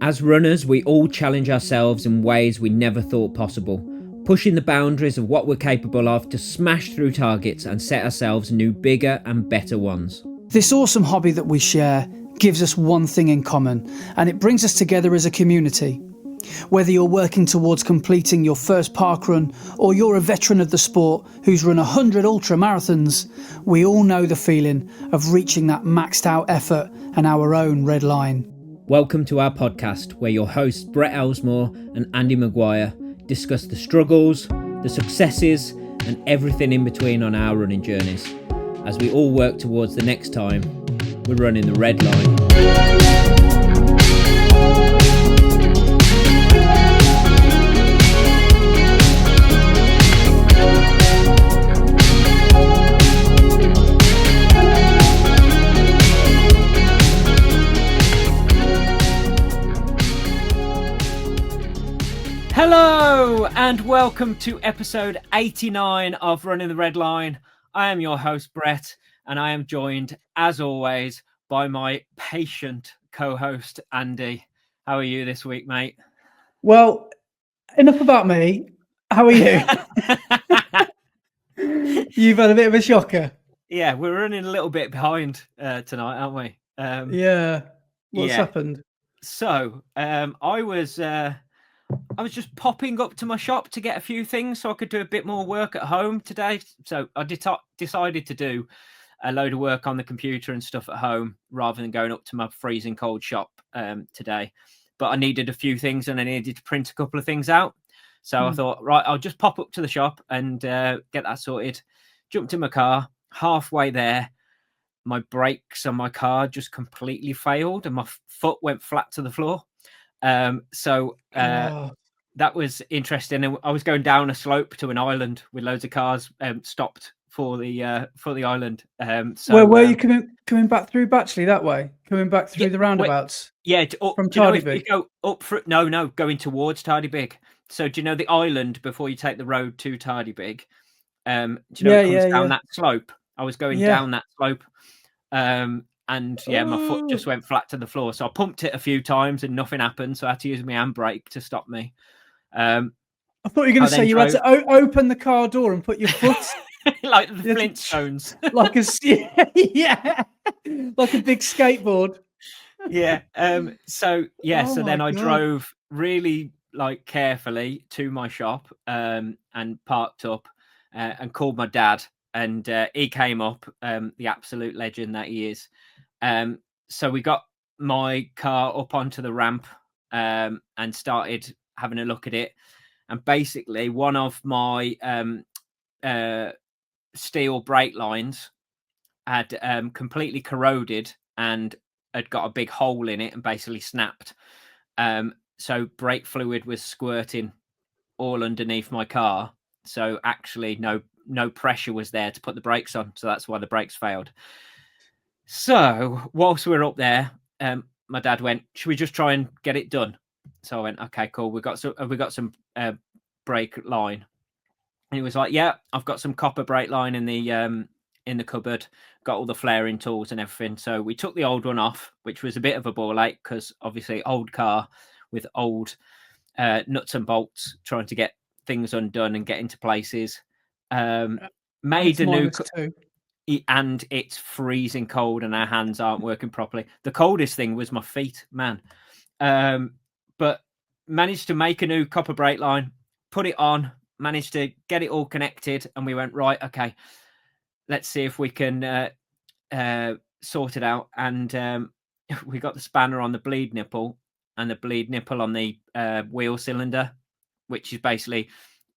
As runners, we all challenge ourselves in ways we never thought possible, pushing the boundaries of what we're capable of to smash through targets and set ourselves new, bigger and better ones. This awesome hobby that we share gives us one thing in common, and it brings us together as a community. Whether you're working towards completing your first parkrun or you're a veteran of the sport who's run 100 ultra marathons, we all know the feeling of reaching that maxed out effort and our own red line. Welcome to our podcast, where your hosts Brett Elesmore and Andy Maguire discuss the struggles, the successes and everything in between on our running journeys, as we all work towards the next time we're running the red line. Hello and welcome to episode 89 of Running the Red Line. I am your host Brett, and I am joined as always by my patient co-host Andy. How are you this week, mate? Well, enough about me. How are you? You've had a bit of a shocker. Yeah, we're running a little bit behind tonight, aren't we? Yeah. What's happened? So I was just popping up to my shop to get a few things so I could do a bit more work at home today. So I decided to do a load of work on the computer and stuff at home rather than going up to my freezing cold shop today. But I needed a few things and I needed to print a couple of things out. So I thought, right, I'll just pop up to the shop and get that sorted. Jumped in my car, halfway there, my brakes on my car just completely failed and my foot went flat to the floor. That was interesting. And I was going down a slope to an island with loads of cars stopped for the island. Where were you coming back through Batchley that way? Coming back through the roundabouts? From Tardybig. You go up for going towards Tardybig. So do you know the island before you take the road to Tardybig? Do you know it comes down that slope? I was going down that slope. My foot just went flat to the floor. So I pumped it a few times and nothing happened. So I had to use my handbrake to stop me. I thought you were going to say you had to open the car door and put your foot like the Flintstones, like like a big skateboard. So then I drove really carefully to my shop and parked up and called my dad, and he came up, the absolute legend that he is. So we got my car up onto the ramp and started having a look at it. And basically, one of my steel brake lines had completely corroded and had got a big hole in it and basically snapped. So brake fluid was squirting all underneath my car. So actually, no pressure was there to put the brakes on. So that's why the brakes failed. So whilst we were up there, my dad went, "Should we just try and get it done?" So I went, "Okay, cool. We got some brake line." And he was like, "Yeah, I've got some copper brake line in the cupboard. Got all the flaring tools and everything." So we took the old one off, which was a bit of a ball ache because obviously old car with old nuts and bolts, trying to get things undone and get into places. Made a new. And it's freezing cold and our hands aren't working properly. The coldest thing was my feet, man. But managed to make a new copper brake line, put it on, managed to get it all connected, and we went, right, okay, let's see if we can sort it out. And we got the spanner on the bleed nipple and the bleed nipple on the wheel cylinder, which is basically,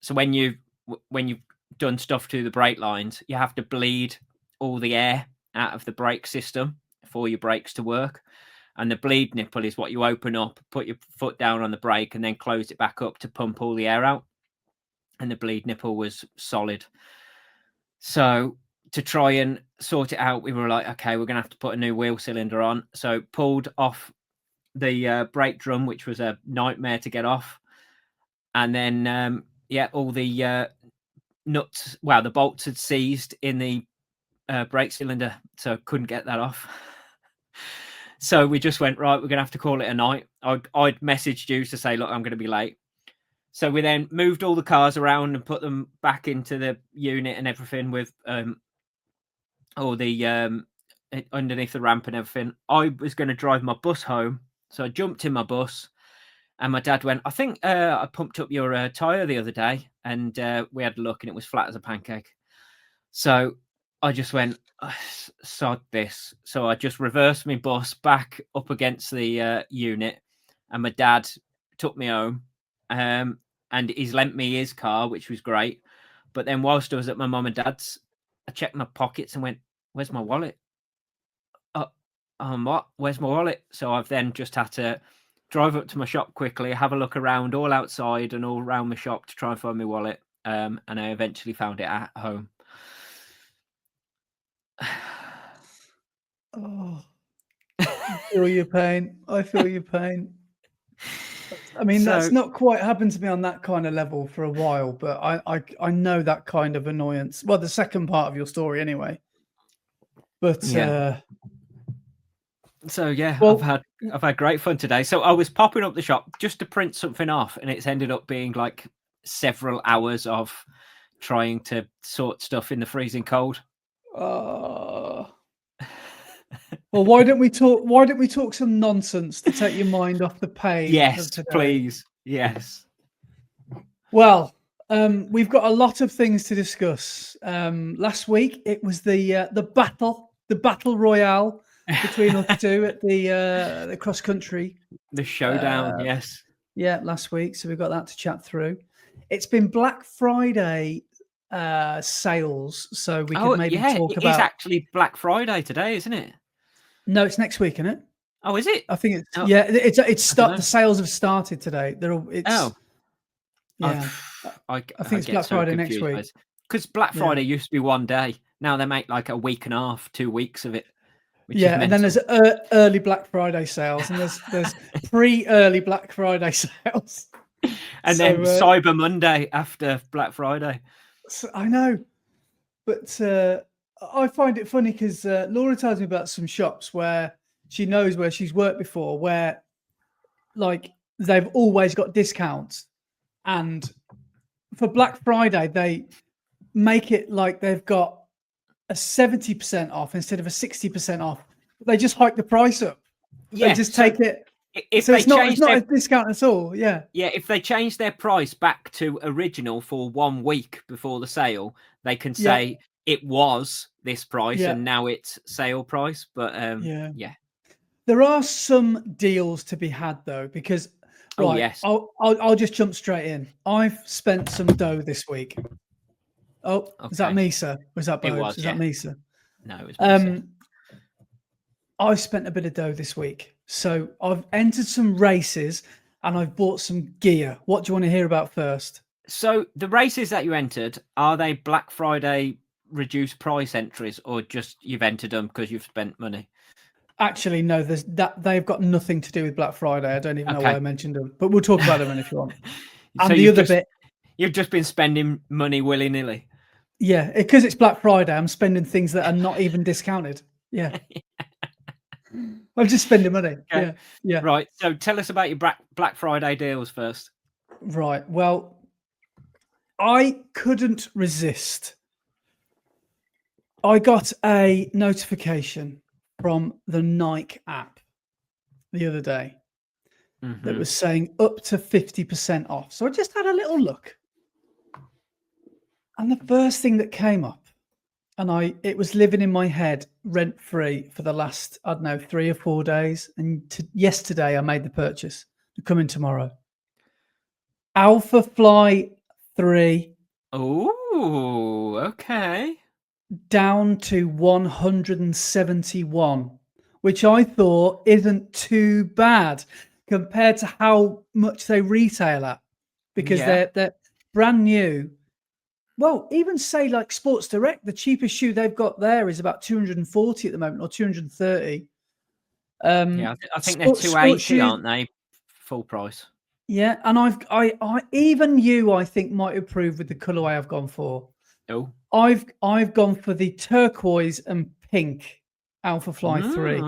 so when you've done stuff to the brake lines, you have to bleed all the air out of the brake system for your brakes to work. And the bleed nipple is what you open up, put your foot down on the brake and then close it back up to pump all the air out. And the bleed nipple was solid. So to try and sort it out, we were like, okay, we're going to have to put a new wheel cylinder on. So pulled off the brake drum, which was a nightmare to get off. And then, all the nuts, the bolts had seized in the brake cylinder, so couldn't get that off. So we just went, right, we're going to have to call it a night. I'd messaged you to say, look, I'm going to be late. So we then moved all the cars around and put them back into the unit and everything with all the underneath the ramp and everything. I was going to drive my bus home. So I jumped in my bus and my dad went, I think I pumped up your tyre the other day. And we had a look and it was flat as a pancake. So I just went, sod this. So I just reversed my bus back up against the unit, and my dad took me home. And he's lent me his car, which was great. But then whilst I was at my mum and dad's, I checked my pockets and went, where's my wallet? What? Where's my wallet? So I've then just had to drive up to my shop quickly, have a look around all outside and all around my shop to try and find my wallet. And I eventually found it at home. Oh, I feel your pain. I feel your pain. I mean, that's not quite happened to me on that kind of level for a while, but I know that kind of annoyance. Well, the second part of your story, anyway. But yeah. So yeah, well, I've had great fun today. So I was popping up the shop just to print something off, and it's ended up being like several hours of trying to sort stuff in the freezing cold. Well, why don't we talk some nonsense to take your mind off the pain? Yes, of today? please. Yes. Well, we've got a lot of things to discuss. Last week it was the battle royale between us two at the cross country. The showdown, yes. Yeah, last week. So we've got that to chat through. It's been Black Friday sales, so we could maybe talk about. It's actually Black Friday today, isn't it? No, it's next week, isn't it? Oh, is it? I think it's the sales have started today. Yeah. I think it's Black Friday next week. Because Black Friday used to be one day. Now they make like a week and a half, 2 weeks of it. Yeah, and then there's early Black Friday sales, and there's pre-early Black Friday sales, and then Cyber Monday after Black Friday. So, I know, but I find it funny because Laura tells me about some shops where she knows where she's worked before, where like they've always got discounts, and for Black Friday they make it like they've got a 70% off instead of a 60% off. They just hike the price up. Yeah, they just take it. So it's not a discount at all. Yeah. Yeah. If they change their price back to original for 1 week before the sale, they can say it was this price and now it's sale price. But yeah. There are some deals to be had though, because I'll just jump straight in. I've spent some dough this week. Oh, okay. Is that me, sir? Was that Bobes? Is that me, sir? No, it was me, sir. I've spent a bit of dough this week. So I've entered some races and I've bought some gear. What do you want to hear about first? So the races that you entered, are they Black Friday reduced price entries or just you've entered them because you've spent money? Actually, no, they've got nothing to do with Black Friday. I don't even know why I mentioned them, but we'll talk about them if you want. And so the other bit. You've just been spending money willy-nilly. Yeah, because it's Black Friday, I'm spending things that are not even discounted. Yeah. I'm just spending money. Okay. Yeah. Right. So tell us about your Black Friday deals first. Right. Well, I couldn't resist. I got a notification from the Nike app the other day that was saying up to 50% off. So I just had a little look. And the first thing that came up, and it was living in my head rent free for the last, 3 or 4 days. And yesterday I made the purchase. They're coming tomorrow. Alpha Fly 3. Oh, okay. Down to 171, which I thought isn't too bad compared to how much they retail at, because they're brand new. Well, even say like Sports Direct, the cheapest shoe they've got there is about 240 at the moment, or 230. I think they're 280, aren't they? Full price. Yeah, and I even you, I think, might approve with the colorway I've gone for. Oh, I've gone for the turquoise and pink Alpha Fly 3.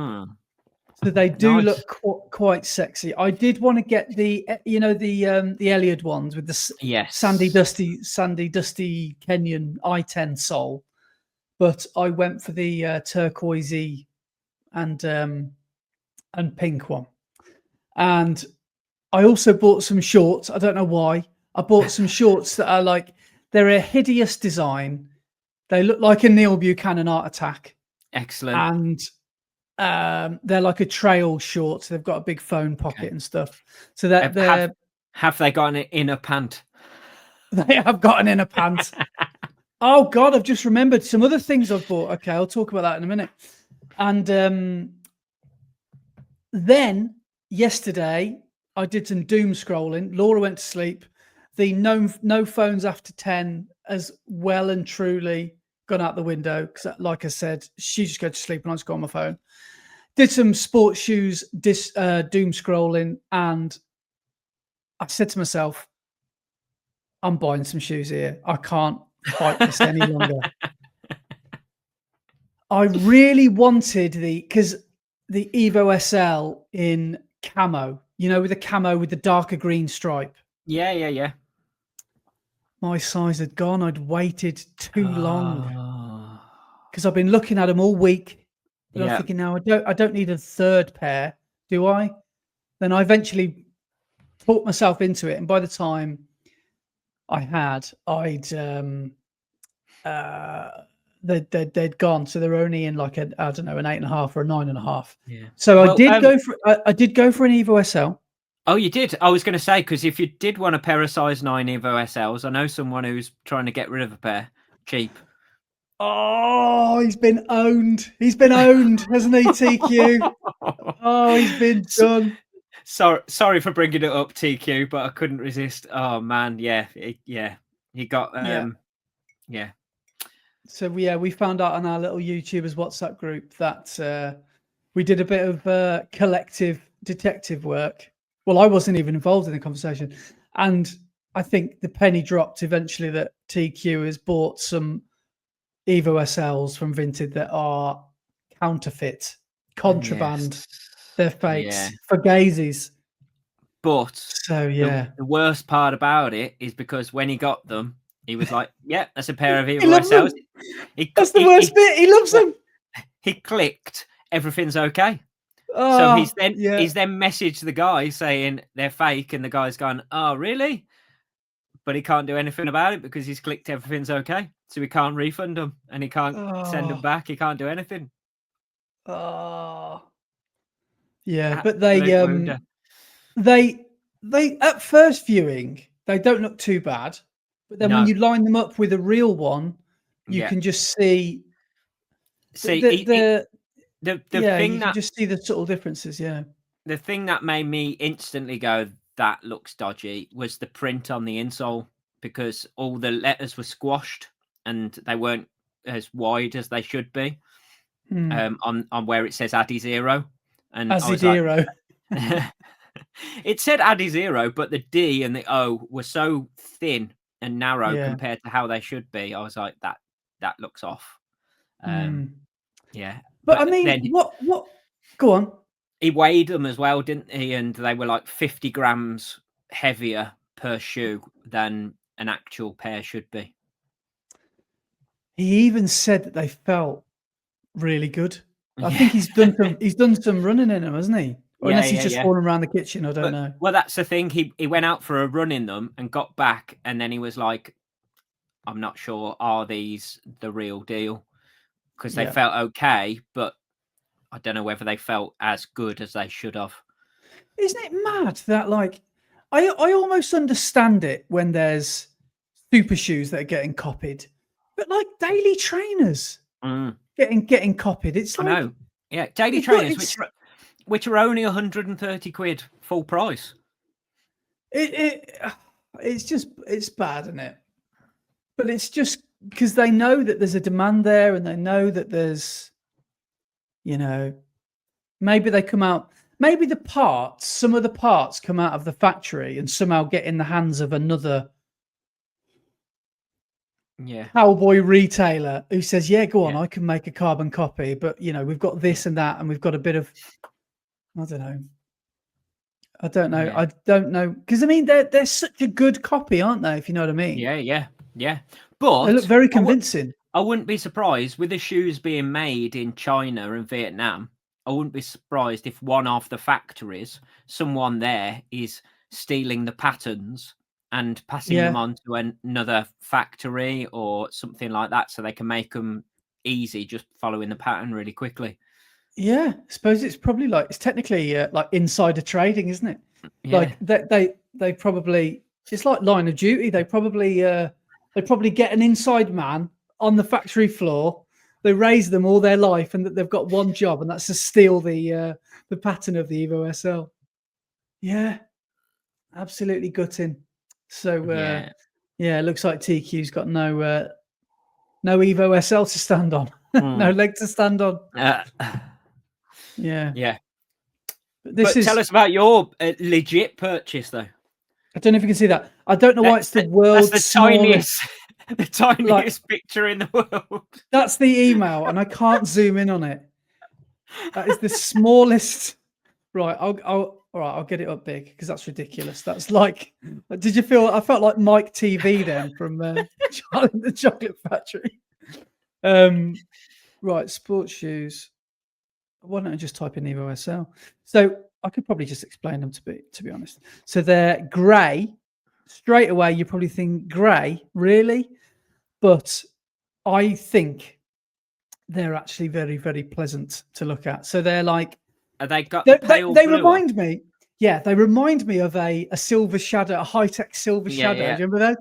So they do Nice. look quite sexy. I did want to get the the Elliott ones with the sandy Yes. dusty Kenyan I-10 sole, but I went for the turquoisey and pink one. And I also bought some shorts. I don't know why. I bought some shorts that are like, they're a hideous design. They look like a Neil Buchanan Art Attack, Excellent. and they're like a trail shorts. They've got a big phone pocket Okay. and stuff. So that Have they got an inner pant? they have got an inner pant. Oh God, I've just remembered some other things I've bought. Okay, I'll talk about that in a minute. And then yesterday I did some doom scrolling. Laura went to sleep. The no phones after 10 has well and truly gone out the window because, like I said, she just go to sleep and I just go on my phone. Did some sports shoes doom scrolling, and I said to myself, I'm buying some shoes here. I can't fight this any longer. I really wanted because the Evo SL in camo, with the camo with the darker green stripe. Yeah. My size had gone. I'd waited too long Oh. because I've been looking at them all week. But I'm Yeah. thinking, now I don't need a third pair, do I? Then I eventually talked myself into it, and by the time I had, they'd gone. So they're only in like an 8.5 or a 9.5. Yeah. So Well, I did go for an Evo SL. Oh, you did? I was going to say, because if you did want a pair of size 9 Evo SLs, I know someone who's trying to get rid of a pair cheap. Oh, he's been owned. He's been owned, hasn't he, TQ? Oh, he's been done. Sorry for bringing it up, TQ, but I couldn't resist. Oh man, yeah. He got yeah. So we found out on our little YouTubers WhatsApp group that we did a bit of collective detective work. Well, I wasn't even involved in the conversation, and I think the penny dropped eventually that TQ has bought some Evo SLs from Vinted that are counterfeit, contraband. Yes. They're Yeah. fakes for gazies. But So the worst part about it is because when he got them, he was like, "Yeah, that's a pair of he Evo loves them. SLs." That's the worst bit. He loves them. He clicked, everything's okay. So Oh, yeah. he's then messaged the guy saying they're fake, and the guy's gone, "Oh, really?" But he can't do anything about it because he's clicked everything's okay. So he can't refund them, and he can't send them Oh, back. He can't do anything. oh. Yeah, but Absolute wounder. they at first viewing, they don't look too bad. But then when No. you line them up with a real one, you Yeah. can just see See, the you thing can that just see the subtle differences, yeah. the thing that made me instantly go, "That looks dodgy," was the print on the insole, because all the letters were squashed and they weren't as wide as they should be, Hmm. on where it says Addy Zero. And I was like, Azidiro. it said Addy Zero, but the D and the O were so thin and narrow Yeah. compared to how they should be. I was like, that looks off. Hmm. Yeah. But I But mean, then what go on. he weighed them as well, didn't he? And they were like 50 grams heavier per shoe than an actual pair should be. He even said that they felt really good. I think Yeah. he's done some running in them, hasn't he? Or Yeah, unless he's yeah, just yeah. fallen around the kitchen, I don't But know. well, that's the thing. He went out for a run in them and got back, and then he was like, "I'm not sure. Are these the real deal?" Because they Yeah. felt okay, but I don't know whether they felt as good as they should have. Isn't it mad that like I almost understand it when there's super shoes that are getting copied, but like daily trainers Mm, getting copied, it's I like know. Yeah, daily it's not trainers, which are only 130 quid full price. it's just it's bad, isn't it? But it's just because they know that there's a demand there, and they know that there's you know maybe they come out. Maybe some of the parts come out of the factory and somehow get in the hands of another Yeah, cowboy retailer who says, "Yeah, go on, yeah, I can make a carbon copy, but we've got yeah. this and that, and we've got a bit of I don't know. I don't know. Yeah. I don't know because I mean they're such a good copy, aren't they? If you know what I mean. Yeah. They But look very convincing. I wouldn't be surprised with the shoes being made in China and Vietnam. I wouldn't be surprised if one of the factories, someone there is stealing the patterns and passing them Yeah. on to another factory or something like that, so they can make them easy, just following the pattern really quickly. Yeah, I suppose it's probably like it's technically like insider trading, isn't it? Yeah, Like they probably it's like Line of Duty. They probably get an inside man on the factory floor. They raise them all their life, and that they've got one job, and that's to steal the pattern of the Evo SL. Yeah, absolutely gutting. So yeah. yeah, it looks like TQ's got no Evo SL to stand on, no Mm. leg to stand on. Uh, Yeah, yeah. but this But tell is. us about your legit purchase, though. I don't know if you can see that. I don't know why it's the That's world's the smallest. tiniest, the Like tiniest picture in the world. that's the email, and I can't zoom in on it. That is the smallest. Right, all right. I'll get it up big because that's ridiculous. That's like. Did you feel? I felt like Mike TV then from Charlie and the Chocolate Factory. Right, sports shoes. Why don't I just type in Evo SL? So I could probably just explain them to be honest. So they're grey. Straight away, you probably think grey, really? But I think they're actually very, very pleasant to look at. So they're like Have they got the pale they blue on? remind me. Yeah, they remind me of a silver shadow, a high-tech silver Yeah, shadow. Do yeah, you remember that?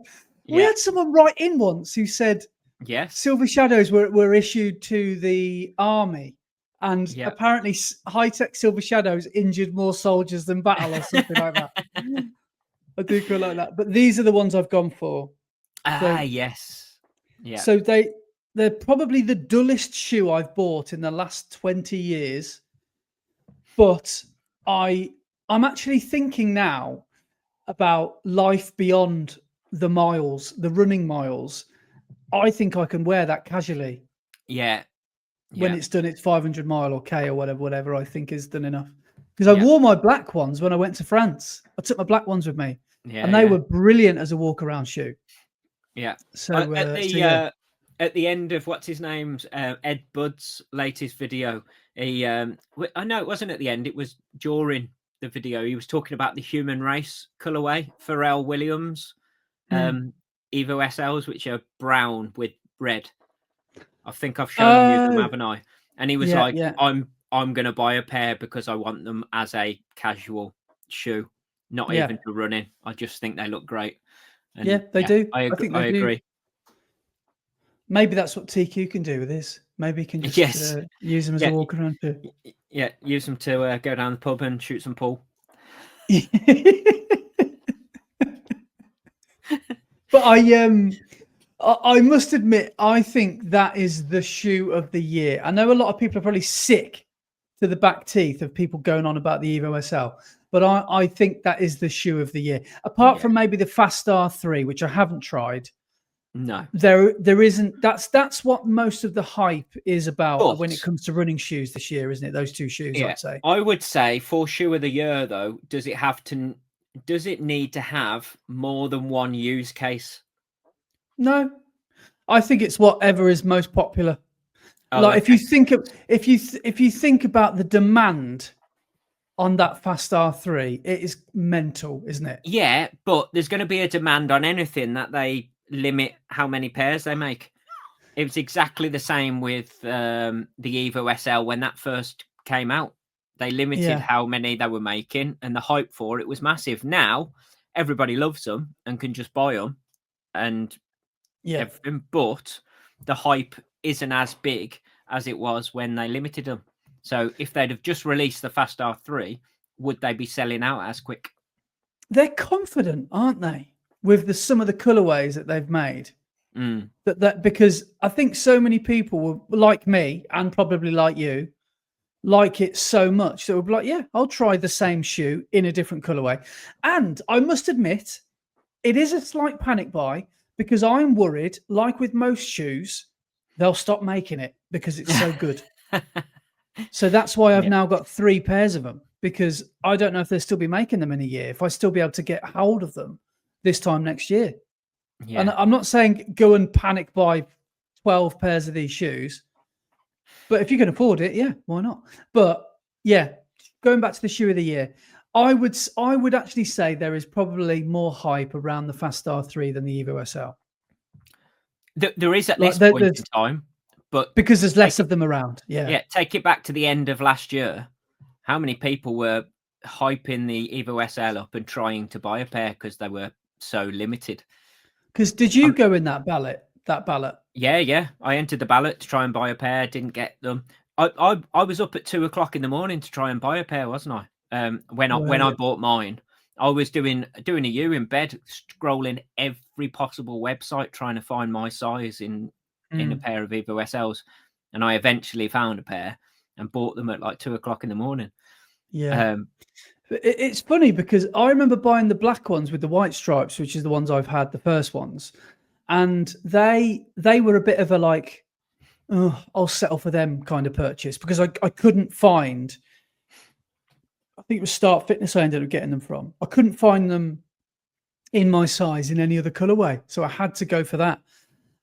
We yeah. had someone write in once who said Yes. silver shadows were issued to the army, and Yeah. apparently high-tech silver shadows injured more soldiers than battle or something like that. I do feel like that. But these are the ones I've gone for. So Yes. Yeah. so they're probably the dullest shoe I've bought in the last 20 years. But I'm actually thinking now about life beyond the miles, the running miles. I think I can wear that casually Yeah. when Yeah. it's done its 500 mile or K or whatever I think is done enough. Because I Yeah. wore my black ones when I went to France. I took my black ones with me, Yeah. and they Yeah. were brilliant as a walk around shoe. Yeah. So yeah. At the end of what's his name's Ed Budd's latest video, he I know it wasn't at the end, it was during the video. He was talking about the human race colorway, Pharrell Williams, Mm. Evo SLs, which are brown with red. I think I've shown you them, Oh, haven't I? And he was yeah, like, yeah, I'm gonna buy a pair because I want them as a casual shoe, not yeah, even to run in. I just think they look great. yeah. And They yeah, do. I think I they do. agree. Maybe that's what TQ can do with his. Maybe he can just Yes. use them as a Yeah. walk around shoe. Yeah. Use them to go down the pub and shoot some pool. But I must admit, I think that is the shoe of the year. I know a lot of people are probably sick to the back teeth of people going on about the Evo SL, but I think that is the shoe of the year. Apart Yeah. from maybe the Fast R3, which I haven't tried, No. there isn't. That's what most of the hype is about when it But comes to running shoes this year, isn't it? Those two shoes, yeah, I'd say. I would say for shoe of the year though, does it need to have more than one use case? No, I think it's whatever is most popular. Oh, Like okay. if you think about the demand on that Fast R3, it is mental, isn't it? Yeah, but there's going to be a demand on anything that they limit how many pairs they make. It was exactly the same with the Evo SL when that first came out. They limited Yeah, how many they were making, and the hype for it was massive. Now everybody loves them and can just buy them and yeah. everything, but the hype isn't as big as it was when they limited them. So if they'd have just released the Fast R3, would they be selling out as quick? They're confident, aren't they, with some of the colorways that they've made? Mm. That because I think so many people will, like me and probably like you, like it so much that we'll be like, yeah, I'll try the same shoe in a different colorway. And I must admit, it is a slight panic buy because I'm worried, like with most shoes, they'll stop making it because it's so good. So that's why I've Yeah. now got 3 pairs of them. because I don't know if they'll still be making them in a year, if I still be able to get hold of them this time next year. And Yeah. I'm not saying go and panic buy 12 pairs of these shoes, but if you can afford it, yeah, why not? But yeah, going back to the shoe of the year, I would actually say there is probably more hype around the Fast R3 than the Evo SL. There is at Like this point there's in time, but because there's less take of them around. Yeah. take it back to the end of last year. How many people were hyping the Evo SL up and trying to buy a pair because they were so limited? Because did you Um, go in that ballot? That ballot? yeah. I entered the ballot to try and buy a pair, didn't get them. I was up at 2 o'clock in the morning to try and buy a pair, wasn't I? When I Well, bought mine, I was doing a U in bed, scrolling every possible website trying to find my size in a pair of Evo SLs, and I eventually found a pair and bought them at like 2 o'clock in the morning. yeah. It's funny because I remember buying the black ones with the white stripes, which is the ones I've had, the first ones, and they were a bit of a like, oh, I'll settle for them kind of purchase because I couldn't find. I think it was Start Fitness I ended up getting them from. I couldn't find them in my size in any other colorway, so I had to go for that.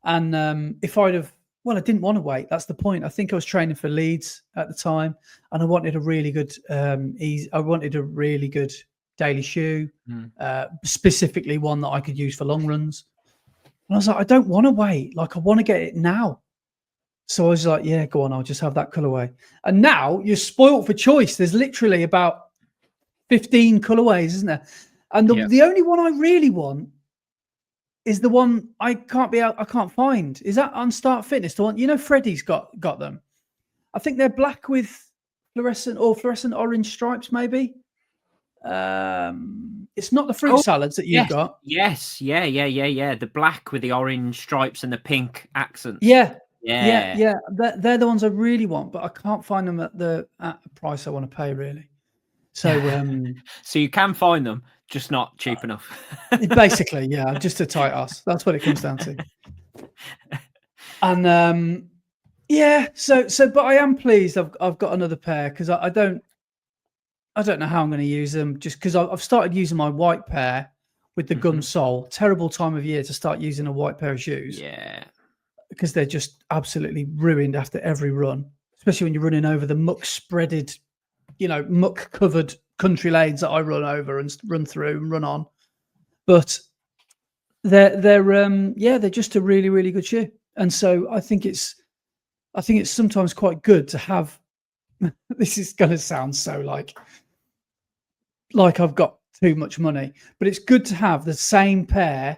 And if I'd have, well, I didn't want to wait. That's the point. I think I was training for Leeds at the time, and I wanted a really good, I wanted a really good daily shoe, specifically one that I could use for long runs. And I was like, I don't want to wait. Like, I want to get it now. So I was like, yeah, go on. I'll just have that colorway. And now you're spoilt for choice. There's literally about 15 colorways, isn't there? And the only one I really want is the one I can't find. Is that on Start Fitness? The one, Freddie's got them. I think they're black with fluorescent orange stripes, maybe. It's not the fruit salads that you've got. Yes. Yeah. The black with the orange stripes and the pink accents. Yeah. Yeah. They're the ones I really want, but I can't find them at the price I want to pay, really. So, so you can find them, just not cheap enough. basically, yeah, just a tight ass. That's what it comes down to. And yeah, but I am pleased. I've got another pair because I don't know how I'm going to use them. Just because I've started using my white pair with the gum sole. Terrible time of year to start using a white pair of shoes. Yeah, because they're just absolutely ruined after every run, especially when you're running over the muck spreaded, muck covered country lanes that I run over and run through and run on. But they're just a really, really good shoe. And so I think it's sometimes quite good to have. This is going to sound so like I've got too much money, but it's good to have the same pair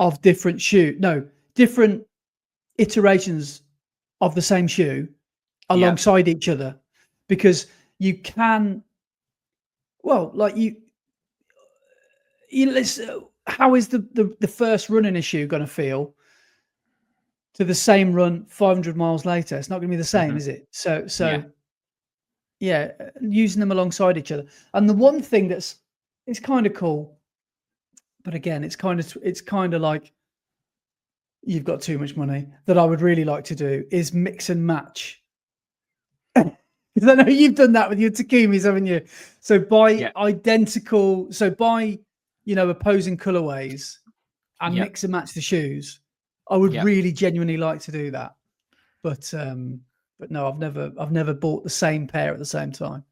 of different different iterations of the same shoe alongside each other, because you can, how is the first run in a shoe going to feel to the same run 500 miles later? It's not going to be the same, is it? So yeah, using them alongside each other. And the one thing it's kind of cool, but again, it's kind of like you've got too much money, that I would really like to do is mix and match. Because I know you've done that with your Takumis, haven't you? So buy opposing colorways and mix and match the shoes. I would really genuinely like to do that. But no, I've never bought the same pair at the same time.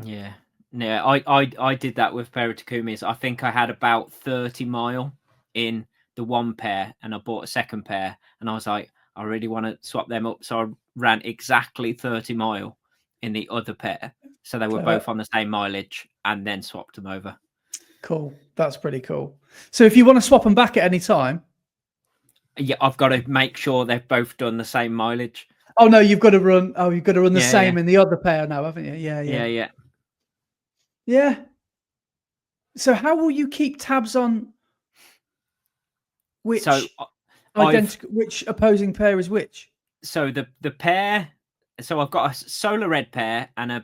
Yeah. I did that with a pair of Takumis. I think I had about 30 mile in the one pair, and I bought a second pair, and I was like, I really want to swap them up. So I ran exactly 30 mile in the other pair. So they were both on the same mileage, and then swapped them over. Cool. That's pretty cool. So if you want to swap them back at any time. Yeah, I've got to make sure they've both done the same mileage. Oh no, you've got to run the same in the other pair now, haven't you? Yeah. Yeah. So how will you keep tabs on which which opposing pair is which? So the pair. So I've got a solar red pair and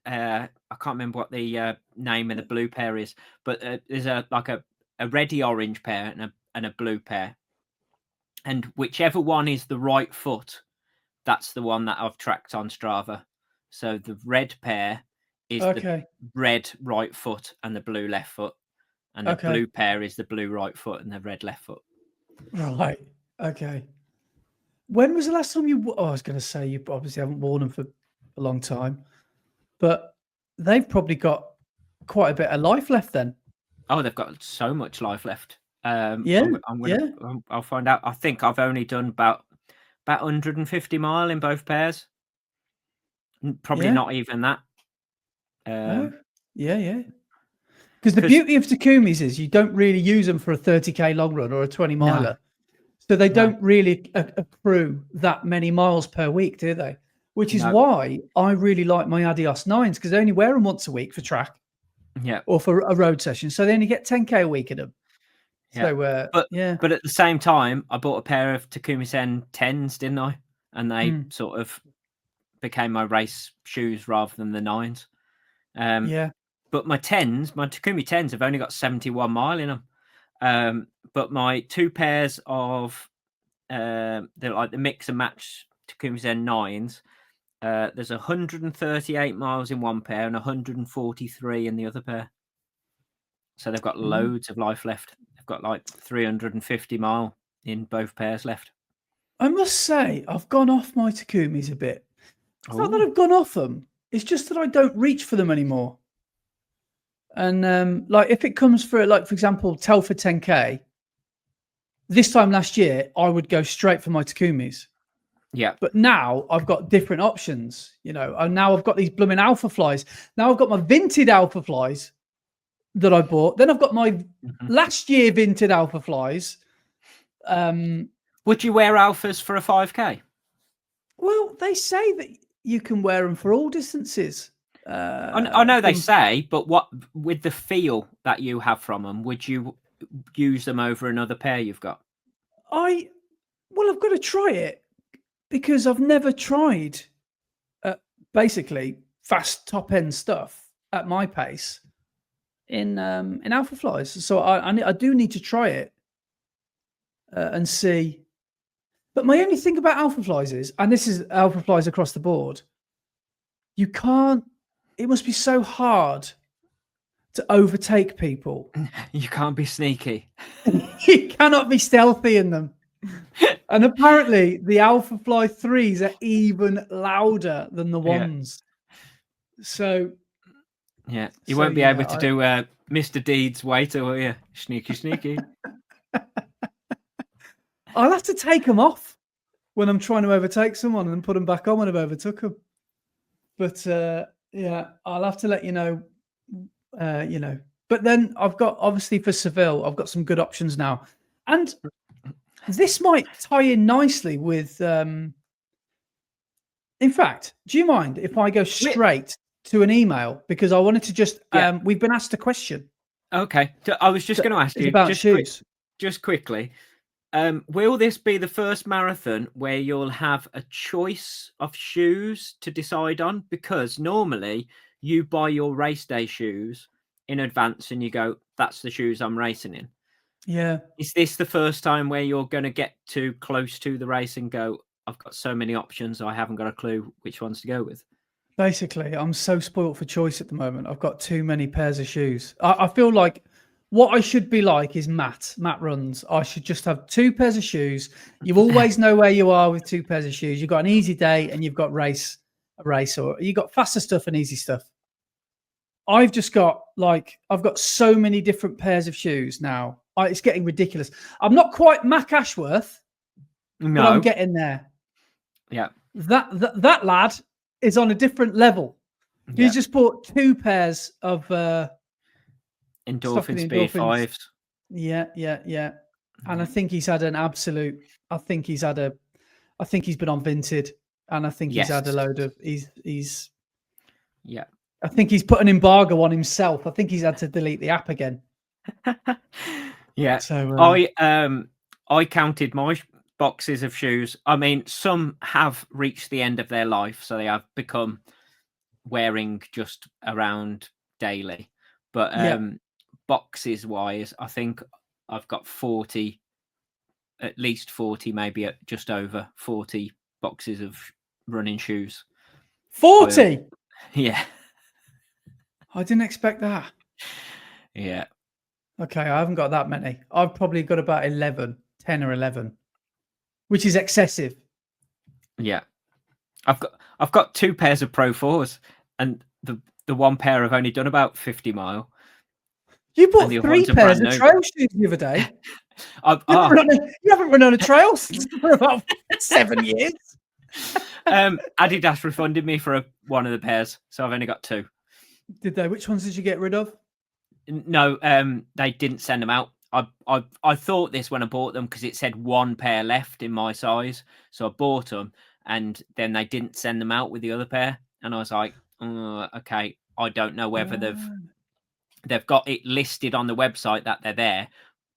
I can't remember what the name of the blue pair is, but there's a reddy orange pair and a blue pair, and whichever one is the right foot, that's the one that I've tracked on Strava. So the red pair is the Okay. red right foot and the blue left foot, and the Okay. blue pair is the blue right foot and the red left foot. Right. Okay. When was the last time you? I was going to say you obviously haven't worn them for a long time, but they've probably got quite a bit of life left then. Oh, they've got so much life left. Yeah. I'm Yeah. gonna. I'll find out. I think I've only done about 150 mile in both pairs. Probably Yeah. not even that. Oh. Yeah. Yeah. Because the 'Cause beauty of Takumis is you don't really use them for a 30K long run or a 20 no, miler. So they no, don't really accrue that many miles per week, do they? Which is no. why I really like my Adios 9s because they only wear them once a week for track Yeah, or for a road session. So they only get 10K a week in them. yeah. So, But yeah. but at the same time, I bought a pair of Takumi Sen 10s, didn't I? And they Mm, sort of became my race shoes rather than the 9s. Um, yeah. but my Takumi 10s have only got 71 mile in them. But my two pairs of they're like the mix and match Takumi Zen 9s. There's 138 miles in one pair and 143 in the other pair. So they've got Mm. loads of life left. They've got like 350 mile in both pairs left. I must say, I've gone off my Takumis a bit. It's not that Oh, I've gone off them. It's just that I don't reach for them anymore. And like if it comes for like, for example, Telford 10K, this time last year, I would go straight for my Takumis. yeah. But now I've got different options, and now I've got these blooming alpha flies. Now I've got my vinted alpha flies that I bought. Then I've got my Mhm. last year vinted alpha flies. Would you wear alphas for a 5K? Well, they say that you can wear them for all distances. I know they From say, but what with the feel that you have from them, would you use them over another pair you've got? I well, I've got to try it because I've never tried basically fast top end stuff at my pace in alpha flies. So I do need to try it and see. But my only thing about alpha flies is, and this is alpha flies across the board, you can't. It must be so hard to overtake people. You can't be sneaky. You cannot be stealthy in them. And apparently, the Alpha Fly 3s are even louder than the Yeah. ones. So, Yeah, you won't be yeah, able to do Mr. Deeds waiter, will you? Sneaky, sneaky. I'll have to take them off when I'm trying to overtake someone and put them back on when I've overtook them. But yeah, I'll have to let you know. But then I've got obviously for Seville, I've got some good options now, and this might tie in nicely with. In fact, do you mind if I go straight to an email because I wanted to just Yeah. we've been asked a question. Okay. So I was just going to ask It's you about shoes. just quickly. Will this be the first marathon where you'll have a choice of shoes to decide on? Because normally you buy your race day shoes in advance and you go, "That's the shoes I'm racing in." Yeah. Is this the first time where you're going to get too close to the race and go, "I've got so many options, I haven't got a clue which ones to go with"? Basically, I'm so spoilt for choice at the moment. I've got too many pairs of shoes. I feel like what I should be like is Matt runs. I should just have two pairs of shoes. You always know where you are with two pairs of shoes. You've got an easy day and you've got a race, or you got faster stuff and easy stuff. I've just got I've got so many different pairs of shoes now. It's getting ridiculous. I'm not quite Mac Ashworth, but I'm No. getting there. Yeah. That lad is on a different level. Yeah. He's just bought two pairs of stuff for Endorphin the Speed endorphins. 5s. Yeah. And I Yeah. think he's had an absolute. I think he's been on Vinted, and I think he's had a Yes. load of. He's. Yeah. I think he's put an embargo on himself. I think he's had to delete the app again. Yeah. So I counted my boxes of shoes. I mean, some have reached the end of their life, so they have become wearing just around daily. But yeah, boxes wise, I think I've got 40, at least 40, maybe just over 40 boxes of running shoes. 40? Yeah. I didn't expect that. Yeah. Okay, I haven't got that many. I've probably got about 10 or 11, which is excessive. Yeah. I've got 2 pairs of Pro 4s, and the one pair have only done about 50 mile. You And the bought other 3 ones are pairs brand of new. trail shoes the other day. I've You haven't run on a trail for about 7 years. Adidas refunded me for one of the pairs, so I've only got 2. Did they? Which ones did you get rid of? No, they didn't send them out. I thought this when I bought them because it said 1 pair left in my size, so I bought them, and then they didn't send them out with the other pair, and I was like, okay, I don't know whether they've got it listed on the website that they're there,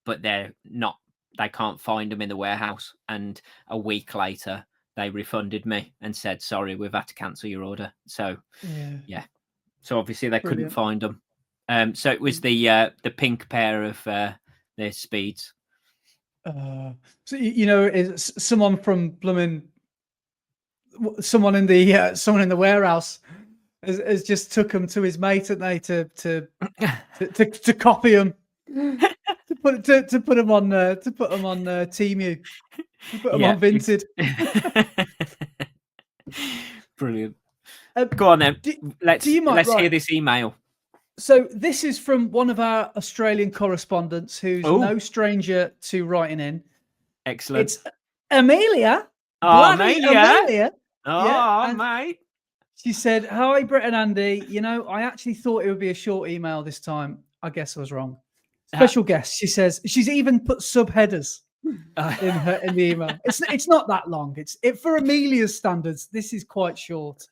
but they're not. They can't find them in the warehouse, and a week later they refunded me and said, sorry, we've had to cancel your order. So yeah. So obviously they couldn't find them. So it was the pink pair of their speeds. So is someone from blooming someone in the warehouse has just took them to his mate, and they to copy them to put them on Temu, to put them on Vinted. Brilliant. Go on then. Let's hear this email. So this is from one of our Australian correspondents who's no stranger to writing in. Excellent. It's Amelia. Amelia. Oh, mate. She said, hi, Brett and Andy. I actually thought it would be a short email this time. I guess I was wrong. Special guest. She says she's even put subheaders in the email. It's not that long. For Amelia's standards, this is quite short.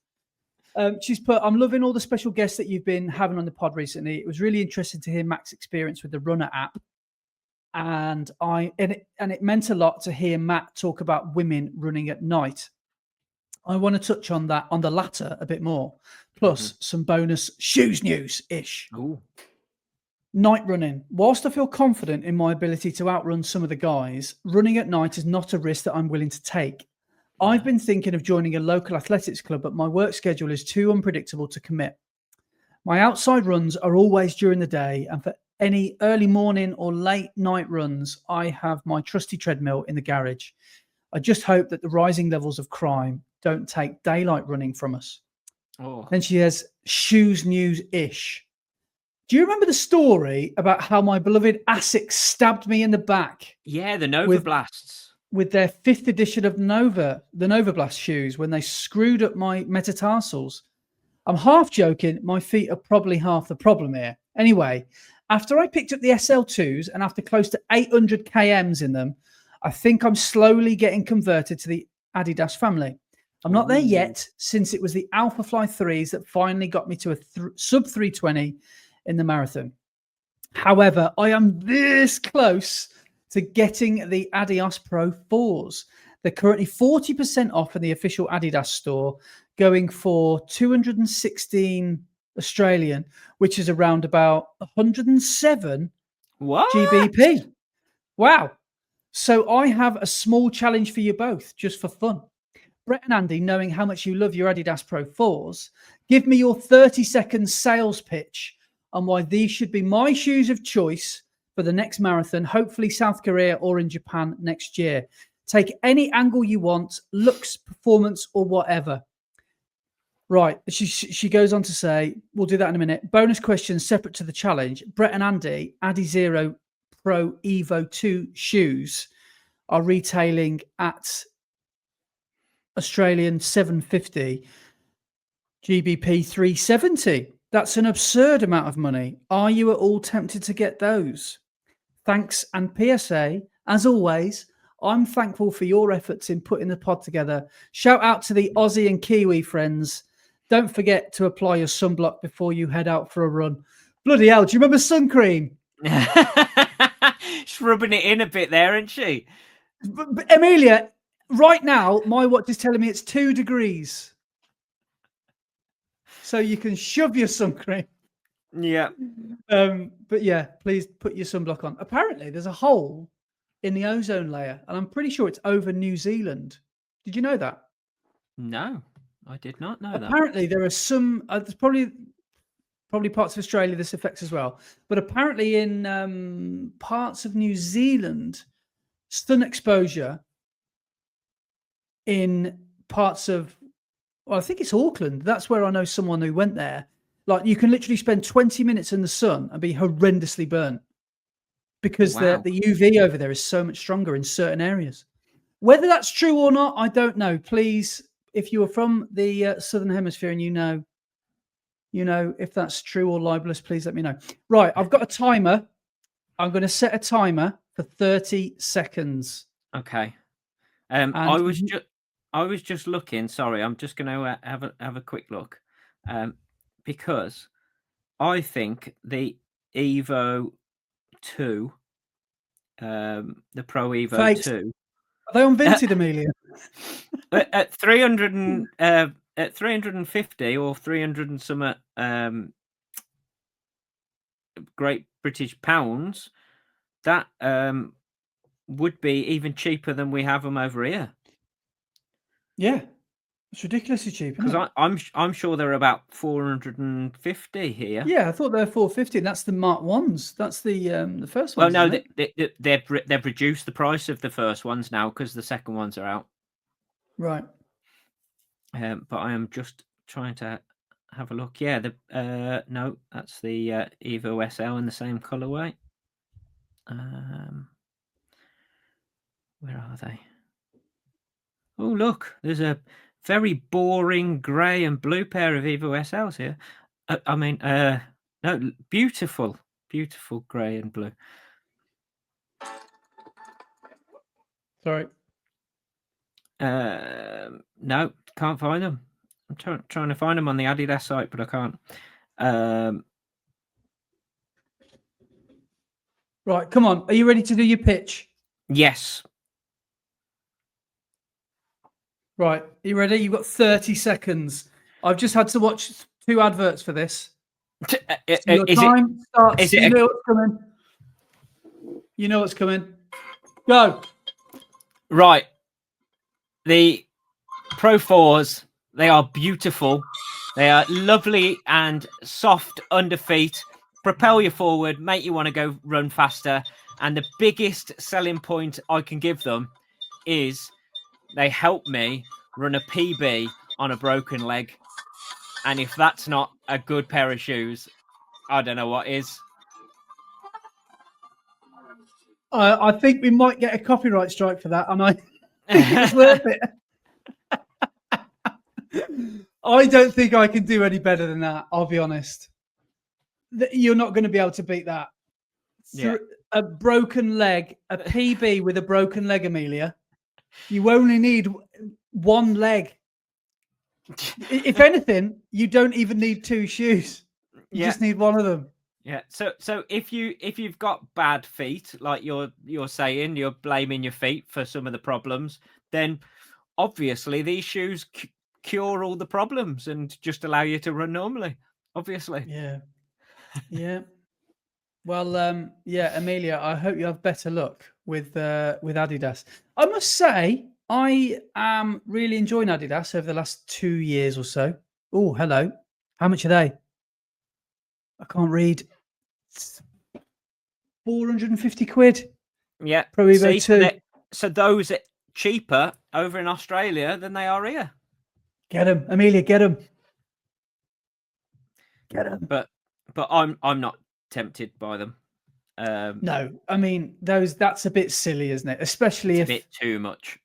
She's put, I'm loving all the special guests that you've been having on the pod recently. It was really interesting to hear Mac's experience with the Runner app. And it meant a lot to hear Matt talk about women running at night. I want to touch on the latter a bit more, plus some bonus shoes news-ish. Ooh. Night running. Whilst I feel confident in my ability to outrun some of the guys, running at night is not a risk that I'm willing to take. I've been thinking of joining a local athletics club, but my work schedule is too unpredictable to commit. My outside runs are always during the day, and for any early morning or late night runs, I have my trusty treadmill in the garage. I just hope that the rising levels of crime don't take daylight running from us. Oh. Then she has shoes news-ish. Do you remember the story about how my beloved Asics stabbed me in the back? Yeah, the Nova Blasts. With their 5th edition of the Nova Blast shoes, when they screwed up my metatarsals. I'm half joking. My feet are probably half the problem here. Anyway, after I picked up the SL2s and after close to 800 kms in them, I think I'm slowly getting converted to the Adidas family. I'm not there yet, since it was the Alpha Fly 3s that finally got me to a sub 320 in the marathon. However, I am this close to getting the Adidas Pro 4s. They're currently 40% off in the official Adidas store, going for 216 Australian, which is around about 107 GBP. Wow. So I have a small challenge for you both, just for fun. Brett and Andy, knowing how much you love your Adidas Pro 4s, give me your 30-second sales pitch on why these should be my shoes of choice for the next marathon, hopefully South Korea or in Japan next year. Take any angle you want, looks, performance, or whatever. Right. She goes on to say, we'll do that in a minute. Bonus question separate to the challenge. Brett and Andy, Adizero Pro Evo 2 shoes are retailing at Australian 750, GBP 370. That's an absurd amount of money. Are you at all tempted to get those? Thanks. And PSA, as always, I'm thankful for your efforts in putting the pod together. Shout out to the Aussie and Kiwi friends. Don't forget to apply your sunblock before you head out for a run. Bloody hell, do you remember sun cream? She's rubbing it in a bit there, isn't she? But Amelia, right now, my watch is telling me it's 2 degrees. So you can shove your sun cream. Yeah. But yeah, please put your sunblock on. Apparently, there's a hole in the ozone layer, and I'm pretty sure it's over New Zealand. Did you know that? No, I did not know that. Apparently, there are some. There's probably parts of Australia this affects as well, but apparently in parts of New Zealand, sun exposure in parts of, well, I think it's Auckland. That's where I know someone who went there. Like, you can literally spend 20 minutes in the sun and be horrendously burnt because Wow. the UV over there is so much stronger in certain areas. Whether that's true or not, I don't know. Please, if you are from the Southern Hemisphere and you know if that's true or libelous, please let me know. Right, I've got a timer. I'm going to set a timer for 30 seconds. Okay. I was just looking. Sorry, I'm just going to have a quick look, because I think the Evo 2, the Pro Evo Fakes. 2, Are they unvented, Amelia? at 300 at 350 or 300 and some Great British pounds, that would be even cheaper than we have them over here. Yeah, it's ridiculously cheap. Because I'm sure they're about 450 here. Yeah, I thought they were 450. That's the Mark Ones. That's the first Well, ones. no, they've reduced the price of the first ones now because the second ones are out. Right. But I am just trying to have a look. Yeah, no, that's the Evo SL in the same colorway. Where are they? Oh, look, there's a very boring grey and blue pair of Evo SLs here. No, beautiful grey and blue. Sorry. No, can't find them. I'm trying to find them on the Adidas site, but I can't. Right, come on. Are you ready to do your pitch? Yes. Right, are you ready? You've got 30 seconds. I've just had to watch 2 adverts for this. So your time starts. You know what's coming. You know what's coming. Go. Right. The Pro 4s, they are beautiful. They are lovely and soft under feet, propel you forward, make you want to go run faster. And the biggest selling point I can give them is they help me run a PB on a broken leg. And if that's not a good pair of shoes, I don't know what is. I think we might get a copyright strike for that, and I think it was worth it. I don't think I can do any better than that. I'll be honest. You're not going to be able to beat that. Yeah. A broken leg, a PB with a broken leg, Amelia. You only need one leg. If anything, you don't even need 2 shoes. You just need one of them. Yeah. So if you've got bad feet, like you're saying, you're blaming your feet for some of the problems, then obviously these shoes cure all the problems and just allow you to run normally. Obviously. Yeah. Yeah. Well, yeah, Amelia, I hope you have better luck with Adidas. I must say, I am really enjoying Adidas over the last 2 years or so. Oh, hello. How much are they? I can't read. 450 quid. Yeah. Pro Evo 2. So those are cheaper over in Australia than they are here. Get them, Amelia, get them. Get them. But I'm not tempted by them. No, I mean that's a bit silly, isn't it? Especially if a bit too much.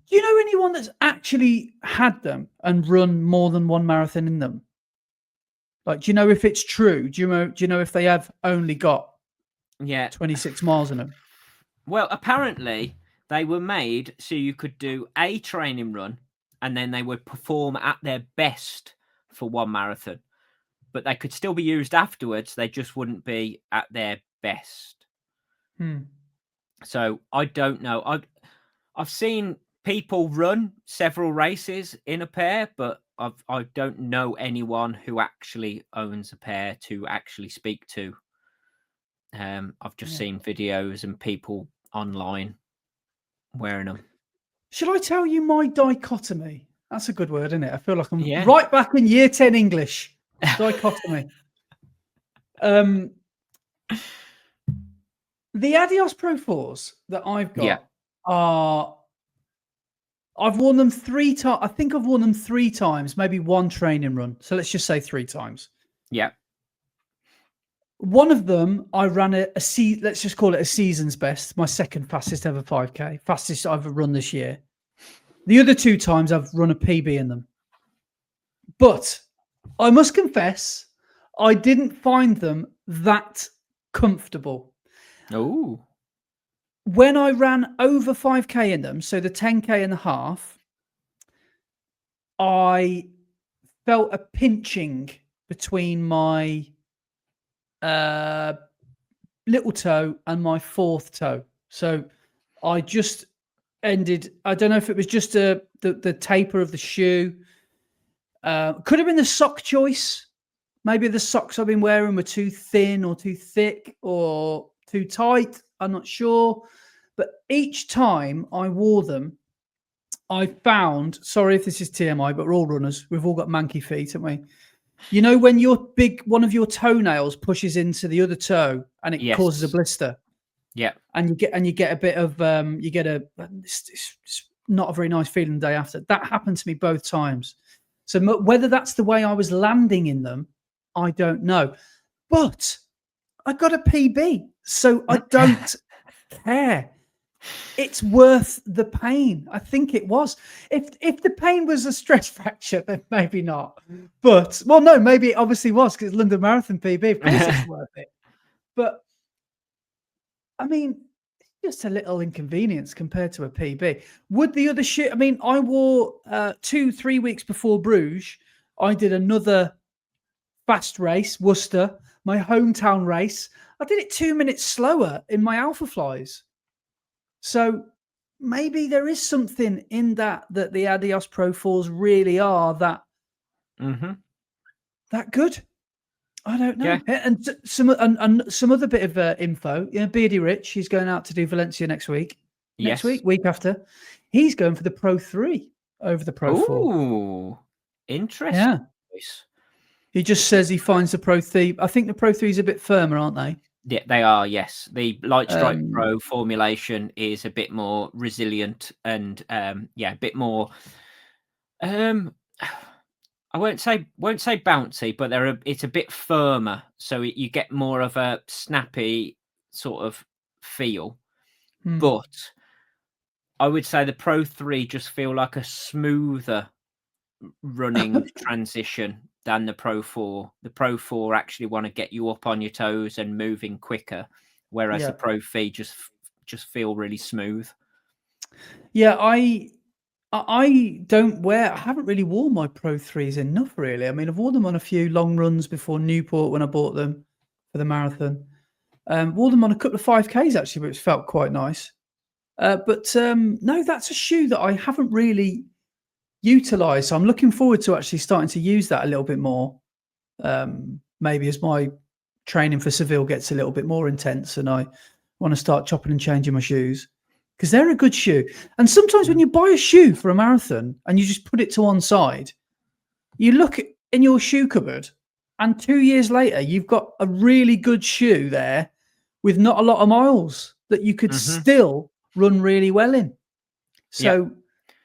Do you know anyone that's actually had them and run more than one marathon in them? Like, do you know if it's true? Do you know if they have only got 26 miles in them? Well, apparently they were made so you could do a training run and then they would perform at their best for one marathon. But they could still be used afterwards. They just wouldn't be at their best. So I don't know. I've seen people run several races in a pair, but I don't know anyone who actually owns a pair to actually speak to. I've just seen videos and people online wearing them. Shall I tell you my dichotomy That's a good word, isn't it? I feel like I'm Yeah. right back in year 10 English. Dichotomy. The Adios Pro 4s that I've Yeah. got are I've worn them 3 times. I think I've worn them 3 times, maybe one training run. So let's just say 3 times. Yeah. One of them, I ran let's just call it a season's best, my second fastest ever 5K, fastest I've ever run this year. The other 2 times I've run a PB in them. But I must confess, I didn't find them that comfortable. Oh. When I ran over 5K in them, so the 10K and a half, I felt a pinching between my little toe and my fourth toe. So I just ended. I don't know if it was just the taper of the shoe. Could have been the sock choice. Maybe the socks I've been wearing were too thin or too thick or too tight. I'm not sure. But each time I wore them, I found, sorry if this is TMI, but we're all runners. We've all got manky feet, haven't we? You know, when one of your toenails pushes into the other toe and it causes a blister. Yeah. And you get a bit of it's not a very nice feeling the day after. That happened to me both times. So whether that's the way I was landing in them, I don't know. But I got a PB, so I don't care. It's worth the pain. I think it was. If the pain was a stress fracture, then maybe not. But no, maybe it obviously was because it's London Marathon PB. Of course, it's worth it. But I mean, it's just a little inconvenience compared to a PB. Would the other shit? I mean, I wore 2-3 weeks before Bruges. I did another fast race, Worcester, my hometown race. I did it 2 minutes slower in my Alpha Flies. So maybe there is something in that the Adios Pro 4s really are that good. I don't know. Yeah. And some other bit of info. You know, Beardy Rich, he's going out to do Valencia next week. Week after. He's going for the Pro 3 over the Pro 4. Ooh, interesting. Yeah. He just says he finds the Pro 3. I think the Pro 3 is a bit firmer, aren't they? Yeah, they are, yes. The Light Strike Pro formulation is a bit more resilient and a bit more I won't say bouncy, but it's a bit firmer, so you get more of a snappy sort of feel. But I would say the Pro 3 just feel like a smoother running transition than the Pro 4. The Pro 4 actually want to get you up on your toes and moving quicker, whereas the Pro 3 just feel really smooth. Yeah, I haven't really worn my Pro 3s enough, really. I mean, I've worn them on a few long runs before Newport when I bought them for the marathon. Wore them on a couple of 5Ks actually, which felt quite nice. But no, that's a shoe that I haven't really utilised. So I'm looking forward to actually starting to use that a little bit more. Maybe as my training for Seville gets a little bit more intense and I want to start chopping and changing my shoes. Because they're a good shoe. And sometimes when you buy a shoe for a marathon and you just put it to one side, you look in your shoe cupboard and 2 years later, you've got a really good shoe there with not a lot of miles that you could still run really well in. So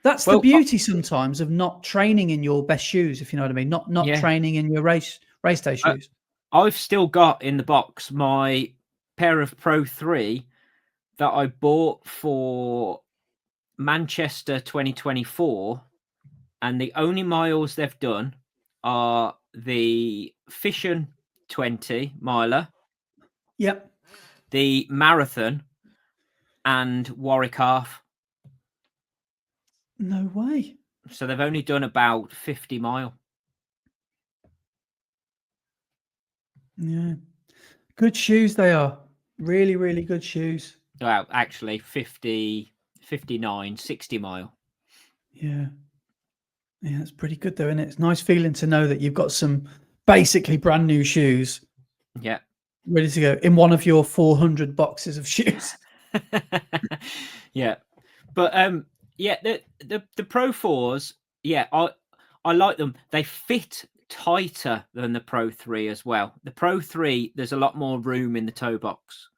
that's the beauty sometimes of not training in your best shoes, if you know what I mean. Not training in your race day shoes. I've still got in the box my pair of Pro 3 that I bought for Manchester 2024, and the only miles they've done are the Fission 20 miler, the marathon, and Warwick Half. No way. So they've only done about 50 mile. Yeah. Good shoes they are. Really, really good shoes. Well, actually 50, 59, 60 mile. Yeah. Yeah, it's pretty good though, isn't it? It's a nice feeling to know that you've got some basically brand new shoes. Yeah. Ready to go in one of your 400 boxes of shoes. Yeah. But the Pro 4s, Yeah, I like them. They fit tighter than the Pro 3 as well. The Pro 3, there's a lot more room in the toe box.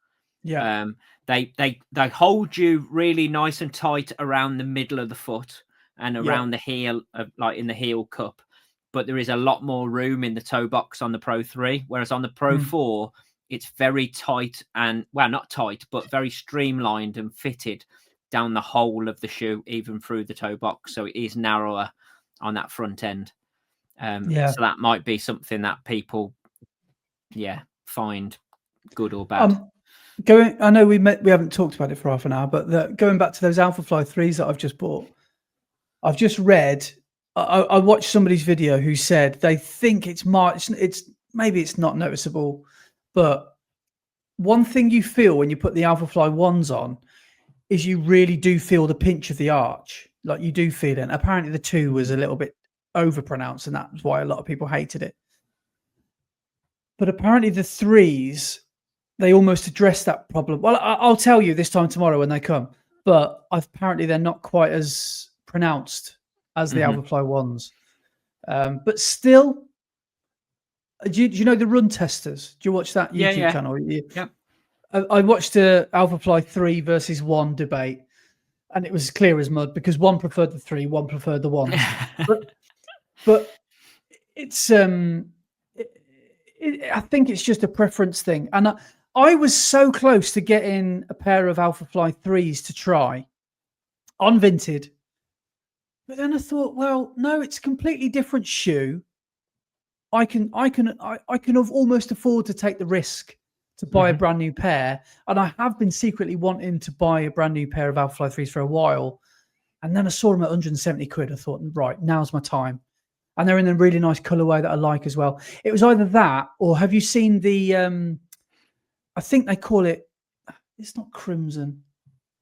Yeah. They hold you really nice and tight around the middle of the foot and Yeah. around the heel, like in the heel cup. But there is a lot more room in the toe box on the Pro 3, whereas on the Pro 4, it's very tight and, well, not tight, but very streamlined and fitted down the whole of the shoe, even through the toe box. So it is narrower on that front end. Yeah. So that might be something that people, find good or bad. I know we haven't talked about it for half an hour, but going back to those Alphafly 3s that I've just bought, I've just read. I watched somebody's video who said they think it's maybe it's not noticeable, but one thing you feel when you put the Alphafly 1s on is you really do feel the pinch of the arch. Like, you do feel it. And apparently the 2 was a little bit overpronounced, and that's why a lot of people hated it. But apparently the 3s, they almost address that problem. Well, I'll tell you this time tomorrow when they come, but apparently they're not quite as pronounced as the Alphafly 1s. But still, do you know the Run Testers? Do you watch that YouTube channel? Yeah. I watched the Alphafly 3 versus 1 debate, and it was clear as mud because one preferred the 3, one preferred the 1s. but it's I think it's just a preference thing. And I was so close to getting a pair of Alphafly 3s to try on Vinted. But then I thought, well, no, it's a completely different shoe. I can almost afford to take the risk to buy a brand new pair. And I have been secretly wanting to buy a brand new pair of Alphafly 3s for a while. And then I saw them at 170 quid. I thought, right, now's my time. And they're in a really nice colorway that I like as well. It was either that, or have you seen the, I think they call it, it's not crimson.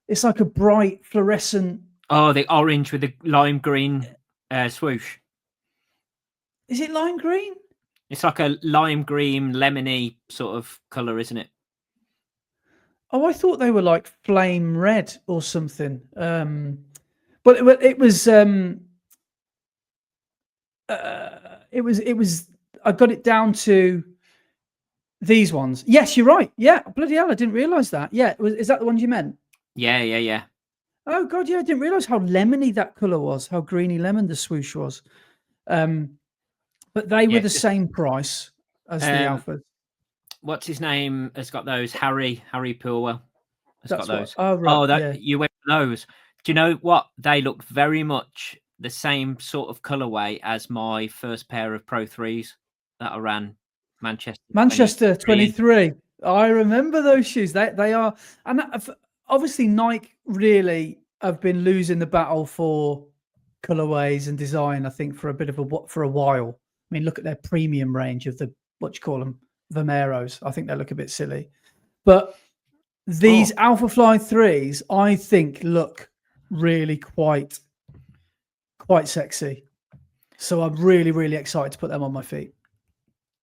It's like a bright fluorescent. Oh, the orange with the lime green swoosh. Is it lime green? It's like a lime green, lemony sort of color, isn't it? Oh, I thought they were like flame red or something. But it was. It was. I got it down to these ones. Yes, you're right. Yeah, bloody hell, I didn't realise that. Yeah, is that the ones you meant? Yeah. Oh God, yeah, I didn't realise how lemony that colour was. How greeny lemon the swoosh was. But they were the same price as the Alphas. What's his name has got those? Harry Purwell has got those. Right. You went for those. Do you know what? They look very much the same sort of colourway as my first pair of Pro 3s that I ran Manchester 23. I remember those shoes. They are, and obviously Nike really have been losing the battle for colorways and design, I think, for a while. I mean, look at their premium range of the, what you call them, Vomeros. I think they look a bit silly. But these Alphafly 3s, I think, look really quite sexy. So I'm really, really excited to put them on my feet.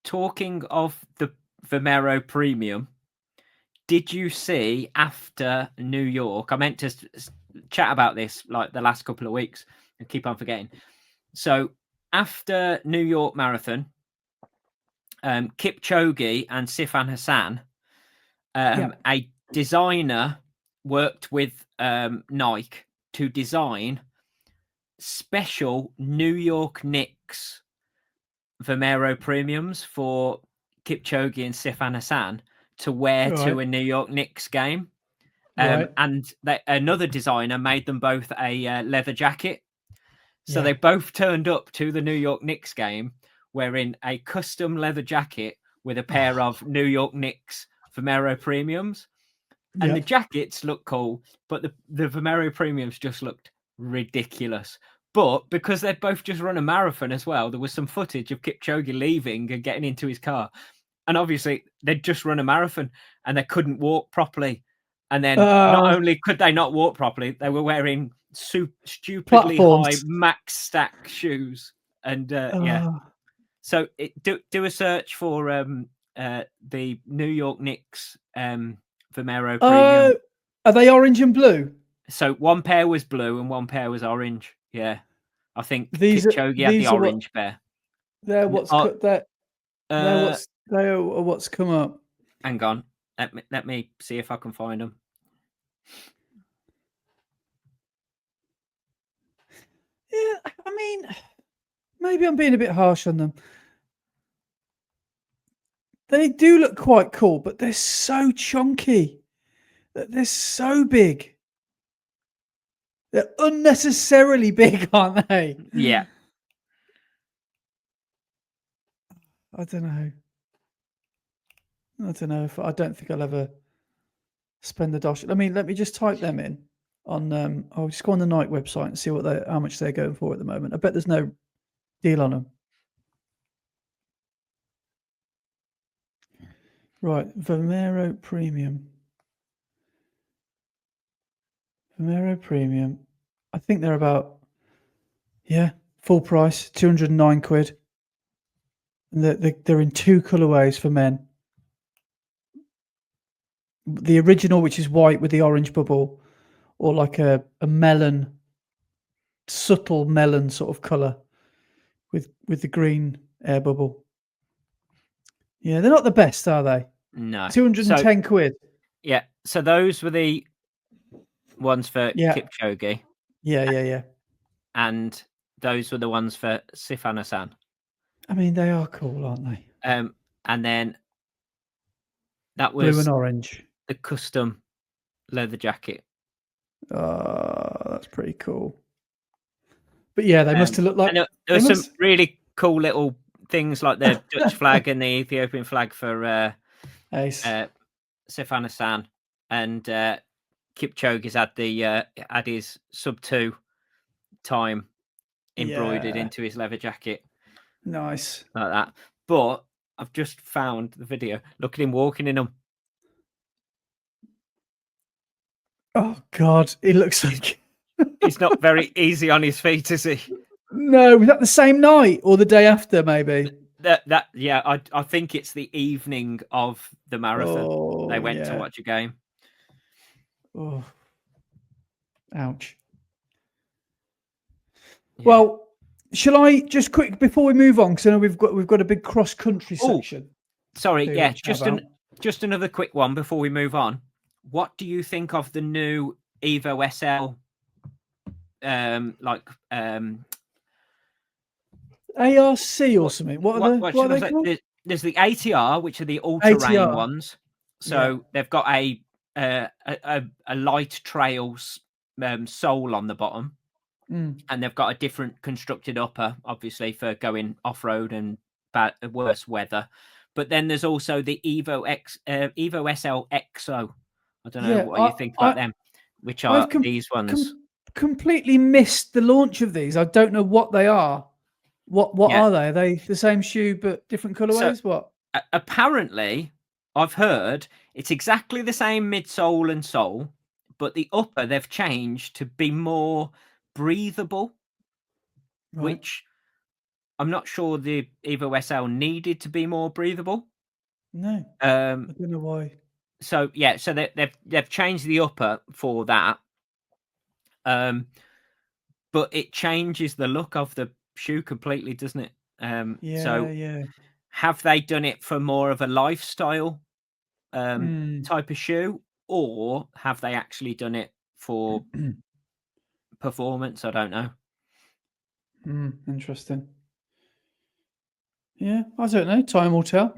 Talking of the Vomero Premium, did you see after New York? I meant to chat about this like the last couple of weeks and keep on forgetting. So after New York Marathon, Kipchoge and Sifan Hassan, a designer worked with Nike to design special New York Knicks Vomero Premiums for Kipchoge and Sifan Hassan to wear to a New York Knicks game. And another designer made them both a leather jacket. So they both turned up to the New York Knicks game wearing a custom leather jacket with a pair of New York Knicks Vomero Premiums. And the jackets look cool, but the Vomero Premiums just looked ridiculous. But because they'd both just run a marathon as well, there was some footage of Kipchoge leaving and getting into his car. And obviously, they'd just run a marathon and they couldn't walk properly. And then not only could they not walk properly, they were wearing stupidly high max stack shoes. And so do a search for the New York Knicks Vomero Premium. Are they orange and blue? So one pair was blue and one pair was orange. Yeah. I think These are Kipchoge had the these are what orange pair. they're N what's cut that uh, they are what's come up. hang on. Let me see if I can find them. Yeah, I mean, maybe I'm being a bit harsh on them. They do look quite cool, but they're so chunky. They're so big. They're unnecessarily big, aren't they? Yeah. I don't know. I don't know if I don't think I'll ever spend the dosh. I mean, let me just type them in on. I'll just go on the Nike website and see what they how much they're going for at the moment. I bet there's no deal on them. Right, Vomero Premium. Vomero Premium. I think they're about full price, 209 quid. And they're in two colorways for men. The original, which is white with the orange bubble, or like a melon, subtle melon sort of color with the green air bubble. Yeah, they're not the best, are they? No. 210 quid. Yeah. So those were the ones for Yeah. Kipchoge, Yeah. and those were the ones for Sifana-san. I mean, they are cool, aren't they? And then that Blue and was orange. the custom leather jacket. Oh, that's pretty cool. But yeah, they must have looked like And there they were some must. really cool little things like the Dutch flag and the Ethiopian flag for Ace. Sifana-san, and Kipchoge's had his sub-2 time embroidered Yeah. into his leather jacket Nice. like that. But I've just found the video. Look at him walking in them. Oh God, it looks like. He's not very easy on his feet, is he? No, was that the same night or the day after? Maybe. Yeah, I think it's the evening of the marathon. They Oh went to yeah. watch a game. Oh, ouch. Yeah. Well, shall I just quick before we move on? Because I know we've got a big cross country section. Sorry, yeah, Chat just another quick one before we move on. What do you think of the new Evo SL? ARC or something. What are they called? There's the ATR, which are the all-terrain ATR. ones. So they've got a light trail sole on the bottom, and they've got a different constructed upper, obviously for going off road and worse weather. But then there's also the Evo SL EXO. I don't know what you think about them, which are these ones. Completely missed the launch of these. I don't know what they are. What are they? Are they the same shoe but different colorways? What? Apparently, I've heard it's exactly the same midsole and sole, but the upper they've changed to be more breathable, which I'm not sure the Evo SL needed to be more breathable. No, I don't know why. So yeah, so they've changed the upper for that, but it changes the look of the shoe completely, doesn't it? Yeah. Have they done it for more of a lifestyle type of shoe, or have they actually done it for performance? I don't know. Interesting. Yeah, I don't know. Time will tell.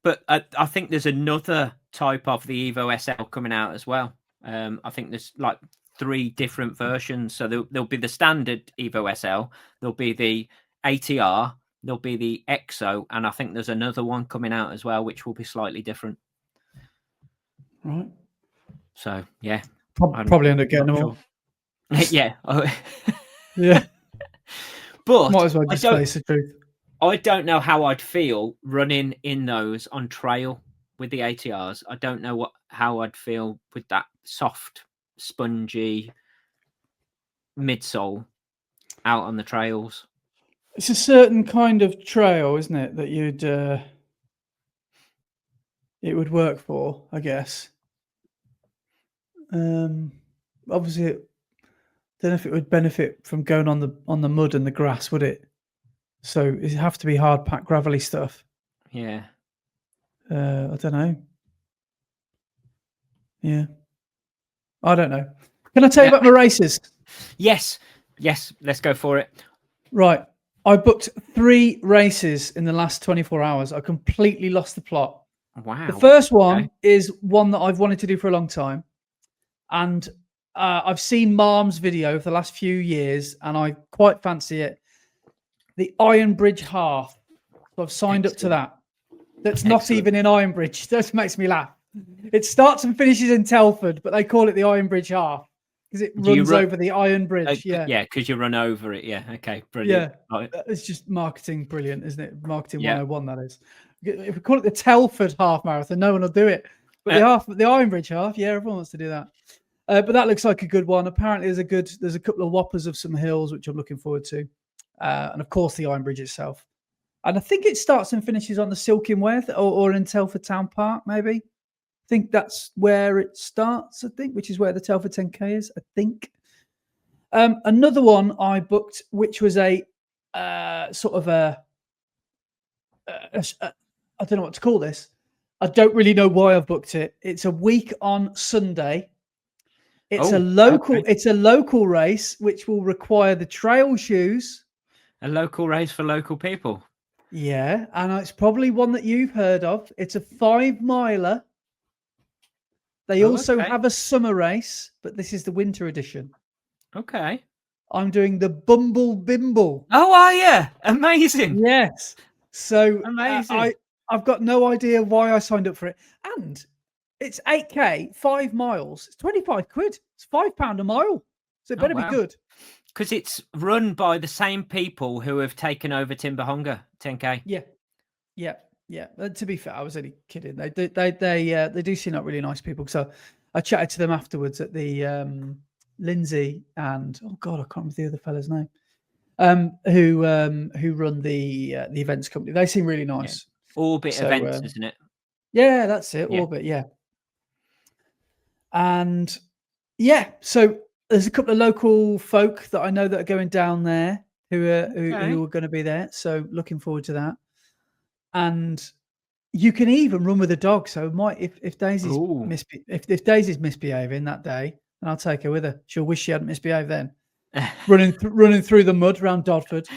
But I think there's another type of the Evo SL coming out as well. I think there's like 3 different versions. So there'll be the standard Evo SL, there'll be the ATR, there'll be the EXO, and I think there's another one coming out as well, which will be slightly different. Right. So yeah, probably end up getting them all. Yeah. Yeah. But might as well just face the truth. I don't know how I'd feel running in those on trail with the ATRs. I don't know how I'd feel with that soft, spongy midsole out on the trails. It's a certain kind of trail, isn't it, that you'd it would work for, I guess. Obviously, don't know if it would benefit from going on the mud and the grass, would it? So it'd have to be hard packed gravelly stuff. Yeah. I don't know. Yeah. I don't know. Can I tell you about my races? Yes. Let's go for it. Right. I booked 3 races in the last 24 hours. I completely lost the plot. Wow. The first one is one that I've wanted to do for a long time. And I've seen Marm's video for the last few years, and I quite fancy it. The Iron Bridge Half. So I've signed up to that. That's not even in Iron Bridge. That makes me laugh. It starts and finishes in Telford, but they call it the Iron Bridge Half because it runs over the Iron Bridge. Yeah, because you run over it. Yeah, okay, brilliant. Yeah, it's just marketing brilliant, isn't it? Marketing 101, that is. If we call it the Telford Half Marathon, no one will do it. But the Iron Bridge Half, yeah, everyone wants to do that. But that looks like a good one. Apparently, there's a couple of whoppers of some hills, which I'm looking forward to. And of course, the Iron Bridge itself. And I think it starts and finishes on the Silken Way or in Telford Town Park, maybe. I think that's where it starts, which is where the Telford 10K is, I think. Another one I booked, which was a sort of I don't know what to call this. I don't really know why I've booked it. It's a week on Sunday. It's a local race, which will require the trail shoes. A local race for local people. Yeah, and it's probably one that you've heard of. It's a 5-miler. They also have a summer race, but this is the winter edition. Okay. I'm doing the Bumble Bimble. Oh, are you? Amazing. Yes. So amazing. I've got no idea why I signed up for it. And it's 8K, 5 miles. It's 25 quid. It's £5 a mile. So it better be good. Because it's run by the same people who have taken over Timberhonga 10K. Yeah. To be fair, I was only kidding. They do seem like really nice people. So I chatted to them afterwards at the Lindsay and I can't remember the other fella's name. Who run the events company. They seem really nice. Yeah. Orbit Events, isn't it? Yeah, that's it. Yeah. Orbit, yeah. And so there's a couple of local folk that I know that are going down there who are going to be there. So looking forward to that. And you can even run with a dog. So if Daisy's if Daisy's misbehaving that day, then I'll take her with her. She'll wish she hadn't misbehaved then. running through the mud around Dodford.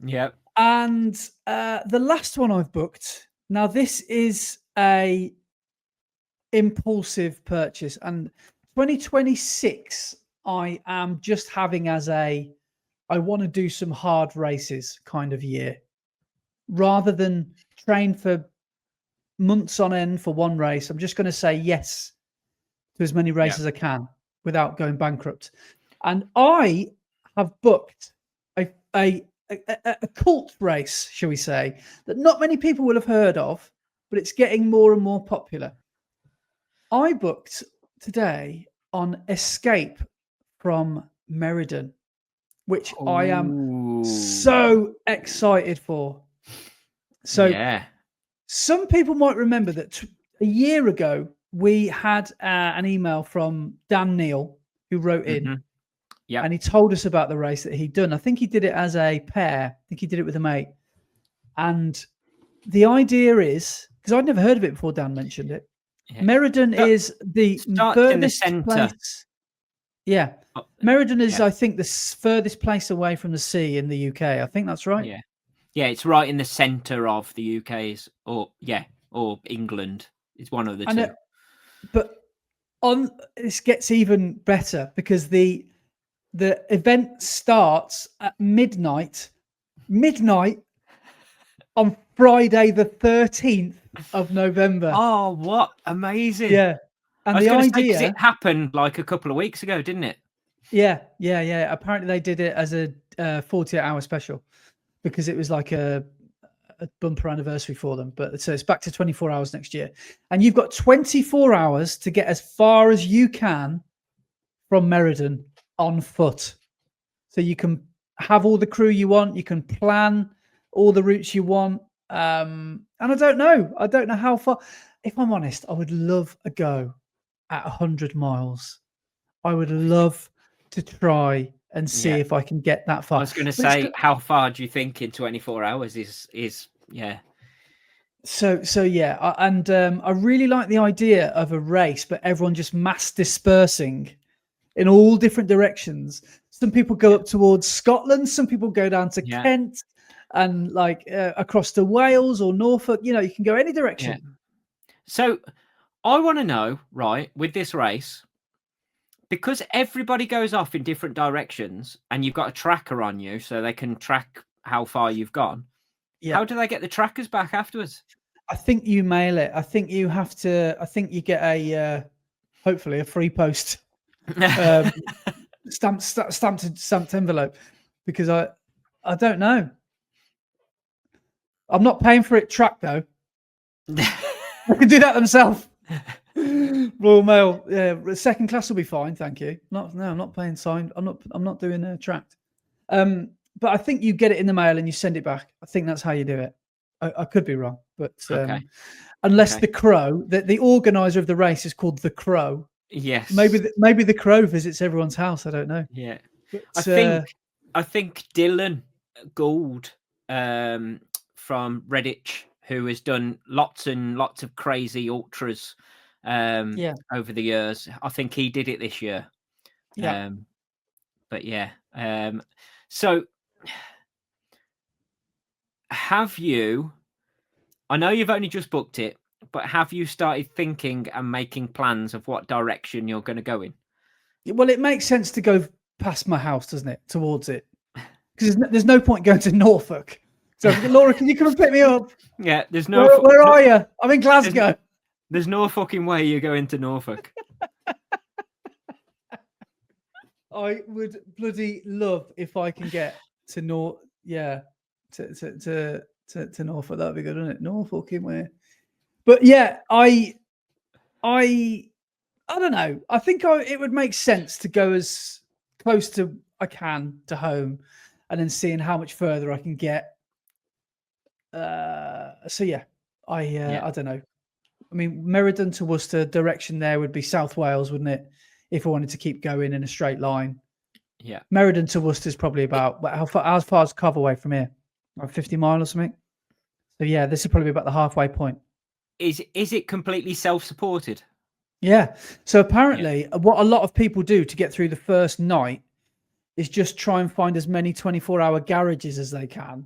Yeah. And the last one I've booked. Now this is a impulsive purchase, and 2026 I am just having as I want to do some hard races kind of year, rather than train for months on end for one race. I'm just going to say yes to as many races as I can without going bankrupt. And I have booked a cult race, shall we say, that not many people will have heard of, but it's getting more and more popular. I booked today on Escape from Meriden, which I am so excited for. So some people might remember that a year ago, we had an email from Dan Neal who wrote in. And he told us about the race that he'd done. I think he did it as a pair. I think he did it with a mate. And the idea is, because I'd never heard of it before Dan mentioned it, Meriden is the furthest place. Yeah. Meriden is, I think, the furthest place away from the sea in the UK. I think that's right. Yeah. Yeah, it's right in the centre of the UK's, or England. It's one of the two. But this gets even better because the event starts at midnight on Friday, the 13th of November. Oh, what amazing! Yeah, and the idea it happened like a couple of weeks ago, didn't it? Yeah. Apparently, they did it as a 48-hour special because it was like a bumper anniversary for them. But so it's back to 24 hours next year, and you've got 24 hours to get as far as you can from Meriden on foot. So you can have all the crew you want, you can plan all the routes you want. And I don't know how far. If I'm honest, I would love a go at 100 miles. I would love to try and see Yeah. if I can get that I far. was going to But it's say, how far do you think in 24 hours is yeah. so yeah, I really like the idea of a race, but everyone just mass dispersing in all different directions. Some people go Yeah. up towards Scotland, some people go down to Yeah. Kent, and like across to Wales or Norfolk. You know, you can go any Yeah. direction. So I want to know, right, with this race, because everybody goes off in different directions and you've got a tracker on you so they can track how far you've gone. Yeah, How do they get the trackers back afterwards? I think you mail it. I think you have to. I think you get a hopefully a free post um, stamped envelope, because I don't know. I'm not paying for it tracked though. I can do that themselves. Royal Mail, yeah, second class will be fine, thank you. No, I'm not paying signed. I'm not doing a tracked. But I think you get it in the mail and you send it back. I think that's how you do it. I could be wrong, but Okay. unless Okay. the Crow, the organizer of the race is called the Crow. Yes. Maybe the Crow visits everyone's house. I don't know. Yeah. But, I think Dylan Gould from Redditch, who has done lots and lots of crazy ultras yeah, over the years. I think he did it this year. yeah. But yeah. So have you, I know you've only just booked it, but have you started thinking and making plans of what direction you're going to go in? Well, it makes sense to go past my house, doesn't it? Towards it, because there's no point going to Norfolk. So, Laura, can you come and pick me up? Yeah, there's no. Where are you? I'm in Glasgow. There's no fucking way you're going to Norfolk. I would bloody love if I can get to Norfolk. That'd be good, wouldn't it? Norfolk in where? But yeah, I don't know. I think it would make sense to go as close to I can to home, and then seeing how much further I can get. So yeah, I don't know. I mean, Meriden to Worcester direction there would be South Wales, wouldn't it? If I wanted to keep going in a straight line. Yeah. Meriden to Worcester is probably about how far is Cove from here? Like 50 miles or something. So yeah, this is probably about the halfway point. Is it completely self-supported? Yeah. So apparently, what a lot of people do to get through the first night is just try and find as many 24-hour garages as they can.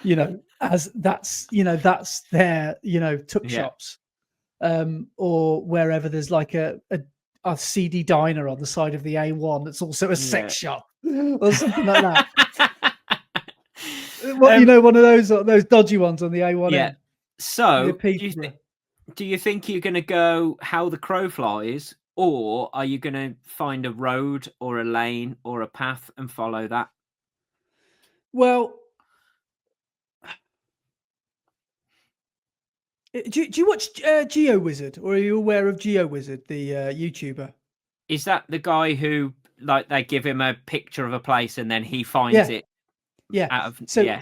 You know, as that's their tuck shops, or wherever there's like a seedy diner on the side of the A1 that's also a sex shop or something like that. One of those dodgy ones on the A1. Yeah. So, do you think you're going to go how the crow flies, or are you going to find a road or a lane or a path and follow that? Well, do you watch GeoWizard, or are you aware of GeoWizard, the YouTuber? Is that the guy who, like, they give him a picture of a place and then he finds it? Yeah. Out of, so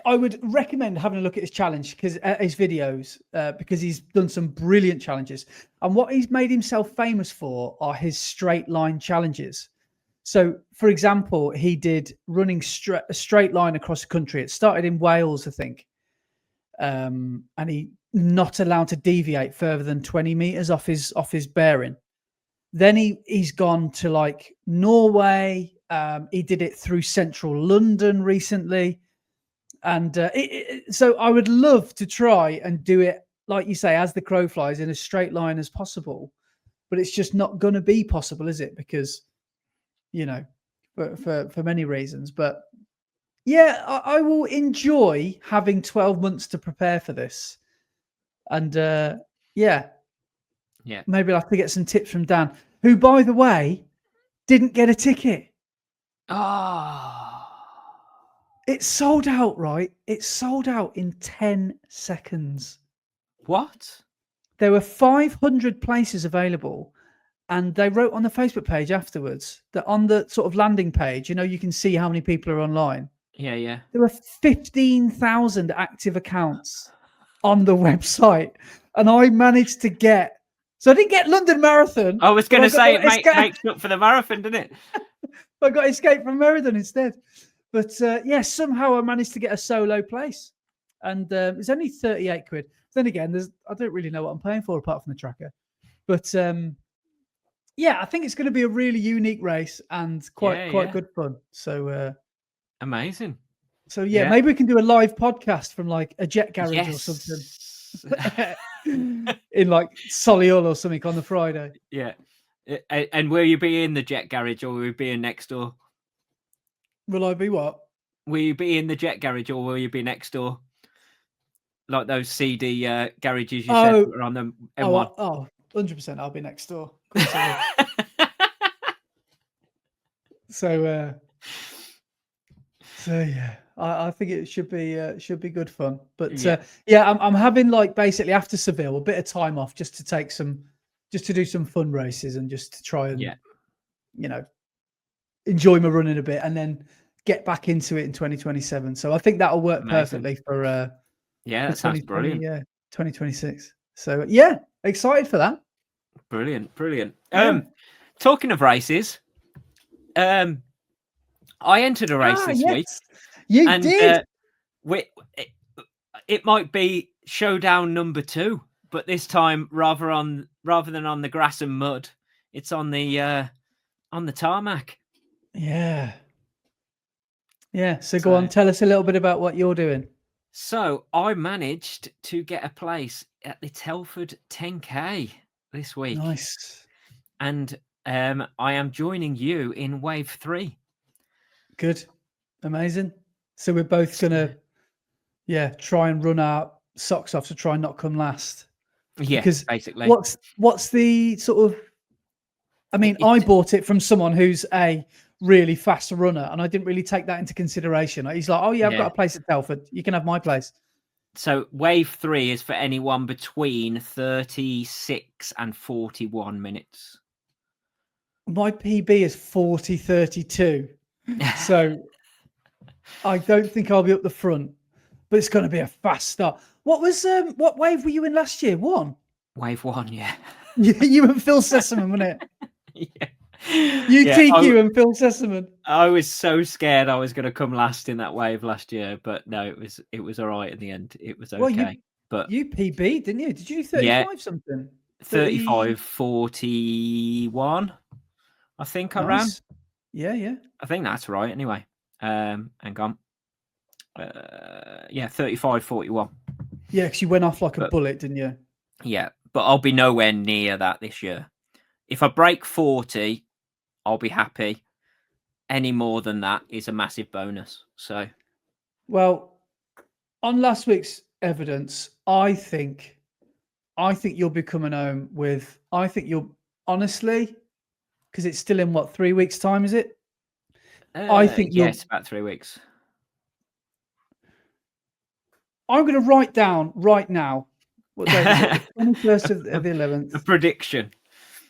I would recommend having a look at his challenge, because his videos, because he's done some brilliant challenges, and what he's made himself famous for are his straight line challenges. So, for example, he did running a straight line across the country. It started in Wales, I think, and he not allowed to deviate further than 20 meters off his bearing. Then he's gone to like Norway. He did it through central London recently. And so I would love to try and do it, like you say, as the crow flies, in as straight line as possible. But it's just not going to be possible, is it? Because, for many reasons. But yeah, I will enjoy having 12 months to prepare for this. And yeah, maybe I'll have to get some tips from Dan, who, by the way, didn't get a ticket. It sold out, right? It sold out in 10 seconds. What? There were 500 places available, and they wrote on the Facebook page afterwards that on the sort of landing page, you can see how many people are online. Yeah. There were 15,000 active accounts on the website, and I managed to get. So I didn't get London Marathon. I was going to say it makes up for the marathon, didn't it? I got Escape from Meriden instead. But somehow I managed to get a solo place. And it's only 38 quid. Then again, I don't really know what I'm paying for apart from the tracker. But I think it's going to be a really unique race and quite good fun. So amazing. So maybe we can do a live podcast from like a jet garage or something in like Solihull or something on the Friday. Yeah. And will you be in the jet garage or will you be in next door? Will I be what? Will you be in the jet garage or will you be next door? Like those CD garages you said were on the M1. 100%. I'll be next door. So yeah, I think it should be good fun. But I'm having like basically after Seville a bit of time off just to do some fun races and just to try and enjoy my running a bit and then get back into it in 2027. So I think that'll work perfectly for that sounds brilliant. 2026. So excited for that. Brilliant. Talking of races, I entered a race this week. You did. It might be showdown number 2, but this time rather than on the grass and mud, it's on the tarmac. Yeah. So go on, tell us a little bit about what you're doing. So I managed to get a place at the Telford 10K this week. Nice. And I am joining you in wave 3. Good. Amazing. So we're both gonna try and run our socks off to try and not come last. Yeah, because basically. What's the sort of I bought it from someone who's a really fast runner and I didn't really take that into consideration. He's like, I've got a place at Telford. You can have my place. So wave 3 is for anyone between 36 and 41 minutes. My PB is 40:32. So I don't think I'll be up the front, but it's going to be a fast start. What wave were you in last year? 1? Wave 1, yeah. You and Phil Sessamon, wasn't it? Yeah. TQ and Phil Sessamon. I was so scared I was going to come last in that wave last year, but no, it was all right in the end. It was okay. But you PB, didn't you? Did you do 35 something? 35:41. I think I ran. Yeah. I think that's right. Anyway, hang on. 35:41. Yeah, because you went off like a bullet, didn't you? Yeah, but I'll be nowhere near that this year. If I break 40, I'll be happy. Any more than that is a massive bonus. So, well, on last week's evidence, I think you'll be coming home with. I think you'll honestly, because it's still in 3 weeks' time, is it? I think it's about 3 weeks. I'm going to write down right now. What day is it? The 21st of the 11th. A prediction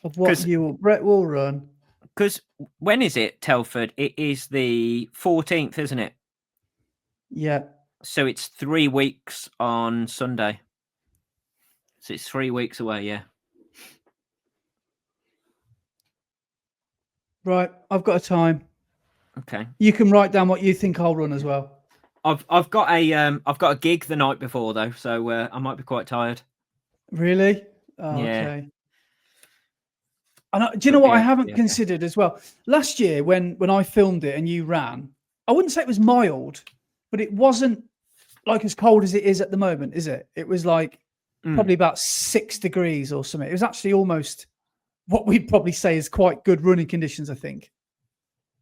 of what Brett will run. Because when is it, Telford? It is the 14th, isn't it? Yeah. So it's 3 weeks on Sunday. So it's 3 weeks away, yeah. Right, I've got a time. Okay. You can write down what you think I'll run as well. I've got a gig the night before though, so I might be quite tired. Really? Oh, yeah. Okay. And do you know what I haven't considered as well? Last year when I filmed it and you ran, I wouldn't say it was mild, but it wasn't like as cold as it is at the moment, is it? It was like probably about 6 degrees or something. It was actually almost what we'd probably say is quite good running conditions, I think.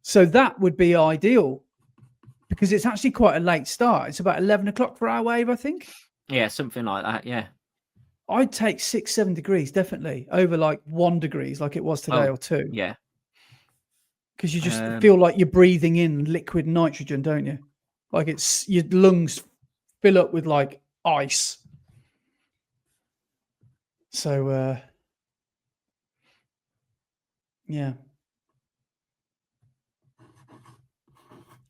So that would be ideal because it's actually quite a late start. It's about 11 o'clock for our wave, I think. Yeah, something like that, yeah. I'd take 6-7 degrees definitely over like 1 degree like it was today or 2. Yeah. Because you just feel like you're breathing in liquid nitrogen, don't you? Like it's your lungs fill up with like ice. So, yeah.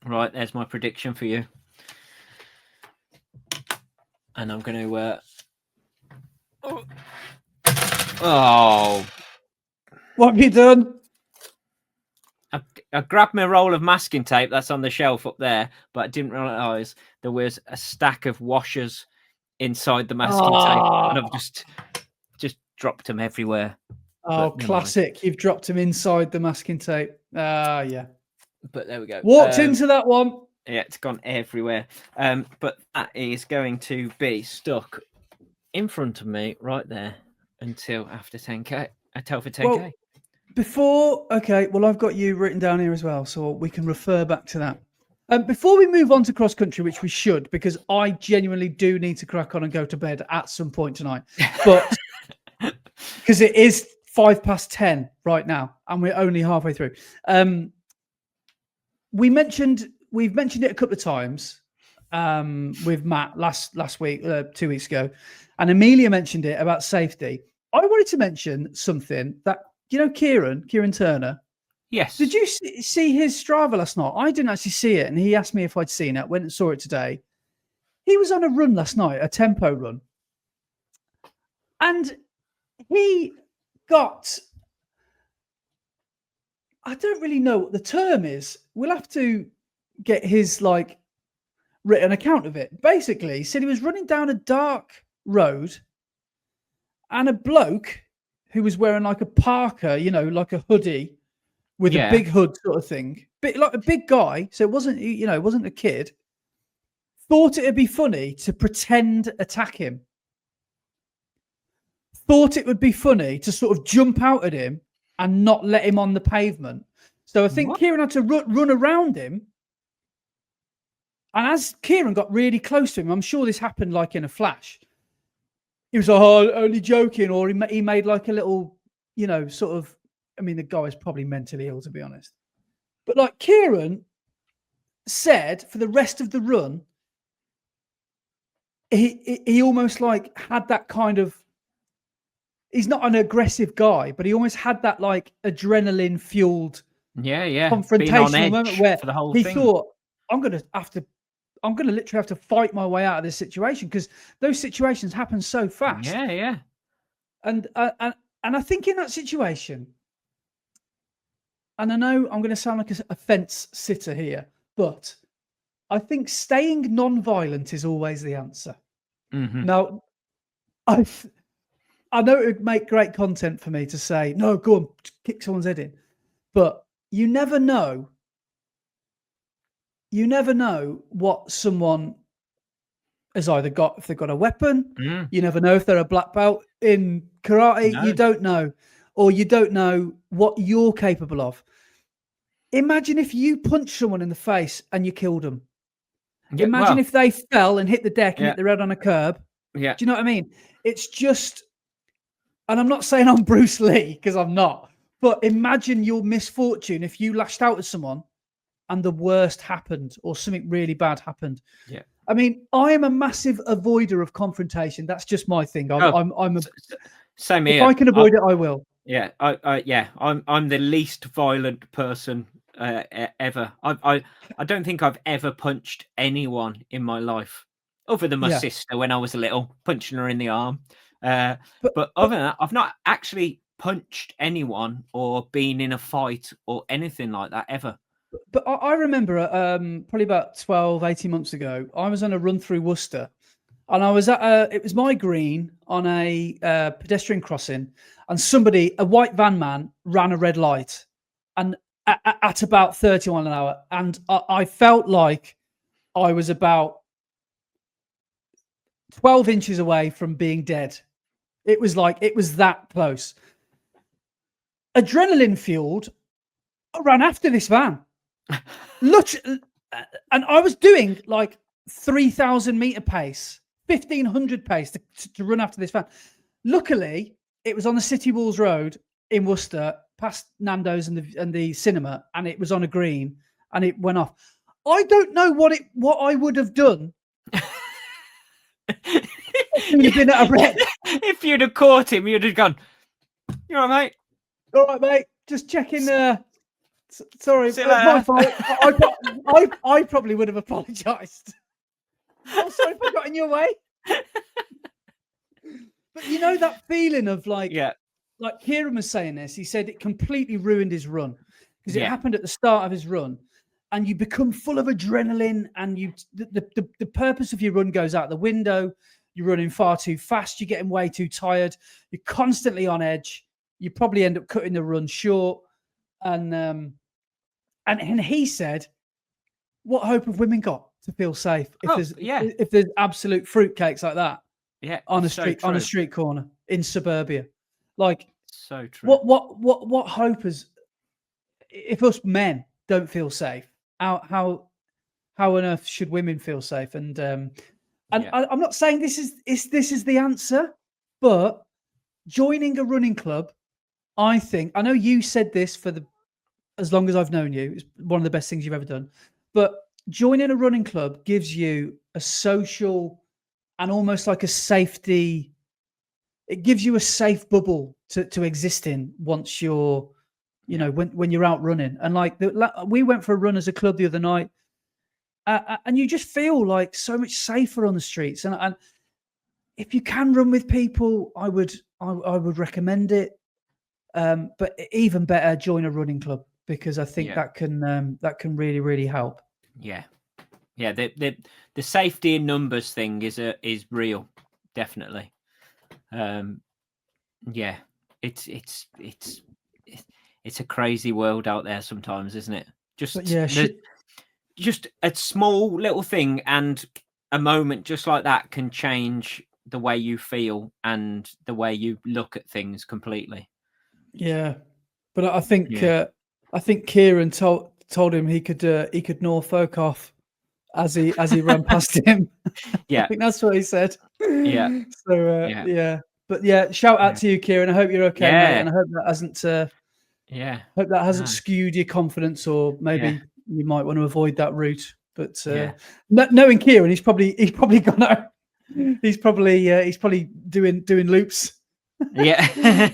Right, there's my prediction for you. And I'm going to... Oh. What have you done? I grabbed my roll of masking tape that's on the shelf up there, but I didn't realise there was a stack of washers inside the masking tape, and I've just dropped them everywhere. Oh, classic! You've dropped them inside the masking tape. Yeah. But there we go. Walked into that one. Yeah, it's gone everywhere. But that is going to be stuck in front of me right there until after 10k. Until for 10k. Well, I've got you written down here as well, so we can refer back to that. Before we move on to cross country, which we should, because I genuinely do need to crack on and go to bed at some point tonight, but because it is 10:05 right now, and we're only halfway through. We've mentioned it a couple of times with Matt last week, 2 weeks ago, and Amelia mentioned it about safety. I wanted to mention something that, Kieran Turner. Yes. Did you see his Strava last night? I didn't actually see it, and he asked me if I'd seen it. Went and saw it today. He was on a run last night, a tempo run, and he got, I don't really know what the term is. We'll have to get his written account of it. Basically, he said he was running down a dark road and a bloke who was wearing like a parka, like a hoodie with a big hood sort of thing, like a big guy. So it wasn't, it wasn't a kid. Thought it'd be funny to pretend attack him. Thought it would be funny to sort of jump out at him and not let him on the pavement. So I think Kieran had to run around him. And as Kieran got really close to him, I'm sure this happened like in a flash. He was like, only joking. Or he made like a little, sort of, the guy is probably mentally ill, to be honest. But like Kieran said, for the rest of the run, he almost like had that kind of, he's not an aggressive guy, but he almost had that like adrenaline fueled confrontational moment where he thought, I'm going to literally have to fight my way out of this situation, because those situations happen so fast. Yeah. And I think in that situation, and I know I'm going to sound like a fence sitter here, but I think staying non-violent is always the answer. Mm-hmm. Now, I know it would make great content for me to say, no, go on, kick someone's head in. But you never know. You never know what someone has either got, if they've got a weapon. You never know if they're a black belt in karate. No. You don't know. Or you don't know what you're capable of. Imagine if you punched someone in the face and you killed them. Yeah, imagine if they fell and hit the deck and hit their head on a curb. Yeah. Do you know what I mean? It's just, and I'm not saying I'm Bruce Lee, because I'm not, but imagine your misfortune if you lashed out at someone and the worst happened, or something really bad happened. Yeah. I am a massive avoider of confrontation. That's just my thing. Same here. If I can avoid it, I will. Yeah. I'm the least violent person ever. I don't think I've ever punched anyone in my life, other than my sister when I was little, punching her in the arm. But other than that, I've not actually punched anyone or been in a fight or anything like that ever. But I remember probably about 12, 18 months ago, I was on a run through Worcester, and I was at it was my green on a pedestrian crossing, and a white van man, ran a red light, and at about 31 an hour, and I felt like I was about 12 inches away from being dead. It was that close. Adrenaline fueled, I ran after this van. Look, and I was doing like 3,000 meter pace, 1,500 pace to run after this van. Luckily, it was on the City Walls Road in Worcester, past Nando's and the cinema, and it was on a green, and it went off. I don't know what I would have done. Been at a red. If you'd have caught him, you'd have gone, "You all right, mate? All right, mate. Just checking. Sorry, my fault. I probably would have apologised. I'm sorry if I got in your way." But you know that feeling of like Kieran was saying this. He said it completely ruined his run. because it happened at the start of his run, and you become full of adrenaline, and the purpose of your run goes out the window. You're running far too fast. You're getting way too tired. You're constantly on edge. You probably end up cutting the run short. And he said, "What hope have women got to feel safe if there's absolute fruitcakes like that on a street corner in suburbia? Like, so true. What hope is if us men don't feel safe? How on earth should women feel safe?" And I'm not saying this is the answer, but joining a running club, I think, I know you said this for as long as I've known you, it's one of the best things you've ever done. But joining a running club gives you a social and almost like a safety. It gives you a safe bubble to exist in once you're, when you're out running. And like we went for a run as a club the other night, and you just feel like so much safer on the streets. And if you can run with people, I would recommend it. But even better, join a running club, because I think that can really, really help. Yeah. The safety in numbers thing is real, definitely. It's a crazy world out there sometimes, isn't it? Just a small little thing and a moment just like that can change the way you feel and the way you look at things completely. Yeah, but I think Kieran told him he could Norfolk off as he ran past him. Yeah, I think that's what he said. Yeah. So but shout out to you, Kieran. I hope you're okay, mate, and I hope that hasn't skewed your confidence, or maybe you might want to avoid that route. But knowing Kieran, he's probably gone. He's probably doing loops. Yeah.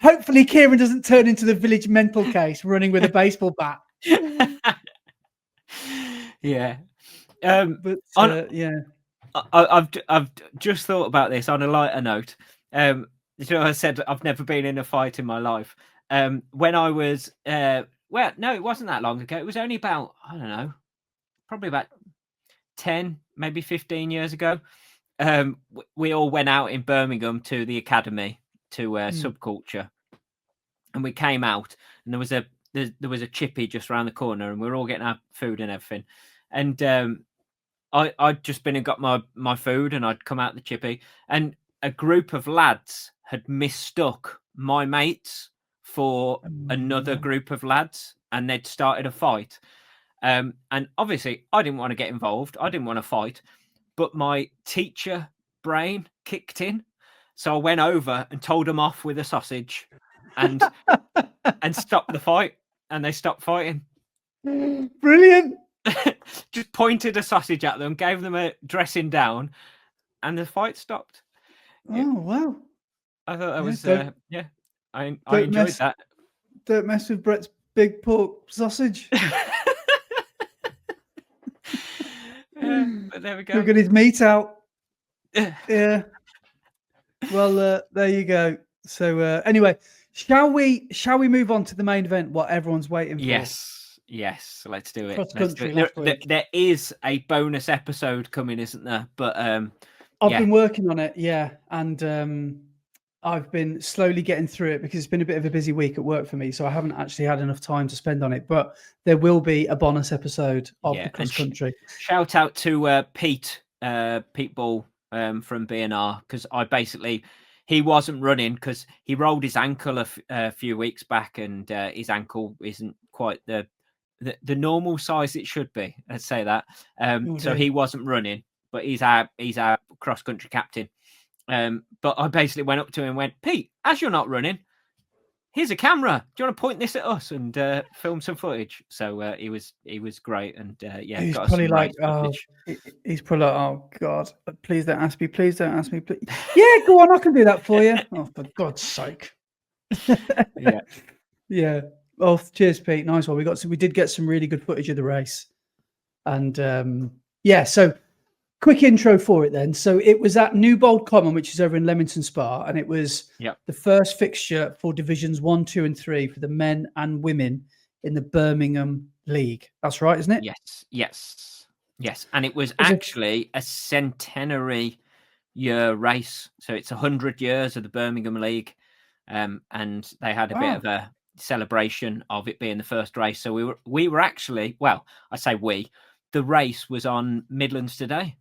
Hopefully Kieran doesn't turn into the village mental case running with a baseball bat. Yeah. I've just thought about this on a lighter note. I said I've never been in a fight in my life. When I was no, it wasn't that long ago. It was only about, I don't know, probably about 10, maybe 15 years ago. We all went out in Birmingham to the academy to Subculture, and we came out, and there was a chippy just around the corner, and we were all getting our food and everything. And I'd just been and got my food, and I'd come out the chippy, and a group of lads had mistook my mates for another group of lads, and they'd started a fight. And obviously I didn't want to get involved. I didn't want to fight, but my teacher brain kicked in. So I went over and told them off with a sausage and stopped the fight, and they stopped fighting. Brilliant. Just pointed a sausage at them, gave them a dressing down, and the fight stopped. Oh, wow. I thought that was, I enjoyed that. Don't mess with Brett's big pork sausage. But there we go. We've got his meat out. Yeah. Well, there you go. So anyway, shall we move on to the main event? What everyone's waiting for? Yes. Let's do it. Cross country. There is a bonus episode coming, isn't there? But I've been working on it, and I've been slowly getting through it because it's been a bit of a busy week at work for me, so I haven't actually had enough time to spend on it. But there will be a bonus episode of the cross country. Shout out to Pete Ball from BNR, because he wasn't running because he rolled his ankle a few weeks back, and his ankle isn't quite the normal size it should be. Let's say that. So he wasn't running, but he's our cross country captain. But I basically went up to him and went, "Pete, as you're not running, here's a camera. Do you want to point this at us and film some footage?" So he was great, and he's probably like, "Oh God, please don't ask me, please." Yeah, go on, I can do that for you. Oh, for God's sake. Yeah. Well, cheers, Pete. Nice one. We did get some really good footage of the race, and so. Quick intro for it then. So it was at Newbold Common, which is over in Leamington Spa, and it was the first fixture for divisions 1, 2, and 3 for the men and women in the Birmingham League. That's right, isn't it? Yes. And it was actually a centenary year race. So it's 100 years of the Birmingham League. And they had a bit of a celebration of it being the first race. So we were actually, well, I say the race was on Midlands Today,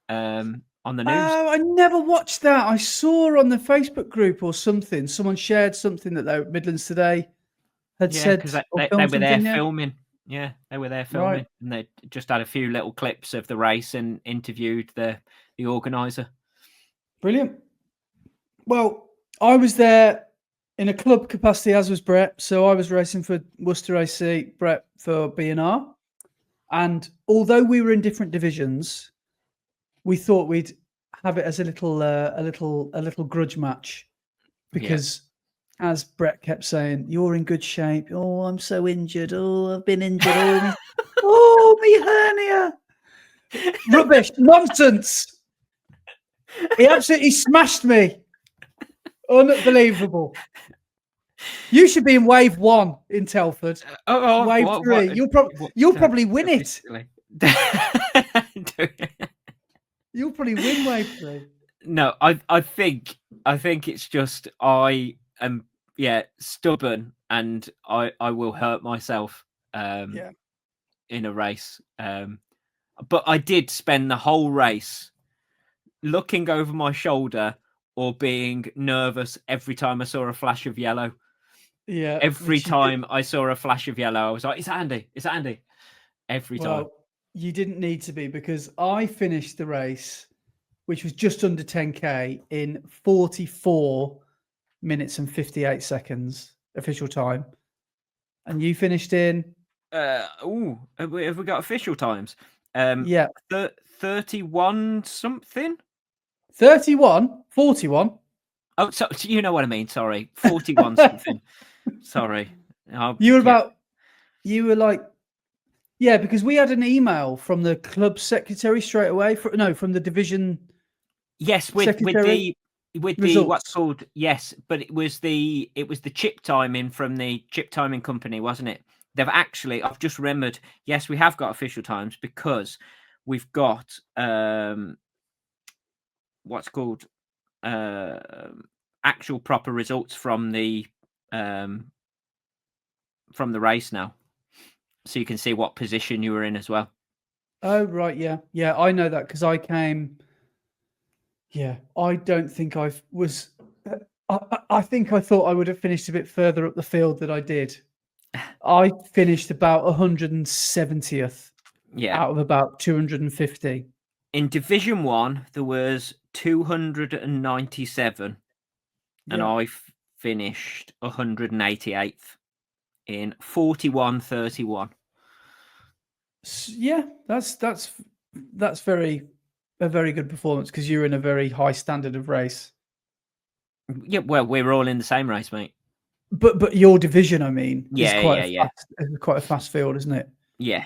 on the news. Oh, I never watched that. I saw on the Facebook group or something, someone shared something that they Midlands Today had said. Because they were there filming. Yeah, they were there filming, and they just had a few little clips of the race and interviewed the organizer. Brilliant. Well, I was there in a club capacity, as was Brett. So I was racing for Worcester AC, Brett for B&R. And although we were in different divisions, we thought we'd have it as a little grudge match, because as Brett kept saying, "You're in good shape. Oh, I'm so injured. Oh, I've been injured. Oh, me hernia." Rubbish, nonsense. He absolutely smashed me. Unbelievable. You should be in wave 1 in Telford. Wave 3. You'll probably win it. You'll probably win wave 3. No, I think it's just I am stubborn, and I will hurt myself in a race. But I did spend the whole race looking over my shoulder or being nervous every time I saw a flash of yellow. Yeah. Every time I saw a flash of yellow, I was like, "It's Andy. It's Andy." Every time. Well, you didn't need to be, because I finished the race, which was just under 10K, in 44 minutes and 58 seconds official time. And you finished in? Have we got official times? 31 something? 31? 41? Oh, so you know what I mean. Sorry. 41 something. Sorry. You were like, because we had an email from the club secretary straight away. From the division. Yes, with the what's called, yes, but it was the chip timing from the chip timing company, wasn't it? I've just remembered. Yes, we have got official times, because we've got what's called actual proper results from the race now, so you can see what position you were in as well. Oh right, yeah, I know that, because I came. Yeah, I don't think I was. I think I thought I would have finished a bit further up the field than I did. I finished about 170th out of about 250. In Division 1, there was 297, and I finished 188th in 41:31. Yeah, that's a very good performance, because you're in a very high standard of race. Yeah, well, we were all in the same race, mate. But your division, I mean, is quite a fast field, isn't it? Yeah,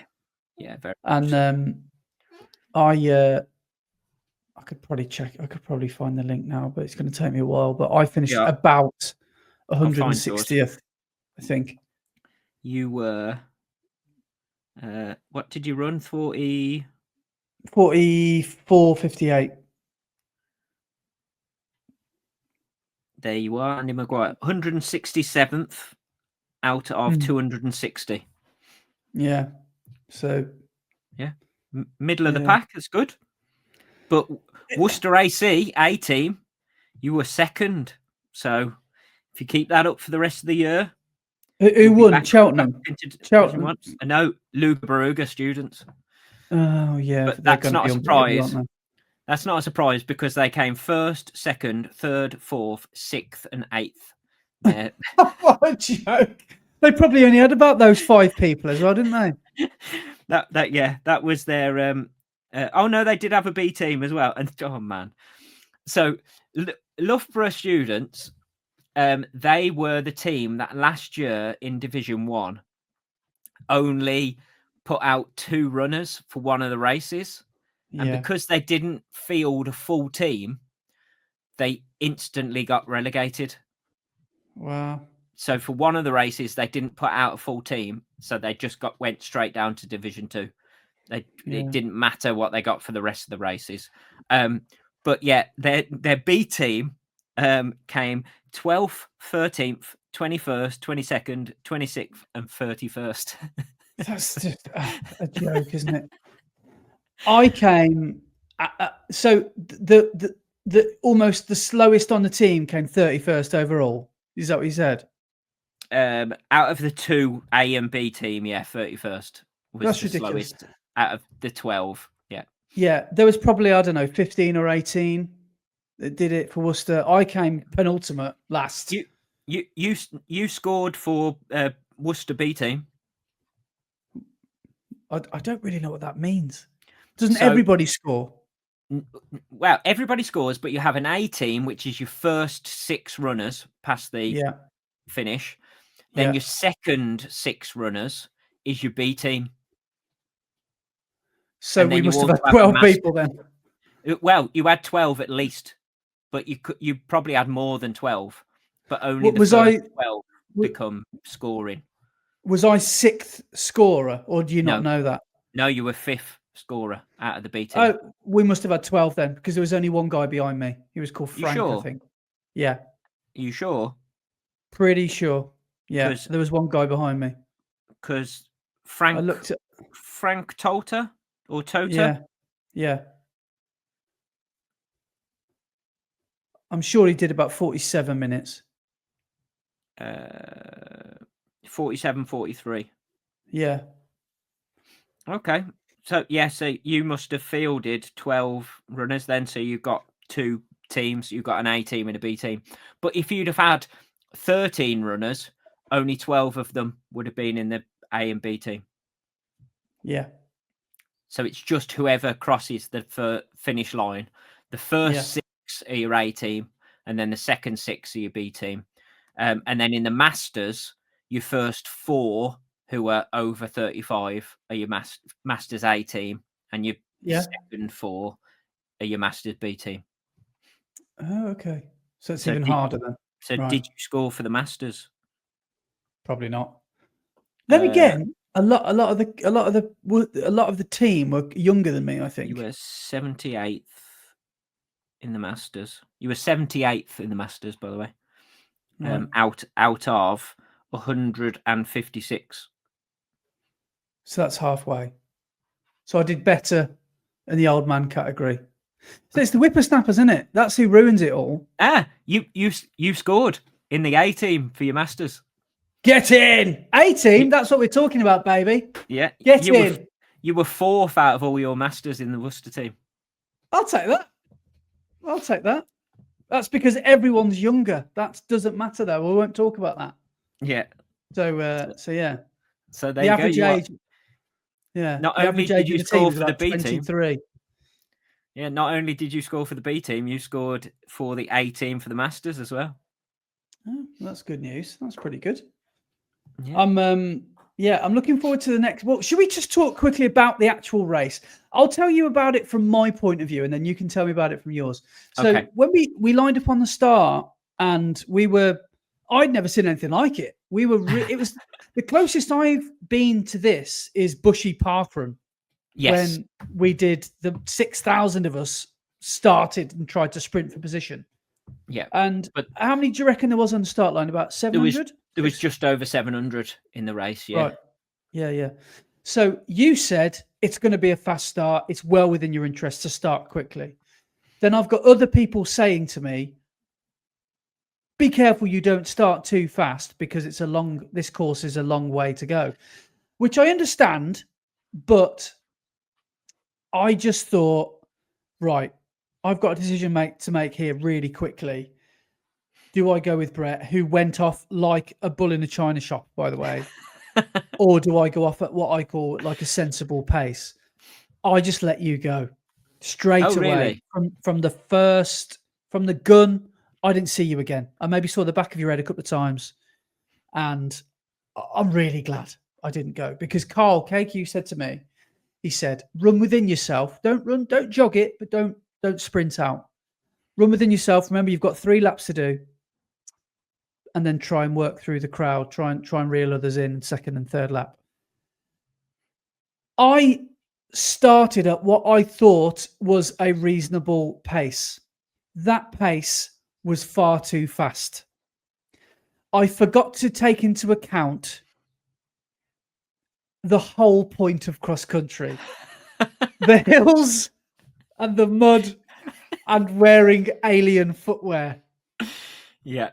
very. And I could probably check. I could probably find the link now, but it's going to take me a while. But I finished about 160th, I think. You were. What did you run? 44:58. There you are, Andy Maguire, 167th out of 260. Yeah. So. Yeah, middle of the pack. That's good. But Worcester AC A team, you were second. So if you keep that up for the rest of the year. Who won? Cheltenham. Cheltenham. No, Luga Baruga students. Oh yeah, but that's not a surprise. That's not a surprise, because they came first, second, third, fourth, sixth, and eighth. What a joke! They probably only had about those 5 people as well, didn't they? That was their. Oh no, they did have a B team as well, and oh man, so Loughborough students. They were the team that last year in Division 1 only put out 2 runners for one of the races. And because they didn't field a full team, they instantly got relegated. Wow. So for one of the races, they didn't put out a full team, so they just went straight down to Division 2. It didn't matter what they got for the rest of the races. But yeah, their B team came 12th, 13th, 21st, 22nd, 26th, and 31st. That's just a joke, isn't it? I came. So the almost the slowest on the team came 31st overall. Is that what you said? Out of the two A and B team, yeah, 31st was That's the ridiculous. slowest out of the 12. Yeah. Yeah, there was probably, I don't know, 15 or 18 that did it for Worcester. I came penultimate last. You scored for Worcester B team. I don't really know what that means. Doesn't everybody score? Well, everybody scores, but you have an A team, which is your first 6 runners past the finish. Then your second 6 runners is your B team. So we must have had 12 people then. Well, you had 12 at least, but you probably had more than 12. But only the first 12 become scoring. Was I 6th scorer, or do you not know that? No, you were 5th scorer out of the B team. Oh, we must have had 12 then, because there was only one guy behind me. He was called Frank, I think. Yeah. Are you sure? Pretty sure. Yeah, there was one guy behind me. Because Frank, I looked at Frank Tolter or Tota? Yeah. I'm sure he did about 47 minutes. 47, 43. Yeah. Okay. So you must have fielded 12 runners then. So you've got 2 teams. You've got an A team and a B team. But if you'd have had 13 runners, only 12 of them would have been in the A and B team. Yeah. So it's just whoever crosses the finish line. The first 6 are your A team, and then the second 6 are your B team. And then in the Masters, your first 4 who are over 35 are your Masters A team, and your second 4 are your Masters B team. Oh, okay. So it's even harder then. So did you score for the Masters? Probably not. Then again, a lot of the team were younger than me, I think. You were 78th in the Masters. You were 78th in the Masters, by the way. Right. Out of 156. So that's halfway. So I did better in the old man category. So it's the whippersnappers, isn't it? That's who ruins it all. You scored in the A team for your Masters. Get in! A team? That's what we're talking about, baby. Yeah. Get in. You were 4th out of all your Masters in the Worcester team. I'll take that. That's because everyone's younger. That doesn't matter, though. We won't talk about that. Yeah. So yeah. So there the average age. Yeah. Not only did you score for the B 23. team. Yeah. Not only did you score for the B team, you scored for the A team for the Masters as well. Oh, that's good news. That's pretty good. Yeah. I'm looking forward to the next. Well, should we just talk quickly about the actual race? I'll tell you about it from my point of view, and then you can tell me about it from yours. So when we lined up on the start, and I'd never seen anything like it. It was the closest I've been to this is Bushy Parkrun. Yes. When we did the 6,000 of us started and tried to sprint for position. Yeah. But how many do you reckon there was on the start line? About 700? There was just over 700 in the race, yeah. Right. Yeah. So you said it's going to be a fast start. It's well within your interest to start quickly. Then I've got other people saying to me, be careful you don't start too fast because this course is a long way to go, which I understand, but I just thought, right, I've got a decision to make here really quickly. Do I go with Brett, who went off like a bull in a china shop, by the way, or do I go off at what I call like a sensible pace? I just let you go straight away. Really? From the gun. I didn't see you again. I maybe saw the back of your head a couple of times, and I'm really glad I didn't go because Carl KQ said to me, he said, "Run within yourself. Don't jog it, but don't sprint out. Run within yourself. Remember, you've got 3 laps to do." and then try and work through the crowd, try and reel others in second and third lap. I started at what I thought was a reasonable pace. That pace was far too fast. I forgot to take into account the whole point of cross country. The hills and the mud and wearing alien footwear. Yeah.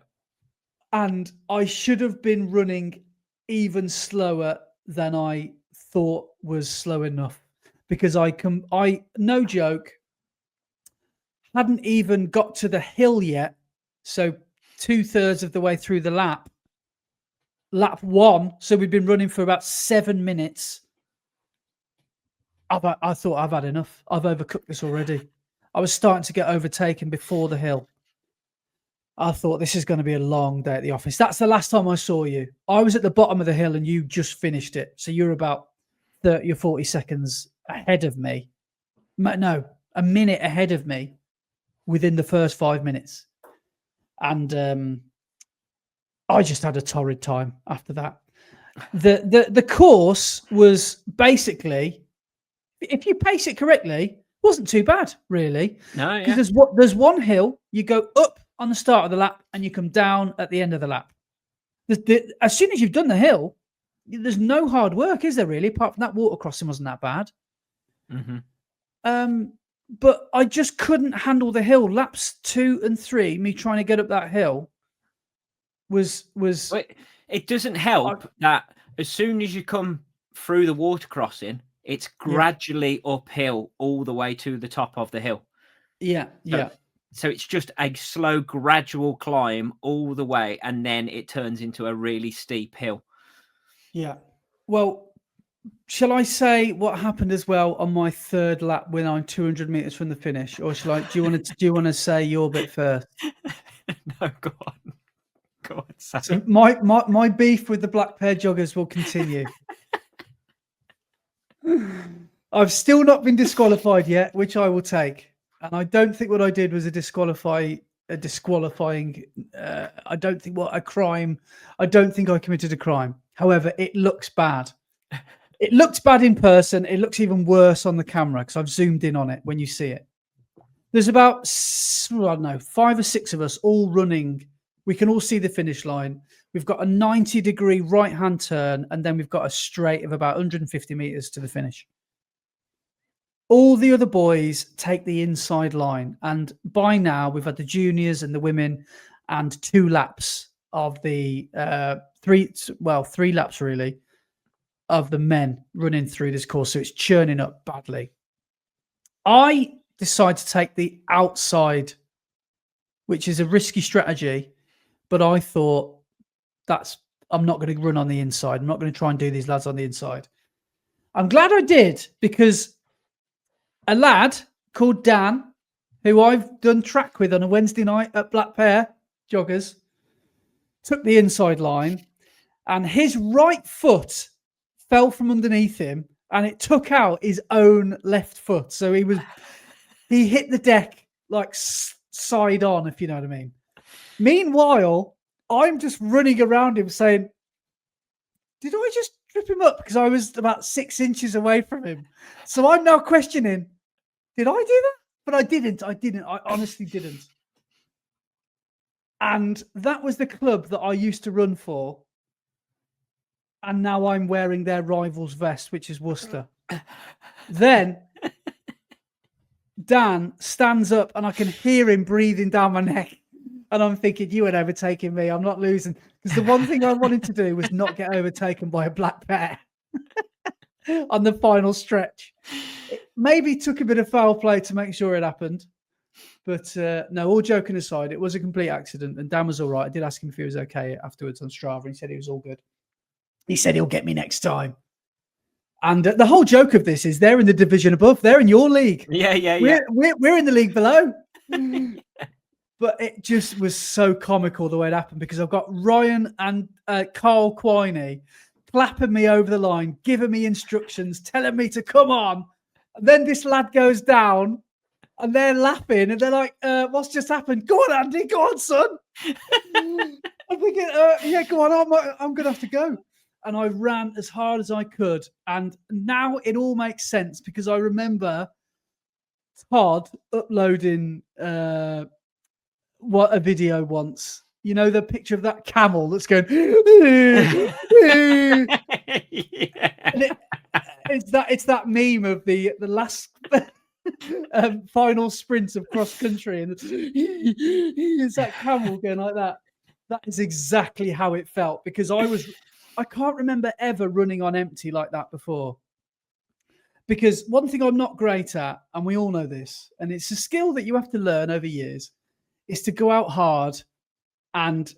And I should have been running even slower than I thought was slow enough, because I no joke, hadn't even got to the hill yet. So 2/3 of the way through the lap 1. So we've been running for about 7 minutes. I thought I've had enough. I've overcooked this already. I was starting to get overtaken before the hill. I thought this is going to be a long day at the office. That's the last time I saw you. I was at the bottom of the hill and you just finished it. So you're about 30 or 40 seconds ahead of me. No, a minute ahead of me within the first 5 minutes. And I just had a torrid time after that. The course was basically, if you pace it correctly, wasn't too bad, really. No, yeah. Because there's one hill, you go up on the start of the lap and you come down at the end of the lap. As soon as you've done the hill, there's no hard work, is there really? Apart from that water crossing wasn't that bad. Mm-hmm. But I just couldn't handle the hill. Laps 2 and 3, me trying to get up that hill was. But it doesn't help that as soon as you come through the water crossing, it's gradually uphill all the way to the top of the hill. Yeah. So it's just a slow, gradual climb all the way, and then it turns into a really steep hill. Yeah. Well, shall I say what happened as well on my third lap when I'm 200 meters from the finish, or shall I? Do you want to say your bit first? No, go on. Go on. Say. So my beef with the black pair joggers will continue. I've still not been disqualified yet, which I will take. And I don't think what I did was a disqualifying. I don't think a crime. I don't think I committed a crime. However, it looks bad. It looks bad in person. It looks even worse on the camera because I've zoomed in on it when you see it. There's about, 5 or 6 of us all running. We can all see the finish line. We've got a 90-degree right-hand turn, and then we've got a straight of about 150 meters to the finish. All the other boys take the inside line, and by now we've had the juniors and the women and 2 laps of the 3 laps really of the men running through this course. So it's churning up badly. I decide to take the outside, which is a risky strategy, but I thought I'm not going to run on the inside. I'm not going to try and do these lads on the inside. I'm glad I did, because a lad called Dan, who I've done track with on a Wednesday night at Black Pear Joggers, took the inside line, and his right foot fell from underneath him and it took out his own left foot. So he hit the deck like side on, if you know what I mean. Meanwhile, I'm just running around him saying, did I just trip him up? Because I was about 6 inches away from him. So I'm now questioning, did I do that? But I didn't. I honestly didn't. And that was the club that I used to run for. And now I'm wearing their rival's vest, which is Worcester. Then Dan stands up and I can hear him breathing down my neck. And I'm thinking, you ain't overtaking me. I'm not losing. Because the one thing I wanted to do was not get overtaken by a black pair on the final stretch. It maybe took a bit of foul play to make sure it happened. But no, all joking aside, it was a complete accident. And Dan was all right. I did ask him if he was okay afterwards on Strava. And he said he was all good. He said he'll get me next time. And the whole joke of this is they're in the division above. They're in your league. Yeah. We're in the league below. But it just was so comical the way it happened, because I've got Ryan and Carl Quiney clapping me over the line, giving me instructions, telling me to come on. And then this lad goes down and they're laughing and they're like, what's just happened? Go on, Andy. Go on, son. I'm thinking, yeah, go on, I'm going to have to go. And I ran as hard as I could. And now it all makes sense because I remember Todd uploading what a video once. You know, the picture of that camel that's going, and it's that meme of the last final sprint of cross country, and it's that camel going like that. That is exactly how it felt because I can't remember ever running on empty like that before. Because one thing I'm not great at, and we all know this, and it's a skill that you have to learn over years, is to go out hard and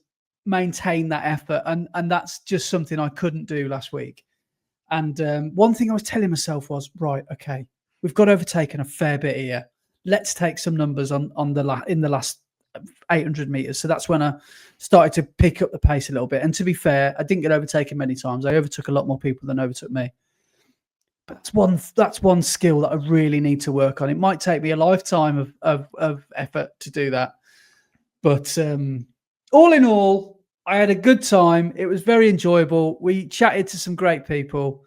maintain that effort. And that's just something I couldn't do last week. And one thing I was telling myself was, right, okay, we've got overtaken a fair bit here. Let's take some numbers in the last 800 meters. So that's when I started to pick up the pace a little bit. And to be fair, I didn't get overtaken many times. I overtook a lot more people than overtook me. But that's one skill that I really need to work on. It might take me a lifetime of effort to do that. But all in all, I had a good time. It was very enjoyable. We chatted to some great people.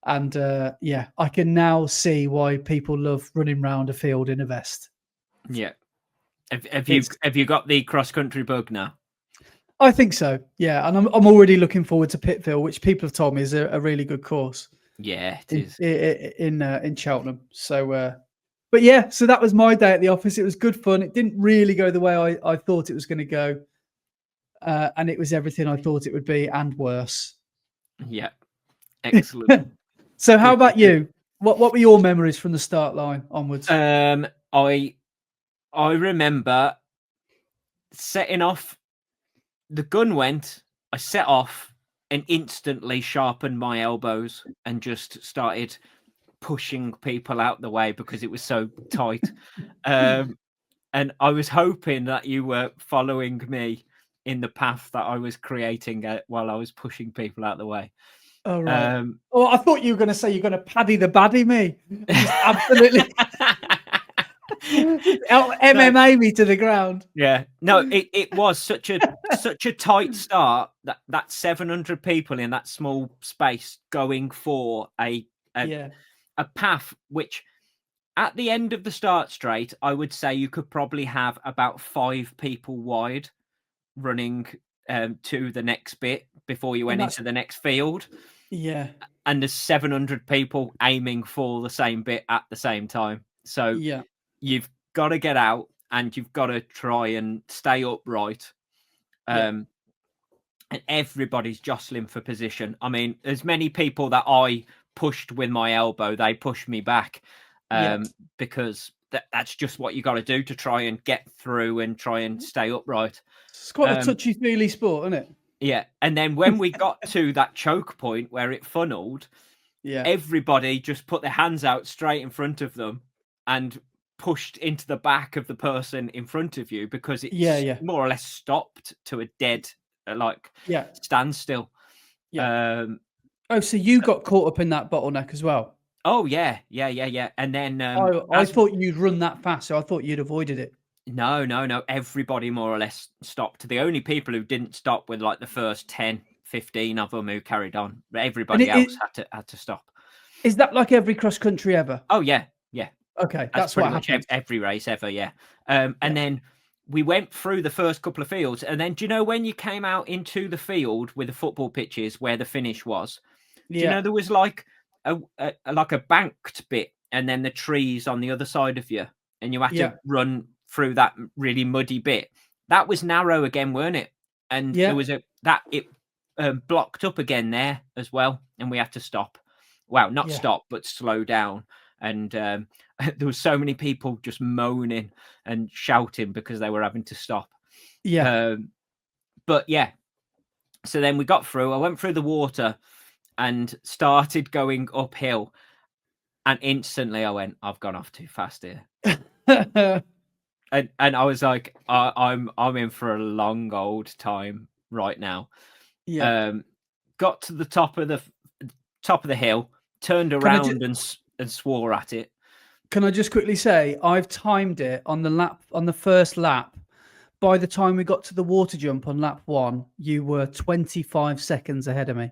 And yeah, I can now see why people love running around a field in a vest. Yeah. Have you got the cross country bug now? I think so. Yeah, and I'm already looking forward to Pittville, which people have told me is a really good course. Yeah, it is in Cheltenham. So, but yeah, so that was my day at the office. It was good fun. It didn't really go the way I thought it was going to go, and it was everything I thought it would be and worse. Yeah, excellent. So, how about you? What were your memories from the start line onwards? I remember setting off. The gun went. I set off and instantly sharpened my elbows and just started pushing people out the way because it was so tight. And I was hoping that you were following me in the path that I was creating while I was pushing people out the way. Oh, right. I thought you were going to say you're going to paddy the baddie me. Just absolutely. MMA me to the ground. Yeah, no, it was such a tight start that 700 people in that small space going for a path which at the end of the start straight, I would say you could probably have about 5 people wide running to the next bit before you went into the next field. Yeah, and there's 700 people aiming for the same bit at the same time. So yeah, you've got to get out and you've got to try and stay upright. And everybody's jostling for position. I mean, as many people that I pushed with my elbow, they pushed me back because that's just what you got to do to try and get through and try and stay upright. It's quite a touchy-feely sport, isn't it? Yeah. And then when we got to that choke point where it funneled, everybody just put their hands out straight in front of them and pushed into the back of the person in front of you because it's more or less stopped to a dead standstill. Yeah. So you got caught up in that bottleneck as well? Oh yeah. And then I thought you'd run that fast, so I thought you'd avoided it. No. Everybody more or less stopped. The only people who didn't stop were like the first 10, 15 of them who carried on. Everybody else had to stop. Is that like every cross country ever? Oh yeah. Okay, that's pretty much every race ever. Yeah. And then we went through the first couple of fields, and then do you know when you came out into the field with the football pitches where the finish was? Do you know there was like a banked bit, and then the trees on the other side of you, and you had to run through that really muddy bit. That was narrow again, weren't it? And there was it blocked up again there as well, and we had to stop. Well, not stop, but slow down. And there was so many people just moaning and shouting because they were having to stop. But yeah, so then we got through. I went through the water and started going uphill, and instantly I went, "I've gone off too fast here." And I was like, I'm in for a long old time right now. Got to the top of the hill, turned around and swore at it. Can I just quickly say I've timed it on the first lap by the time we got to the water jump on lap 1, you were 25 seconds ahead of me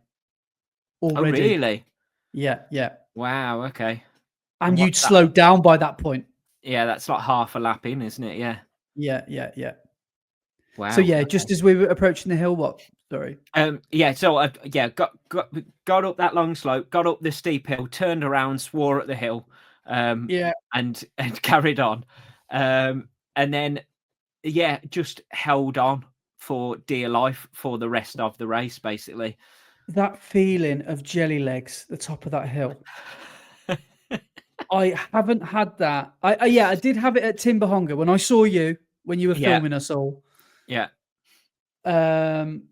Oh, already. really? Yeah, yeah. Wow. Okay. And And you'd what's that? slowed down by that point. Yeah, that's like half a lap in, isn't it? Yeah. Yeah, yeah, yeah. So Wow. yeah, Okay. just as we were approaching the hill, what? Sorry. Yeah. So I got up that long slope, got up the steep hill, turned around, swore at the hill, Yeah. and carried on, and then just held on for dear life for the rest of the race, basically. That feeling of jelly legs, the top of that hill. I haven't had that. I did have it at Timberhonga when I saw you when you were Yeah. filming us all. Yeah. Um,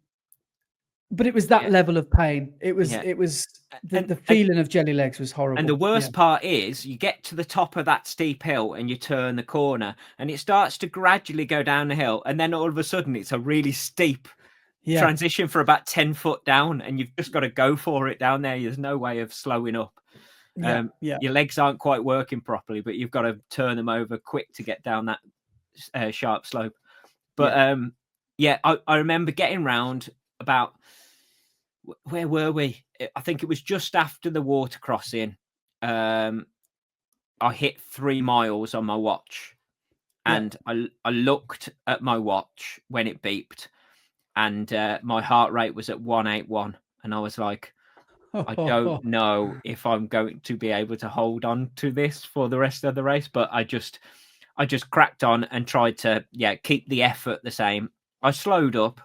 but it was that Yeah. level of pain. It was Yeah. the And the feeling of jelly legs was And the horrible. Yeah. worst part is you get to the top of that steep hill and you turn the corner and it starts to gradually go down the hill. And then all of a sudden it's a really steep Yeah. transition for about 10 foot down and you've just got to go for it down there. There's no way of slowing up. Yeah. Yeah. Your legs aren't quite working properly, but you've got to turn them over quick to get down that sharp slope. But I remember getting round about, where were we? I think it was just after the water crossing. I hit 3 miles on my watch, Yeah. and I looked at my watch when it beeped, and my heart rate was at 181, and I was like, I don't know if I'm going to be able to hold on to this for the rest of the race, but I just cracked on and tried to keep the effort the same. I slowed up,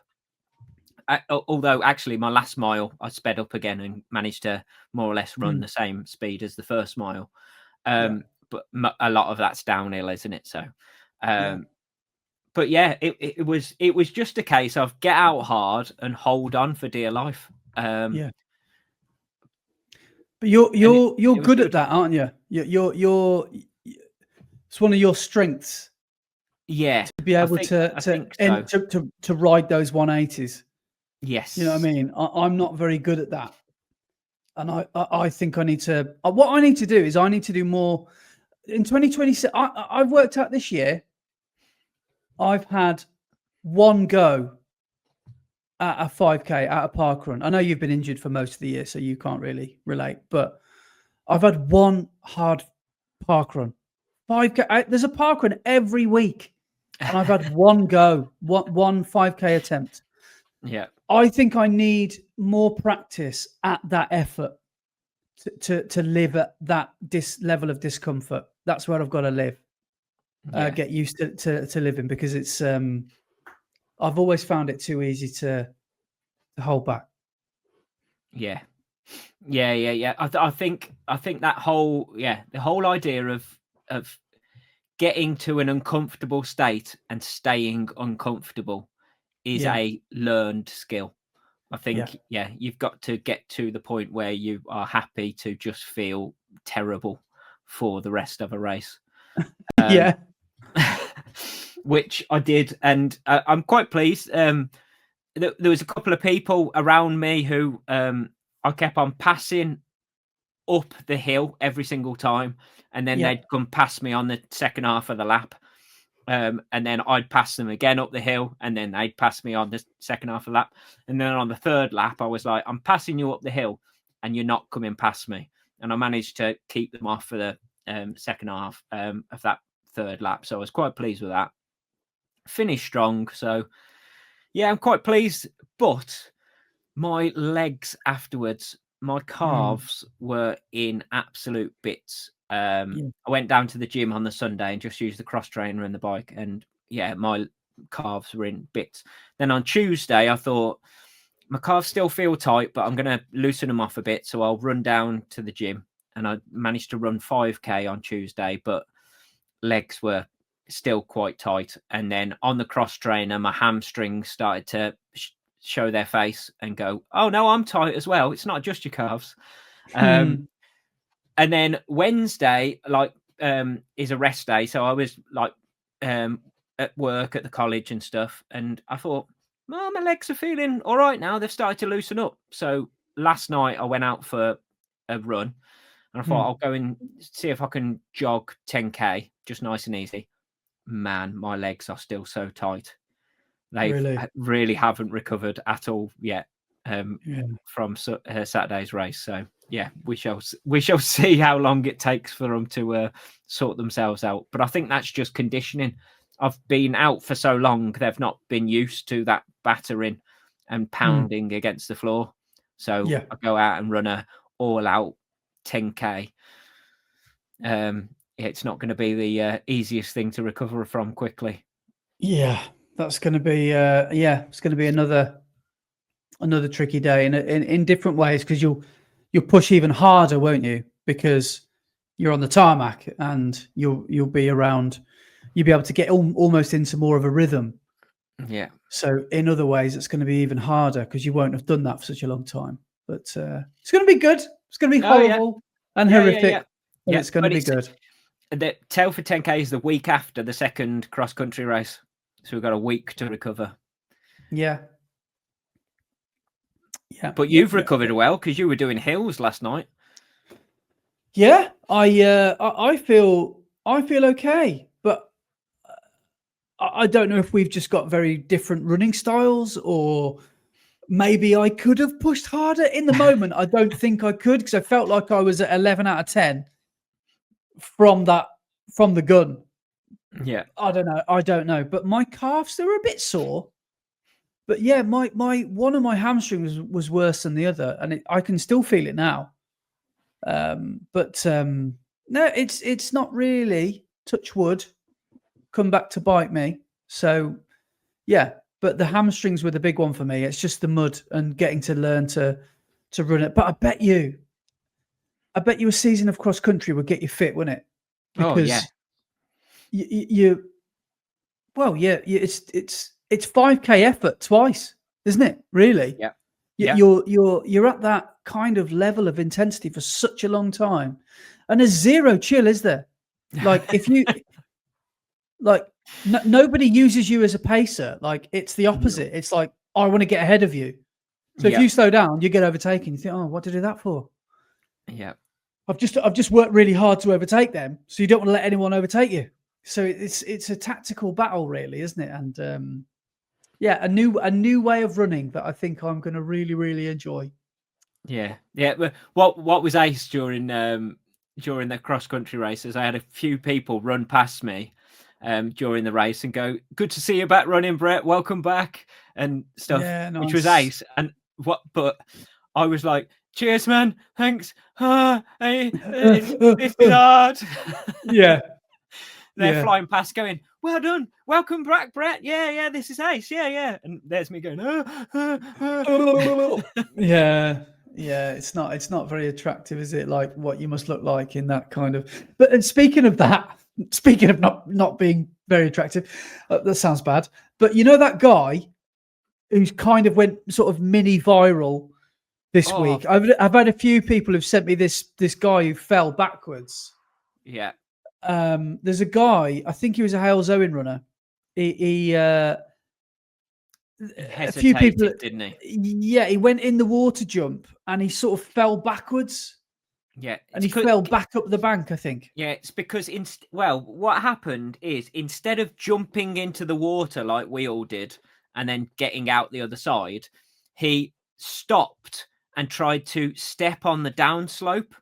although actually my last mile I sped up again and managed to more or less run the same speed as the first mile. Yeah. But a lot of that's downhill, isn't it? So, Yeah. but yeah, it was just a case of get out hard and hold on for dear life. Yeah. But you're It was good at good. that, aren't you? It's one of your strengths Yeah, to be able I think so. to ride those 180s. Yes. You know what I mean? I'm not very good at that. And I think I need to, what I need to do is I need to do more in 2026. I've worked out this year, I've had one go at a 5K, at a park run. I know you've been injured for most of the year, so you can't really relate, but I've had one hard park run. 5K, there's a park run every week, and I've had one go, one 5K attempt. Yeah. I think I need more practice at that effort to live at that level of discomfort. That's where I've got to live. Get used to living, because it's I've always found it too easy to hold back. Yeah. I think that whole the whole idea of getting to an uncomfortable state and staying uncomfortable is a learned skill. I think you've got to get to the point where you are happy to just feel terrible for the rest of a race. Which I did, and I'm quite pleased. There was a couple of people around me who I kept on passing up the hill every single time, and then they'd come past me on the second half of the lap. And then I'd pass them again up the hill, and then they'd pass me on the second half of the lap. And then on the third lap, I was like, I'm passing you up the hill, and you're not coming past me. And I managed to keep them off for the second half of that third lap. So I was quite pleased with that. Finished strong. So, yeah, I'm quite pleased. But my legs afterwards, my calves were in absolute bits. I went down to the gym on the Sunday and just used the cross trainer and the bike, and my calves were in bits. Then on Tuesday, I thought my calves still feel tight, but I'm going to loosen them off a bit, so I'll run down to the gym. And I managed to run 5K on Tuesday, but legs were still quite tight. And then on the cross trainer, my hamstrings started to show their face and go, oh no, I'm tight as well. It's not just your calves. And then Wednesday, is a rest day. So I was at work at the college and stuff. And I thought, well, my legs are feeling all right now. They've started to loosen up. So last night I went out for a run, and I thought I'll go and see if I can jog 10K, just nice and easy. Man, my legs are still so tight. They really haven't recovered at all yet from Saturday's race. So yeah, we shall see how long it takes for them to sort themselves out. But I think that's just conditioning. I've been out for so long; they've not been used to that battering and pounding against the floor. So I go out and run a all-out 10K. It's not going to be the easiest thing to recover from quickly. Yeah, that's going to be it's going to be another tricky day in different ways, because you'll push even harder, won't you? Because you're on the tarmac and you'll be around. You'll be able to get almost into more of a rhythm. Yeah. So in other ways, it's going to be even harder because you won't have done that for such a long time. But it's going to be good. It's going to be horrible and horrific, but it's going to be good. The Telford 10K is the week after the second cross-country race. So we've got a week to recover. Yeah. But you've recovered well because you were doing hills last night. Yeah, I feel okay, but I don't know if we've just got very different running styles, or maybe I could have pushed harder in the moment. I don't think I could, because I felt like I was at 11 out of 10 from the gun. Yeah. I don't know. But my calves, they were a bit sore. But yeah, my one of my hamstrings was worse than the other, and I can still feel it now. But no, it's not really, touch wood, come back to bite me. So yeah, but the hamstrings were the big one for me. It's just the mud and getting to learn to run it. But I bet you a season of cross country would get you fit, wouldn't it? Because you it's 5K effort twice, isn't it? Really? Yeah. You're at that kind of level of intensity for such a long time, and there's zero chill, is there? Like if you nobody uses you as a pacer. Like it's the opposite. It's like, I want to get ahead of you. So if you slow down, you get overtaken. You think, oh, what to do that for? Yeah. I've just worked really hard to overtake them, so you don't want to let anyone overtake you. So it's a tactical battle, really, isn't it? And a new way of running that I think I'm going to really, really enjoy. Yeah. What was ace during the cross country races? I had a few people run past me during the race and go, "Good to see you back running, Brett. Welcome back," and stuff, which was ace. And but I was like, "Cheers, man. Thanks. This is hard." Yeah. They're flying past going, "Well done. Welcome back, Brett. Yeah, this is ace. Yeah. And there's me going, Yeah. It's not very attractive, is it? Like what you must look like in that kind of. But and speaking of not being very attractive, that sounds bad. But you know that guy who's kind of went sort of mini viral this week. I've had a few people who've sent me this guy who fell backwards. Yeah. There's a guy, I think he was a Hales Owen runner. He hesitated, a few people, didn't he? Yeah, he went in the water jump and he sort of fell backwards. Yeah, and he fell back up the bank, I think. Yeah, it's because what happened is, instead of jumping into the water like we all did and then getting out the other side, he stopped and tried to step on the downslope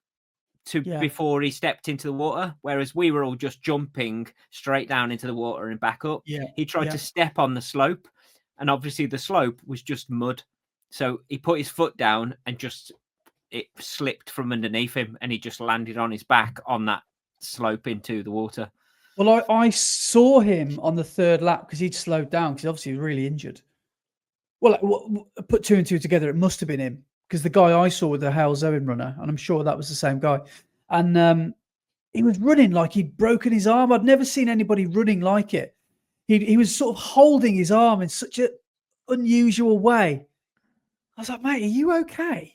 before he stepped into the water, whereas we were all just jumping straight down into the water and back up. He tried to step on the slope, and obviously the slope was just mud, so he put his foot down and it slipped from underneath him, and he just landed on his back on that slope into the water. Well, I saw him on the third lap because he'd slowed down because obviously he was really injured. Well, put two and two together, it must have been him, because the guy I saw with the Hales Owen runner, and I'm sure that was the same guy, and he was running like he'd broken his arm. I'd never seen anybody running like it. He was sort of holding his arm in such an unusual way. I was like, mate, are you okay?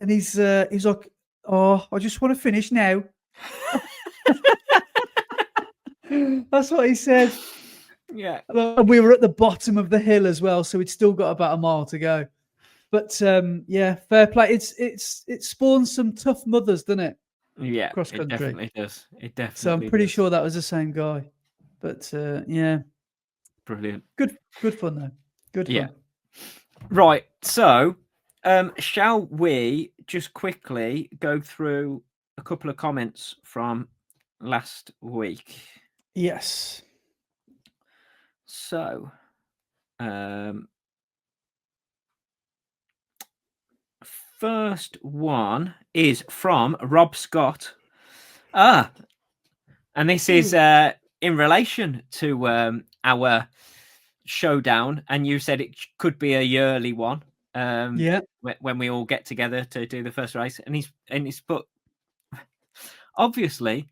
And he's like, oh, I just want to finish now. That's what he said. Yeah. And we were at the bottom of the hill as well, so we'd still got about a mile to go. But fair play. It spawns some tough mothers, doesn't it? Yeah, cross country. It definitely does. It definitely. So I'm pretty sure that was the same guy. But Brilliant. Good fun though. Good Yeah. fun. Right. So, shall we just quickly go through a couple of comments from last week? Yes. So, first one is from Rob Scott. And this is in relation to our showdown, and you said it could be a yearly one. When we all get together to do the first race, and he's put, obviously,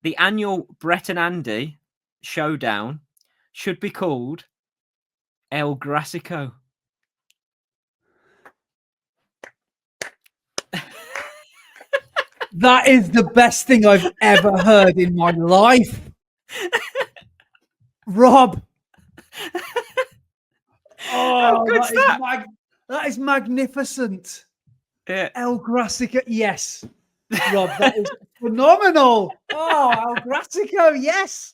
the annual Brett and Andy showdown should be called El Grassico. That is the best thing I've ever heard in my life. Rob. Oh, that is magnificent. Yeah. El Grassico, yes. Rob, that is phenomenal. Oh, El Grassico, yes.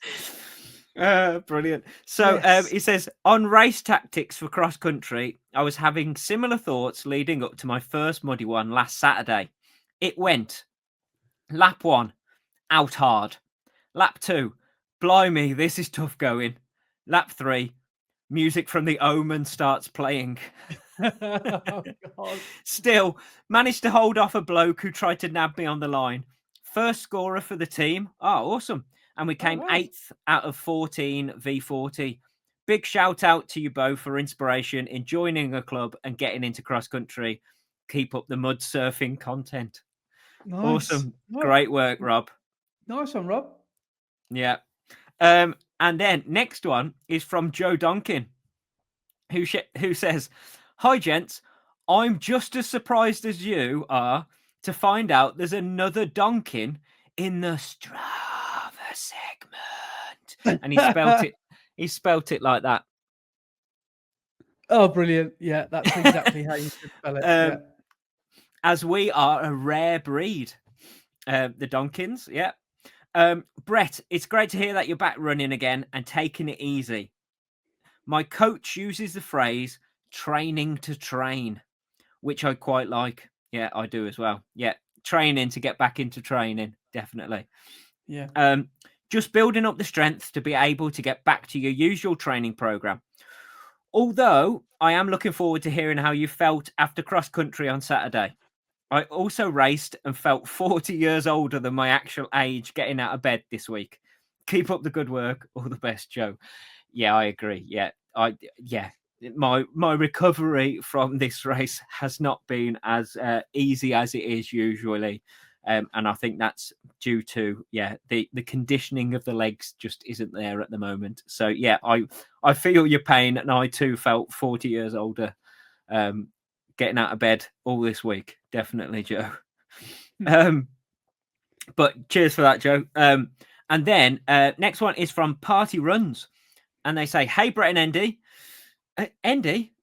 Brilliant. So Yes. he says, on race tactics for cross country, I was having similar thoughts leading up to my first muddy one last Saturday. It went lap 1, out hard. Lap 2, blimey, this is tough going. Lap 3, music from The Omen starts playing. Oh, God. Still, managed to hold off a bloke who tried to nab me on the line. First scorer for the team. Oh, awesome. And we came 8th out of 14 V40. Big shout out to you both for inspiration in joining a club and getting into cross country. Keep up the mud surfing content. Nice. Awesome. Great work, Rob. Nice one, Rob. Yeah. And then next one is from Joe Donkin, who says, "Hi, gents. I'm just as surprised as you are to find out there's another Donkin in the Strava segment." And he spelt it like that. Oh, brilliant. Yeah, that's exactly how you should spell it. As we are a rare breed, the Donkins. Yeah. Brett, it's great to hear that you're back running again and taking it easy. My coach uses the phrase training to train, which I quite like. Yeah, I do as well. Yeah, training to get back into training, definitely. Yeah. Just building up the strength to be able to get back to your usual training program. Although I am looking forward to hearing how you felt after cross country on Saturday. I also raced and felt 40 years older than my actual age getting out of bed this week. Keep up the good work. All the best, Joe. Yeah, I agree. Yeah, my recovery from this race has not been as easy as it is usually. And I think that's due to the conditioning of the legs just isn't there at the moment. So yeah, I feel your pain, and I too felt 40 years older getting out of bed all this week. Definitely, Joe. But cheers for that, Joe. And then next one is from Party Runs, and they say, "Hey, Brett and Andy, Andy.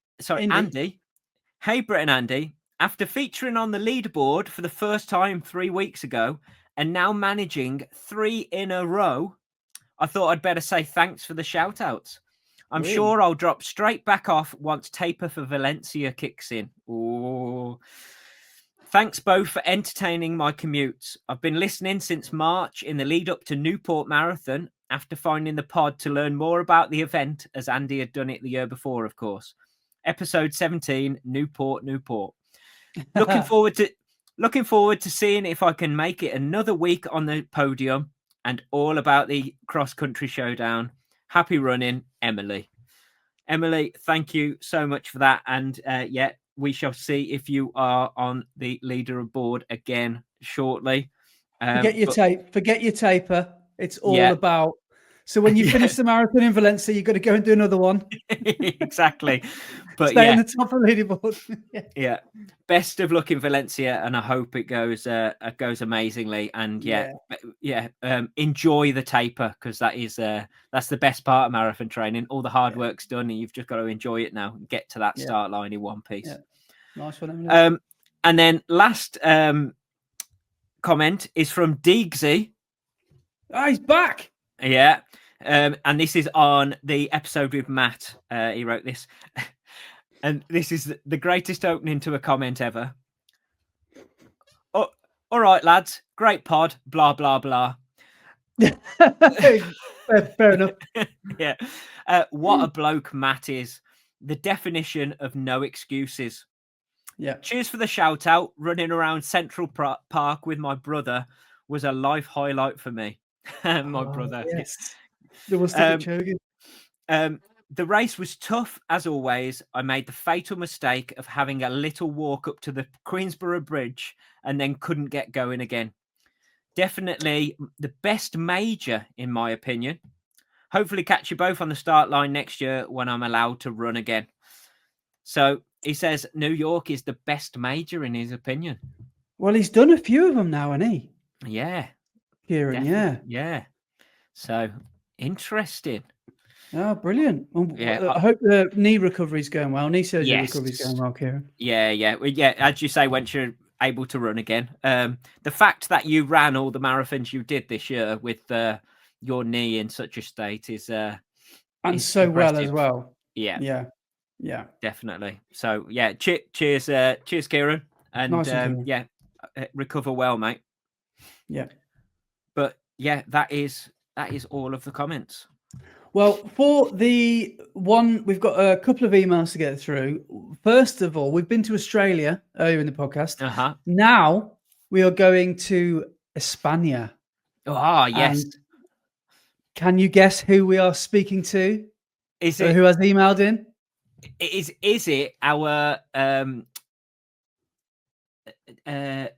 Hey, Brett and Andy. After featuring on the leaderboard for the first time 3 weeks ago, and now managing 3 in a row, I thought I'd better say thanks for the shout outs. I'm sure I'll drop straight back off once taper for Valencia kicks in. Ooh. Thanks both for entertaining my commutes. I've been listening since March in the lead up to Newport Marathon after finding the pod to learn more about the event, as Andy had done it the year before, of course. Episode 17, Newport. Looking forward to seeing if I can make it another week on the podium, and all about the cross-country showdown. Happy running, Emily. Emily, thank you so much for that. And we shall see if you are on the leaderboard again shortly. Forget your taper. It's all about. So when you finish the marathon in Valencia, you've got to go and do another one. Exactly. But stay in the top of the leaderboard. Yeah. Best of luck in Valencia, and I hope it goes amazingly. And enjoy the taper, because that's the best part of marathon training. All the hard work's done, and you've just got to enjoy it now and get to that start line in one piece. Yeah. Nice one. And then last comment is from Deegsy. Oh, he's back. Yeah. And this is on the episode with Matt. He wrote this. And this is the greatest opening to a comment ever. Oh, all right, lads. Great pod. Blah, blah, blah. Fair enough. Yeah. What a bloke Matt is. The definition of no excuses. Yeah. Cheers for the shout out. Running around Central Park with my brother was a life highlight for me. My brother. Yes. There was Chogan. The race was tough as always. I made the fatal mistake of having a little walk up to the Queensborough Bridge and then couldn't get going again. Definitely the best major, in my opinion. Hopefully catch you both on the start line next year when I'm allowed to run again. So he says New York is the best major in his opinion. Well, he's done a few of them now, hasn't he? Yeah. Kieran, Yeah. So interesting. Oh, brilliant. Well, Yeah, I hope the knee recovery is going well. Knee surgery recovery is going well, Kieran. Yeah. Well, yeah, as you say, once you're able to run again. The fact that you ran all the marathons you did this year with your knee in such a state is so impressive. well as well. Yeah. Yeah. Definitely. So yeah, cheers, Kieran. And nice recover well, mate. Yeah. But yeah, that is all of the comments. Well, for the one, we've got a couple of emails to get through. First of all, we've been to Australia earlier in the podcast. Uh-huh. Now we are going to España. Oh, yes. And can you guess who we are speaking to? Is it who has emailed in? Is it our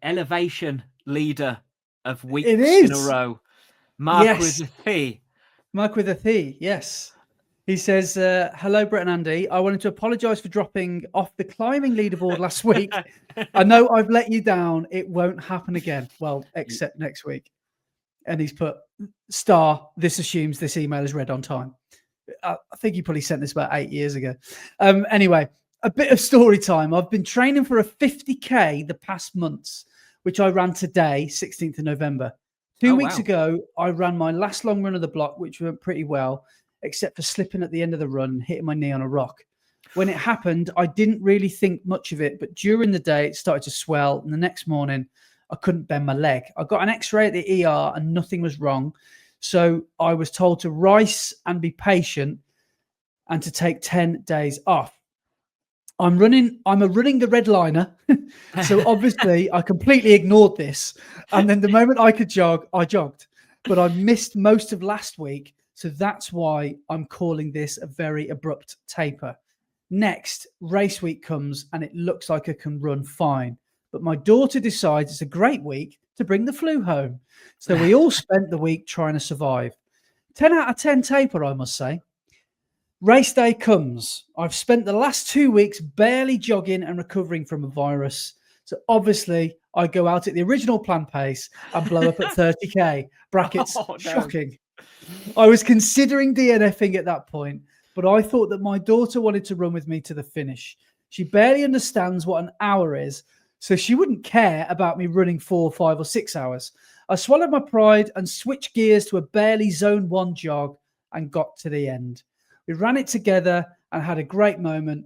elevation leader of weeks in a row? Mark with a P. Mark with a P, yes. He says, hello, Brett and Andy. I wanted to apologise for dropping off the climbing leaderboard last week. I know I've let you down. It won't happen again. Well, except next week. And he's put, star, this assumes this email is read on time. I think he probably sent this about 8 years ago. Anyway, a bit of story time. I've been training for a 50K the past months, which I ran today, 16th of November. 2 weeks ago, I ran my last long run of the block, which went pretty well, except for slipping at the end of the run and hitting my knee on a rock. When it happened, I didn't really think much of it, but during the day, it started to swell. And the next morning, I couldn't bend my leg. I got an x-ray at the ER and nothing was wrong. So I was told to rice and be patient and to take 10 days off. I'm a running the red liner. So obviously I completely ignored this. And then the moment I could jog, I jogged. But I missed most of last week. So that's why I'm calling this a very abrupt taper. Next, race week comes and it looks like I can run fine. But my daughter decides it's a great week to bring the flu home. So we all spent the week trying to survive. 10 out of 10 taper, I must say. Race day comes. I've spent the last 2 weeks barely jogging and recovering from a virus. So obviously I go out at the original plan pace and blow up at 30K. Brackets, Oh, no. Shocking. I was considering DNFing at that point, but I thought that my daughter wanted to run with me to the finish. She barely understands what an hour is, so she wouldn't care about me running 4, 5 or 6 hours. I swallowed my pride and switched gears to a barely zone 1 jog and got to the end. We ran it together and had a great moment.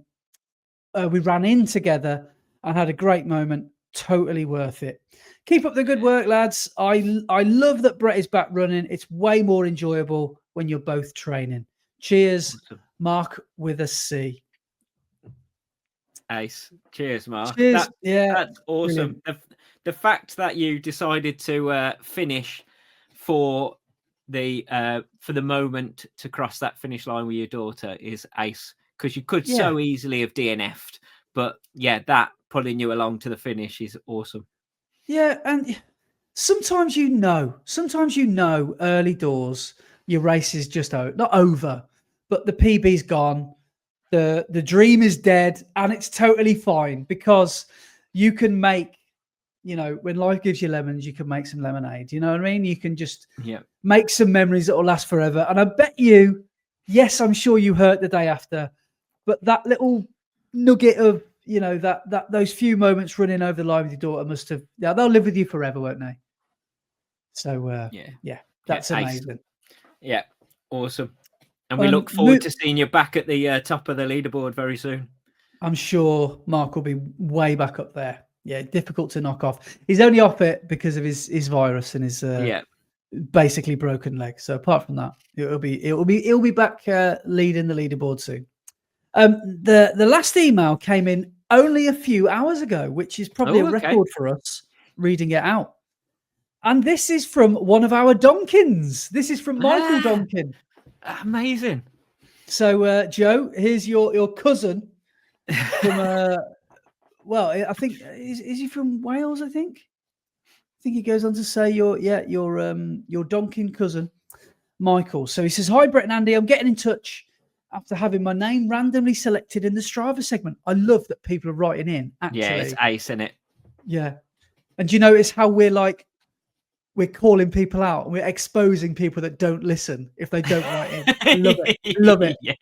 We ran in together and had a great moment. Totally worth it. Keep up the good work, lads. I love that Brett is back running. It's way more enjoyable when you're both training. Cheers, Mark with a C. Ace. Cheers, Mark. Cheers. That's awesome. The fact that you decided to finish for the moment to cross that finish line with your daughter is ace, because you could so easily have DNF'd. But yeah, that pulling you along to the finish is awesome. Yeah, and sometimes you know early doors your race is just not over, but the PB's gone. The dream is dead, and it's totally fine because you can make, when life gives you lemons, you can make some lemonade. You know what I mean? You can just make some memories that will last forever. And I bet you, yes, I'm sure you hurt the day after, but that little nugget of, that those few moments running over the line with your daughter must have, they'll live with you forever, won't they? So, that's amazing. Yeah. Awesome. And we look forward to seeing you back at the top of the leaderboard very soon. I'm sure Mark will be way back up there. Yeah, difficult to knock off. He's only off it because of his virus and his basically broken leg. So apart from that, he'll be back leading the leaderboard soon. The last email came in only a few hours ago, which is probably a record for us reading it out. And this is from one of our Donkins. This is from Michael Donkin. Amazing. So, Joe, here's your cousin from, I think, is he from Wales, I think? I think he goes on to say your Donkin cousin, Michael. So he says, "Hi, Brett and Andy. I'm getting in touch after having my name randomly selected in the Strava segment." I love that people are writing in, actually. Yeah, it's ace, isn't it? Yeah. And do you notice how we're calling people out and we're exposing people that don't listen if they don't write in? I love it. Love it. Yeah.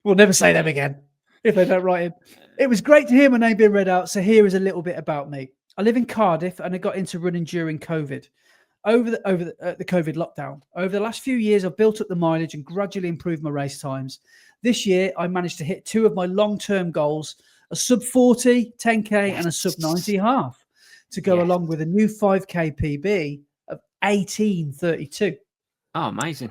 We'll never say them again if they don't write in. It was great to hear my name being read out. So here is a little bit about me. I live in Cardiff and I got into running during COVID. Over the COVID lockdown. Over the last few years, I've built up the mileage and gradually improved my race times. This year, I managed to hit two of my long-term goals, a sub 40 10K and a sub 90 half, to go along with a new 5K PB of 18:32. Oh, amazing.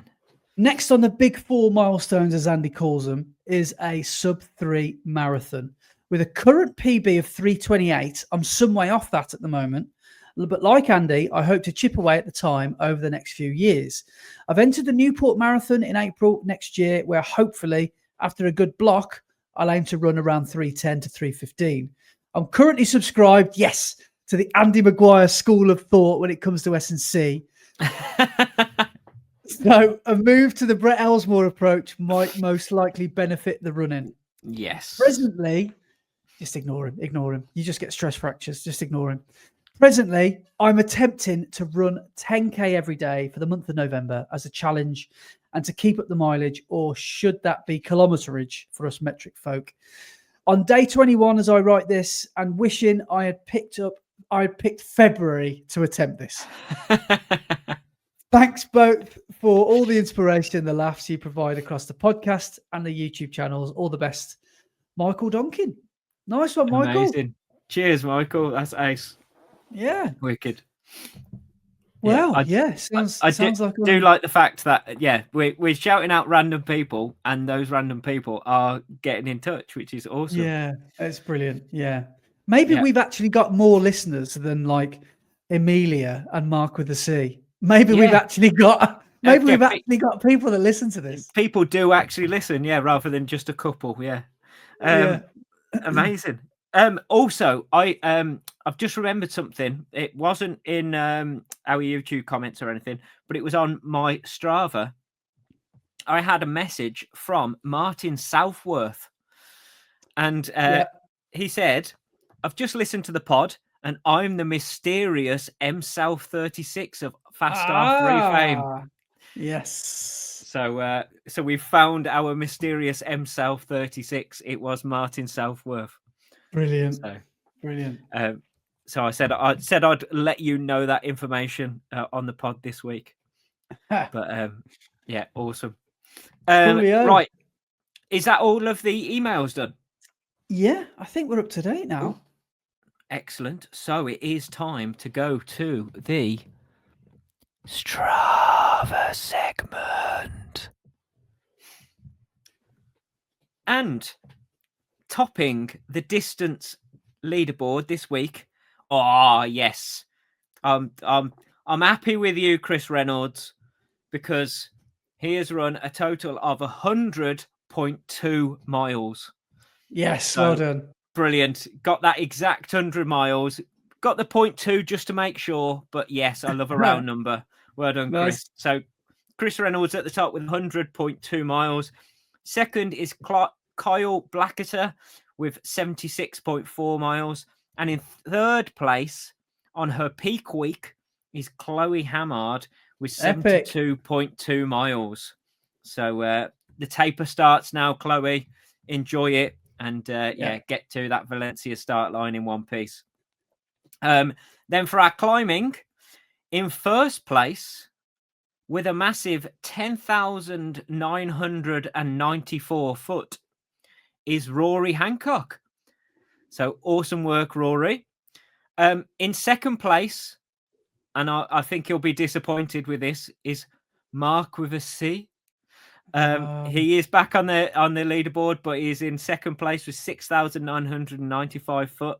Next on the big four milestones, as Andy calls them, is a sub 3 marathon. With a current PB of 3:28, I'm some way off that at the moment. But like Andy, I hope to chip away at the time over the next few years. I've entered the Newport Marathon in April next year, where hopefully, after a good block, I'll aim to run around 3:10 to 3:15. I'm currently subscribed, to the Andy Maguire school of thought when it comes to S&C. So a move to the Brett Elesmore approach might most likely benefit the running. Yes. Presently, just ignore him. You just get stress fractures. Just ignore him. Presently, I'm attempting to run 10K every day for the month of November as a challenge and to keep up the mileage, or should that be kilometerage for us metric folk? On day 21, as I write this, and wishing I had picked February to attempt this. Thanks both for all the inspiration and the laughs you provide across the podcast and the YouTube channels. All the best, Michael Donkin. Nice one, Michael. Amazing. Cheers, Michael. That's ace. Yeah. Wicked. Well, sounds like do like the fact that we're shouting out random people, and those random people are getting in touch, which is awesome. Yeah, it's brilliant. Yeah, maybe we've actually got more listeners than like Emilia and Mark with the C. Maybe we've actually got people that listen to this. People do actually listen, rather than just a couple. Amazing. Also, I've just remembered something. It wasn't in our YouTube comments or anything, but it was on my Strava. I had a message from Martin Southworth, and he said, "I've just listened to the pod, and I'm the mysterious M South 36 of Fast R3 fame." Yes. So we found our mysterious M South 36. It was Martin Southworth. Brilliant. Brilliant. So I said I'd let you know that information on the pod this week. But awesome. Right. Is that all of the emails done? Yeah, I think we're up to date now. Ooh. Excellent. So it is time to go to the Strava segment. And topping the distance leaderboard this week. Oh yes, I'm happy with you, Chris Reynolds, because he has run a total of 100.2 miles. Yes, so, well done. Brilliant. Got that exact 100 miles. Got the 0.2 just to make sure, but yes, I love a round number. Well done, nice. Chris. So Chris Reynolds at the top with 100.2 miles. Second is Kyle Blacketer with 76.4 miles. And in third place on her peak week is Chloe Hamard with 72.2 miles. So the taper starts now, Chloe. Enjoy it and get to that Valencia start line in one piece. Then for our climbing, in first place with a massive 10,994 foot is Rory Hancock. So awesome work, Rory. In second place, and I think you'll be disappointed with this, is Mark with a C. He is back on the leaderboard, but he's in second place with 6,995 foot.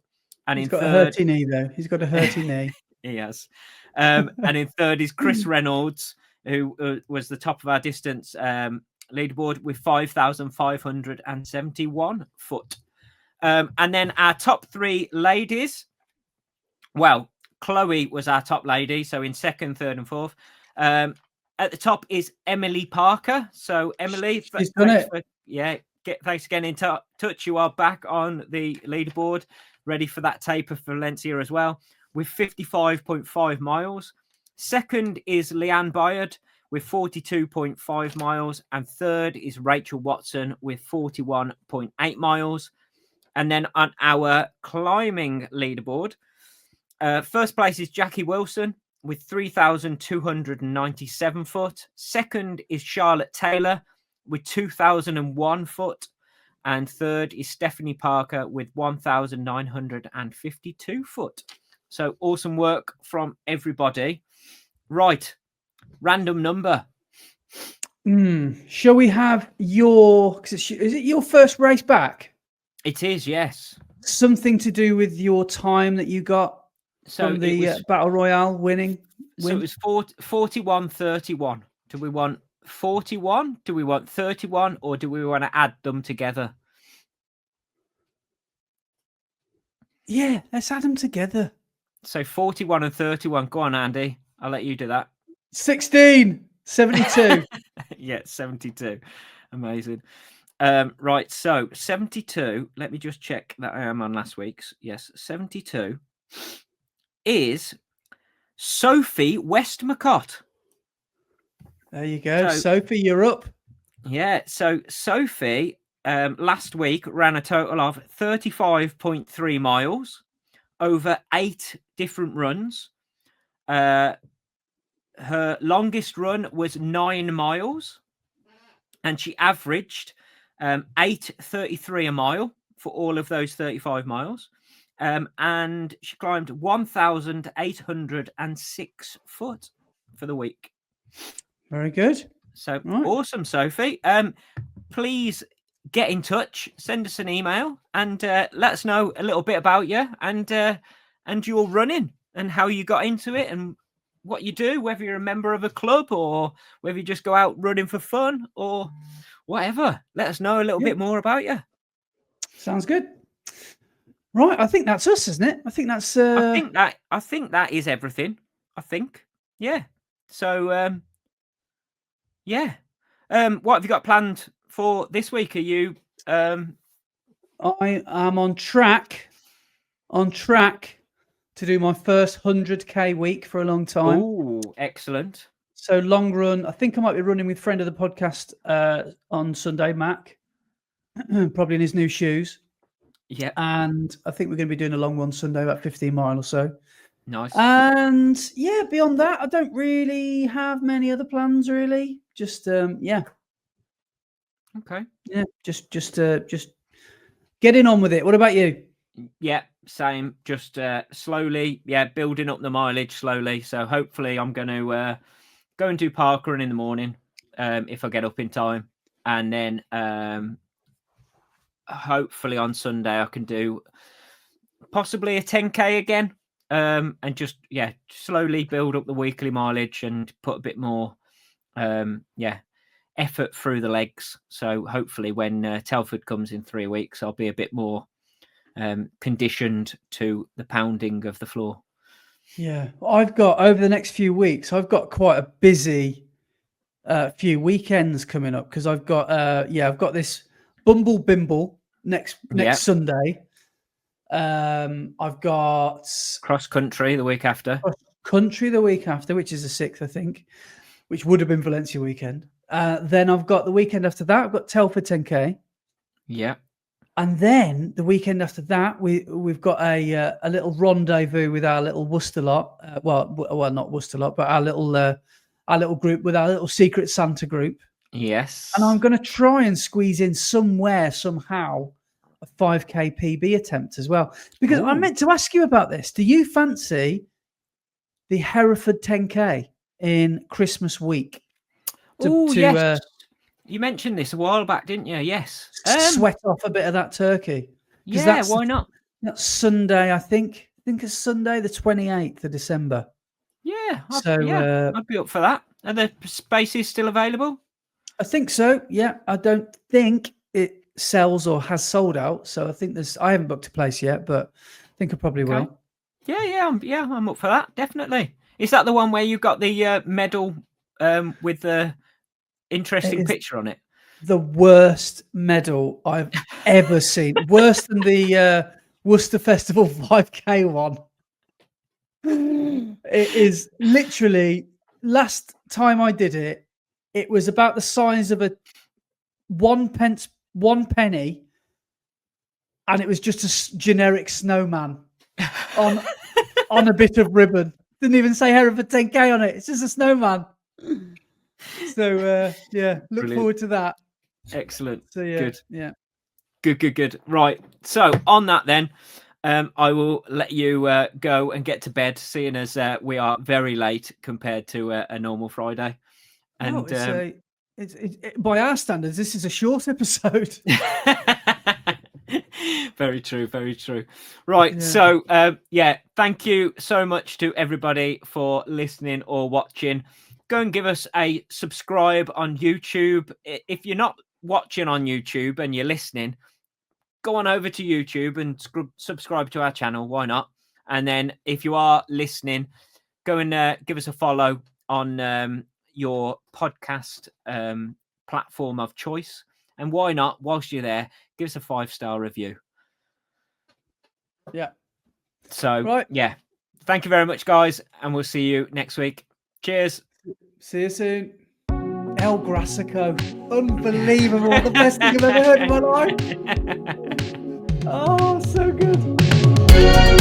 And he's in got third, a hurty knee though. He's got a hurty knee. He has. And in third is Chris Reynolds, who was the top of our distance leaderboard with 5,571 foot. And then our top three ladies. Well, Chloe was our top lady, so in second, third, and fourth. At the top is Emily Parker. So Emily, thanks for getting in touch. You are back on the leaderboard, ready for that tape of Valencia as well, with 55.5 miles. Second is Leanne Byard with 42.5 miles, and third is Rachel Watson with 41.8 miles. And then on our climbing leaderboard, first place is Jackie Wilson with 3,297 foot. Second is Charlotte Taylor with 2,001 foot. And third is Stephanie Parker with 1,952 foot. So awesome work from everybody. Right. Random number. Shall we have is it your first race back? It is, yes. Something to do with your time that you got from the Battle Royale win? So it was 41-31. Do we want 41? Do we want 31? Or do we want to add them together? Yeah, let's add them together. So 41 and 31. Go on, Andy. I'll let you do that. 16. 72. Yeah, 72. Amazing. Right, so 72. Let me just check that I am on last week's. Yes, 72 is Sophie Westmacott. There you go. So, Sophie, you're up. Yeah, so Sophie last week ran a total of 35.3 miles over 8 different runs. Her longest run was 9 miles, and she averaged 8:33 a mile for all of those 35 miles. And she climbed 1,806 foot for the week. Very good. So awesome, Sophie. Please get in touch, send us an email, and let us know a little bit about you and your running and how you got into it and what you do, whether you're a member of a club or whether you just go out running for fun or whatever. Let us know a little bit more about you. Sounds good. Right, I think that's us, isn't it? I think that's. I think that is everything. I think, yeah. So, yeah. What have you got planned for this week? Are you? I am on track to do my first 100k week for a long time. Oh, excellent. So long run. I think I might be running with friend of the podcast on Sunday, Mac, probably in his new shoes. Yeah. And I think we're going to be doing a long one Sunday, about 15 mile or so. Nice. And yeah, beyond that, I don't really have many other plans, really. Just yeah. Okay. Yeah, just getting on with it. What about you? Yeah, same. Just slowly, building up the mileage slowly. So hopefully I'm going to go and do Parkrun in the morning if I get up in time. And then hopefully on Sunday I can do possibly a 10k again. And just, slowly build up the weekly mileage and put a bit more, effort through the legs. So hopefully when Telford comes in 3 weeks, I'll be a bit more conditioned to the pounding of the floor. Yeah, I've got over the next few weeks, I've got quite a busy few weekends coming up because I've got I've got this Bumble Bimble next Sunday. I've got cross country the week after. Cross country the week after, which is the 6th, I think, which would have been Valencia weekend. Then I've got the weekend after that, I've got Telford 10k. Yeah. And then the weekend after that, we've got a little rendezvous with our little Worcester lot. Well, not Worcester lot, but our little our little group with our little Secret Santa group. Yes. And I'm going to try and squeeze in somewhere, somehow, a 5K PB attempt as well. Because I meant to ask you about this. Do you fancy the Hereford 10K in Christmas week? Yes. You mentioned this a while back, didn't you? Yes. Sweat off a bit of that turkey. Yeah, why not? That's Sunday, I think. I think it's Sunday, the 28th of December. Yeah, I'd be up for that. Are the spaces still available? I think so. Yeah, I don't think it sells or has sold out. So I think I haven't booked a place yet, but I think I probably will. Yeah, I'm up for that. Definitely. Is that the one where you've got the medal with the interesting picture on it? The worst medal I've ever seen. Worse than the Worcester Festival 5K one. It is literally, last time I did it, it was about the size of a 1 penny, and it was just a generic snowman on a bit of ribbon. Didn't even say Hereford 10K on it. It's just a snowman. So look forward to that. Excellent. So good. Yeah. Good. Right. So on that then, I will let you go and get to bed, seeing as we are very late compared to a normal Friday. And it's by our standards, this is a short episode. Very true. Right. So thank you so much to everybody for listening or watching. Go and give us a subscribe on YouTube. If you're not watching on YouTube and you're listening, go on over to YouTube and subscribe to our channel. Why not? And then if you are listening, go and give us a follow on your podcast platform of choice. And why not, whilst you're there, give us a 5-star review. Yeah. So, thank you very much, guys. And we'll see you next week. Cheers. See you soon. El Grassico. Unbelievable. The best thing I've ever heard in my life. Oh, so good.